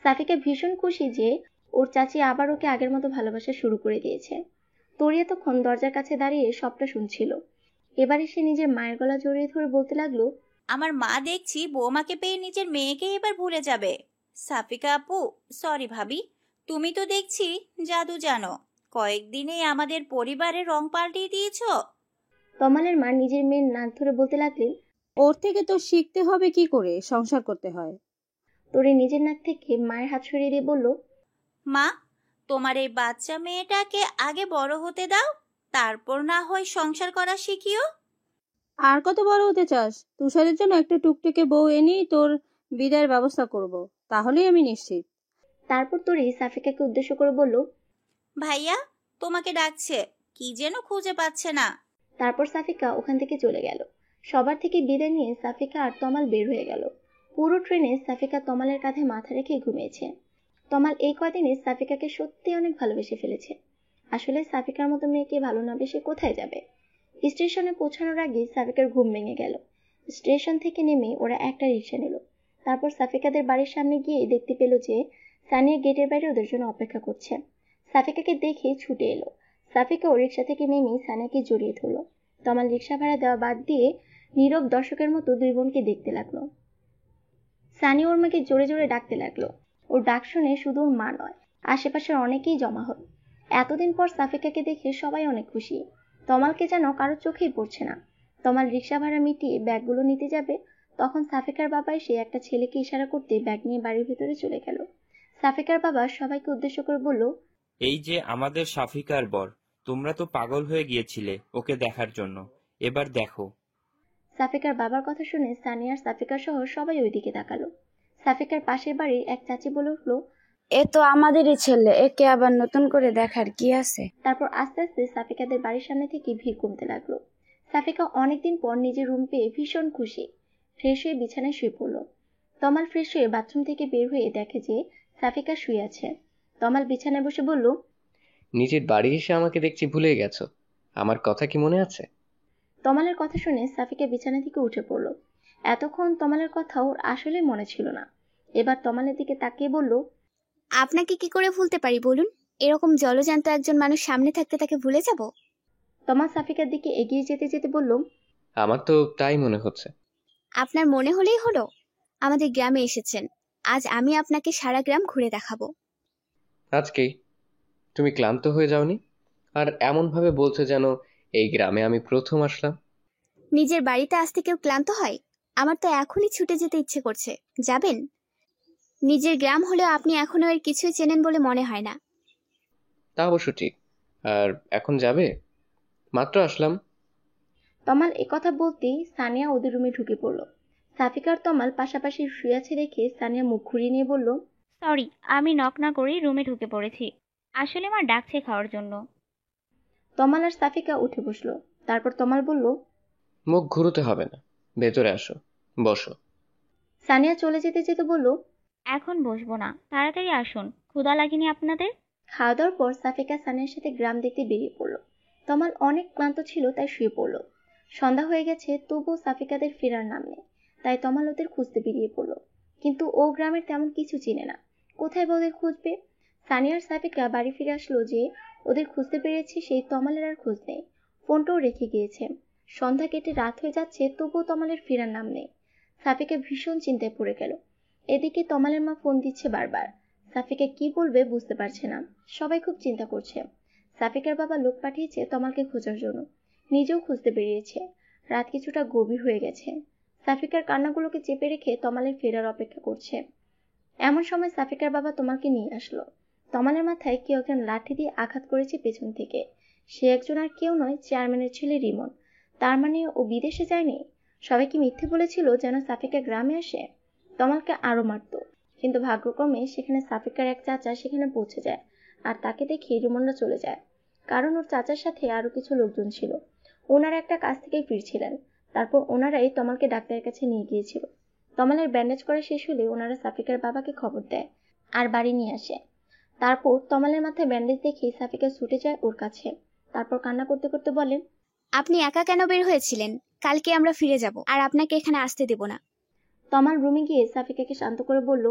সাফিকা ভীষণ খুশি যে ওর চাচি আবার ওকে আগের মতো ভালোবাসা শুরু করে দিয়েছে। তরিয়া তখন দরজার কাছে দাঁড়িয়ে সবটা শুনছিল। এবারে সে নিজের মায়ের গলা জড়িয়ে ধরে বলতে লাগলো, আমার মা দেখছি বৌমাকে পেয়ে নিজের মেয়েকে এবার ভুলে যাবে। সাফিকা আপু, সরি ভাবি, তুমি তো দেখছি জাদু জানো। কয়েকদিনেই আমাদের পরিবারের রং পাল্টিয়ে দিয়েছো। তমালের মা নিজের মেয়ের নাক ধরে বলতে লাগলেন, ওর থেকে তো শিখতে হবে কি করে সংসার করতে হয়। তরি নিজের নাক থেকে মায়ের হাত সরিয়ে দিয়ে বলল, মা, তোমার এই বাচ্চা মেয়েটাকে আগে বড় হতে দাও, তারপর না হয় সংসার করা শিখিও। আর কত বড় হতে চাস? তুষারের জন্য একটা টুকটুকে বউ এনেই তোর বিদায়ের ব্যবস্থা করব, তাহলেই আমি নিশ্চিত। তারপর তরি সাফিকাকে উদ্দেশ্য করে বলল, ভাইয়া তোমাকে ডাকছে, কি যেন খুঁজে পাচ্ছে না। তারপর সাফিকা ওখান থেকে চলে গেল। সবার থেকে বিদায় নিয়ে সাফিকা আর তমাল বের হয়ে গেল। পুরো ট্রেনে সাফিকা তমালের কাঁধে মাথা রেখে ঘুমিয়েছে। তমাল এই কদিনে সাফিকাকে সত্যি অনেক ভালোবেসে ফেলেছে। আসলে সাফিকার মতো মেয়েকে ভালো না বেশে কোথায় যাবে। স্টেশনে পৌঁছানোর আগে সাফিকার ঘুম ভেঙে গেল। স্টেশন থেকে নেমে ওরা একটা রিক্সা নিল। তারপর সাফিকাদের বাড়ির সামনে গিয়ে দেখতে পেল যে সানিয়া গেটের বাইরে ওদের জন্য অপেক্ষা করছে। সাফিকাকে দেখে ছুটে এলো। সাফিকা ও রিক্সা থেকে নেমে সানিয়াকে জড়িয়ে ধরল। তমাল রিক্সা ভাড়া দেওয়া বাদ দিয়ে নীরব দর্শকের মতো দুই বোনকে দেখতে লাগলো। সানিয়া ওর মাকে জোরে জোরে ডাকতে লাগলো। ওর ডাক শুনে শুধু ওর মা নয়, আশেপাশের অনেকেই জমা হল। এতদিন পর সাফিকাকে দেখে সবাই অনেক খুশি। তমালকে যেন কারো চোখেই পড়ছে না। তমাল রিক্সা ভাড়া মিটিয়ে ব্যাগগুলো নিতে যাবে, তখন সাফিকার বাবা এসে একটা ছেলেকে ইশারা করতে ব্যাগ নিয়ে বাড়ির ভেতরে চলে গেল। সাফিকার বাবা সবাইকে উদ্দেশ্য করে বলল, এই যে আমাদের সাফিকার বর, তোমরা তো পাগল হয়ে গিয়েছিলে ওকে দেখার জন্য, এবার দেখো। সাফিকার বাবার কথা শুনে সানিয়া আর সাফিকা সহ সবাই ওইদিকে তাকালো। সাফিকার পাশের বাড়ির এক চাচি বলে উঠলো, এ তো আমাদেরই ছেলে, একে আবার নতুন করে দেখার কি আছে? তারপর আস্তে আস্তে সাফিকাদের বাড়ির সামনে থেকে ভিড় কমতে লাগলো। সাফিকা অনেকদিন পর নিজের রুম পেয়ে ভীষণ খুশি। ফ্রেশ হয়ে বিছানায় শুয়ে পড়ল। তমাল ফ্রেশ হয়ে বাথরুম থেকে বের হয়ে দেখে যে সাফিকা শুয়ে আছে। তমাল বিছানায় বসে বলল, নিজের বাড়ি এসে আমাকে দেখছি ভুলে গেছো, আমার কথা কি মনে আছে? তমালের কথা শুনে সাফিকা বিছানা থেকে উঠে পড়ল। এতক্ষণ তমালের কথা ওর আসলে মনে ছিল না। এবার তমালের দিকে তাকিয়ে বলল, আপনাকে কি করে ভুলতে পারি বলুন? এরকম জলজ্যান্ত একজন মানুষ সামনে থাকতে তাকে ভুলে যাব? তমাল সাফিকার দিকে এগিয়ে যেতে যেতে বলল, আমার তো তাই মনে হচ্ছে। আপনার মনে হলেই হলো। আমাদের গ্রামে এসেছেন, আজ আমি আপনাকে সারা গ্রাম ঘুরে দেখাবো। আজকেই? তুমি ক্লান্ত হয়ে যাওনি? আর এমন ভাবে বলছো যেন এই গ্রামে আমি প্রথম আসলাম। নিজের বাড়িতে আসতে কেউ ক্লান্ত হয়? আমার তো এখনই ছুটে যেতে ইচ্ছে করছে। যাবেন? নিজের গ্রাম হলেও আপনি এখনো এর কিছুই চেনেন বলে মনে হয় না। তা অবশ্য ঠিক। আর এখন যাবে? মাত্র আসলাম। তমাল একথা বলতেই সানিয়া ওদের রুমে ঢুকে পড়ল। সাফিকা আর তমাল পাশাপাশি শুয়ে আছে দেখে সানিয়া মুখ ঘুরিয়ে নিয়ে বলল, সরি, আমি নক না করেই রুমে ঢুকে পড়েছি। আসলে মা ডাকছে খাওয়ার জন্য। তমাল আর সাফিকা উঠে বসলো। তারপর তমাল বলল, মুখ ঘুরোতে হবে না, ভেতরে আসো, বসো। সানিয়া চলে যেতে যেতে বলল, এখন বসবো না, তাড়াতাড়ি আসুন, ক্ষুধা লাগেনি আপনাদের? খাওয়া দাওয়ার পর সাফিকা সানিয়ার সাথে গ্রাম দেখতে বেরিয়ে পড়লো। তমাল অনেক ক্লান্ত ছিল, তাই শুয়ে পড়লো। সন্ধ্যা হয়ে গেছে, তবুও সাফিকাদের ফেরার নাম নেই, তাই তমাল ওদের খুঁজতে বেরিয়ে পড়লো। কিন্তু ও গ্রামের তেমন কিছু চিনে না, কোথায় বা ওদের খুঁজবে? সানিয়া আর সাফিকা বাড়ি ফিরে আসলো যে ওদের খুঁজতে পেরেছে, সেই তমালের আর খোঁজ নেই। ফোনটাও রেখে গিয়েছে। সন্ধ্যা কেটে রাত হয়ে যাচ্ছে, তবুও তমালের ফেরার নাম নেই। সাফিকা ভীষণ চিন্তায় পড়ে গেল। এদিকে তমালের মা ফোন দিচ্ছে বারবার। সাফিকা কি বলবে বুঝতে পারছে না। সবাই খুব চিন্তা করছে। সাফিকার বাবা লোক পাঠিয়েছে তমালকে খোঁজার জন্য, নিজেও খুঁজতে বেরিয়েছে। রাত কিছুটা গভীর হয়ে গেছে। সাফিকার কান্নাগুলোকে চেপে রেখে তমালের ফেরার অপেক্ষা করছে। এমন সময় সাফিকার বাবা তমালকে নিয়ে আসলো। তমালের মাথায় কেউ একজন লাঠি দিয়ে আঘাত করেছে পেছন থেকে। সে একজন আর কেউ নয়, চেয়ারম্যানের ছেলে রিমন। তার মানে ও বিদেশে যায়নি। সবাই কি মিথ্যে বলেছিল যেন সাফিকা গ্রামে আসে? তমালকে আরো মারতো, কিন্তু ভাগ্যক্রমে সেখানে সাফিকার এক চাচা সেখানে পৌঁছে যায়, আর তাকে দেখে রিমনরা চলে যায়। কারণ ওর চাচার সাথে আরো কিছু লোকজন ছিল। ওনারা একটা কাজ থেকেই ফিরছিলেন। তারপর ওনারাই তমালকে ডাক্তারের কাছে নিয়ে গিয়েছিল। তমালের ব্যান্ডেজ করা শেষ হলে ওনারা সাফিকার বাবাকে খবর দেয় আর বাড়ি নিয়ে আসে। তারপর তমালের মাথায় ব্যান্ডেজ দেখে সাফিকা ছুটে যায় ওর কাছে। তারপর কান্না করতে করতে বলে, আপনি একা কেন বের হয়েছিলেন? কালকে আমরা ফিরে যাব, আর আপনাকে এখানে আসতে দেব না। তমাল রুমে গিয়ে সাফিকাকে শান্ত করে বলল,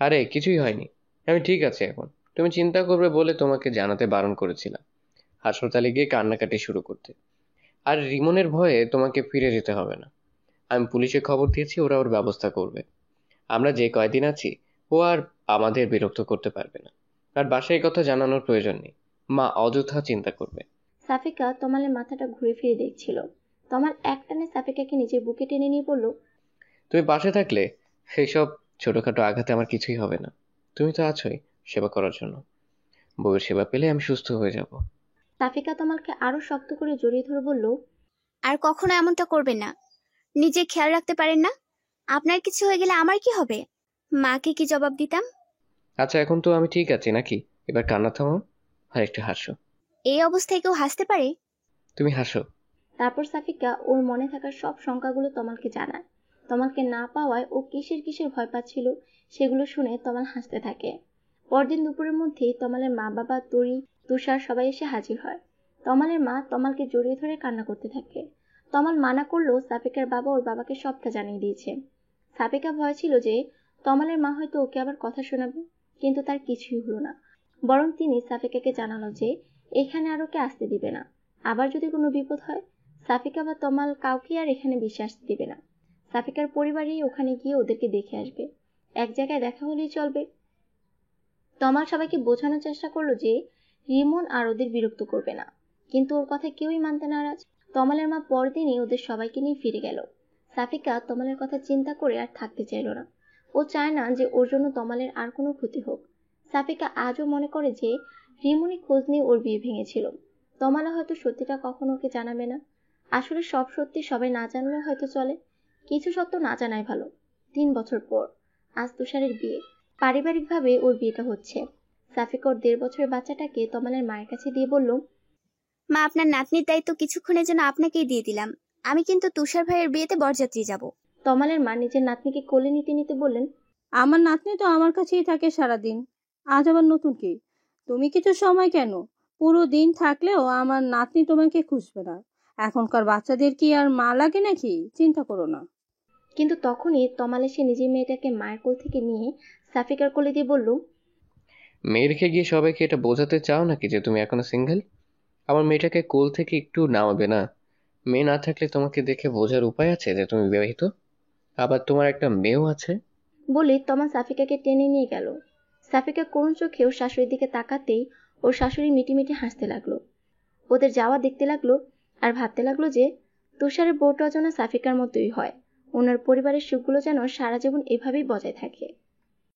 আরে কিছুই হয়নি, আমি ঠিক আছি এখন। তুমি চিন্তা করবে বলে তোমাকে জানাতে বারণ করেছিলাম হাসপাতালে গিয়ে কান্নাকাটি শুরু করতে। আর রিমনের ভয়ে তোমাকে ফিরে যেতে হবে না। আমি পুলিশে খবর দিয়েছি, ওরা ওর ব্যবস্থা করবে। আমরা যে কয়দিন আছি ও আর আমাদের বিরক্ত করতে পারবে না। আর বাসায় কথা জানানোর প্রয়োজন নেই, মা অযথা চিন্তা করবে। সাফিকা তমালের মাথাটা ঘুরে ফিরে দেখছিল। তমাল একটানে সাফিকাকে নিজের বুকে টেনে নিয়ে বলল, তুমি পাশে থাকলে সেইসব ছোটখাটো আঘাতে আমার কিছুই হবে না। তুমি তো আছোই সেবা করার জন্য। বউয়ের সেবা পেলে আমি সুস্থ হয়ে যাব। সাফিকা তমালকে আরো শক্ত করে জড়িয়ে ধরে বলল, আর কখনো এমনটা করবেন না। নিজে খেয়াল রাখতে পারেন না? আপনার কিছু হয়ে গেলে আমার কি হবে? মাকে কি জবাব দিতাম? আচ্ছা এখন তো আমি ঠিক আছি নাকি? এবার কান্না থামাও আর একটু হাসো। এই অবস্থায় কেউ হাসতে পারে? তুমি হাসো। তারপর সাফিকা ওর মনে থাকা সব শঙ্কাগুলো তমালকে জানায়। তমালকে না পাওয়ায় ও কিসের কিসের ভয় পাচ্ছিল সেগুলো শুনে তমাল হাসতে থাকে। পরদিন দুপুরের মধ্যেই তমালের মা বাবা, তরি, তুষার সবাই এসে হাজির হয়। তমালের মা তমালকে জড়িয়ে ধরে কান্না করতে থাকে। তমাল মানা করলেও সাফিকার বাবা ওর বাবাকে সবটা জানিয়ে দিয়েছে। সাফিকা ভয় ছিল যে তমালের মা হয়তো ওকে আবার কথা শোনাবে, কিন্তু তার কিছুই হলো না। বরং তিনি সাফিকাকে জানালো যে এখানে আর ওকে আসতে দিবে না। আবার যদি কোনো বিপদ হয়, সাফিকা বা তমাল কাউকে আর এখানে বেশি আসতে দিবে না। সাফিকার পরিবারই ওখানে গিয়ে ওদেরকে দেখে আসবে। এক জায়গায় দেখা হলেই চলবে। তমাল সবাইকে বোঝানোর চেষ্টা করলো যে রিমন আর ওদের বিরক্ত করবে না, কিন্তু ওর কথা কেউই মানতে নারাজ। তমালের মা পরদিনই ওদের সবাইকে নিয়ে ফিরে গেল। সাফিকা তমালের কথা চিন্তা করে আর থাকতে চাইল না। ও চায় না যে ওর জন্য তমালের আর কোনো ক্ষতি হোক। সাফিকা আজও মনে করে যে রিমনই খোঁজ নিয়ে ওর বিয়ে ভেঙেছিল। তমালা হয়তো সত্যিটা কখনো ওকে জানাবে না। আসলে সব সত্যি সবাই না জানলেও হয়তো চলে, কিছু সত্য না জানাই ভালো। 3 বছর পর আজ তুষারের বিয়ে। পারিবারিকভাবে ওর বিয়েটা হচ্ছে। সাফিকা ওর 1.5 বছরের বাচ্চাটাকে তমালের মায়ের কাছে দিয়ে বলল, মা, আপনার নাতনির দায়িত্ব কিছুক্ষণের জন্য আপনাকেই দিয়ে দিলাম। আমি কিন্তু তুষার ভাইয়ের বিয়েতে বরযাত্রী যাব। তমালের মা নিজের নাতনিকে কোলে নিতে নিতে বললেন, আমার নাতনি তো আমার কাছেই থাকে সারাদিন, আজ আবার নতুন কি? তুমি কিছু সময় কেন, পুরো দিন থাকলেও আমার নাতনি তোমাকে খুঁজবে না। এখনকার বাচ্চাদের কি আর মা লাগে নাকি? চিন্তা করো না। কিন্তু তখনই তমাল এসে নিজের মেয়েটাকে মায়ের কোল থেকে নিয়ে সাফিকার কোলে দিয়ে বলল, মেয়ে রেখে গিয়ে সবাইকে এটা বোঝাতে চাও নাকি যে তুমি এখনো সিঙ্গেল? আমার মেয়েটাকে কোল থেকে একটু নামাবে না? মেয়ে না থাকলে তোমাকে দেখে বোঝার উপায় আছে যে তুমি বিবাহিত? আবার তোমার একটা মেয়েও আছে। বলে তমাল সাফিকাকে টেনে নিয়ে গেল। সাফিকা করুণ চোখে ওর শাশুড়ির দিকে তাকাতেই ওর শাশুড়ি মিটিমিটি হাসতে লাগলো। ওদের যাওয়া দেখতে লাগলো আর ভাবতে লাগলো যে তুষারের বউটা যেন সাফিকার মতোই হয়। ওনার পরিবারের সুখগুলো যেন সারা জীবন এভাবেই বজায় থাকে।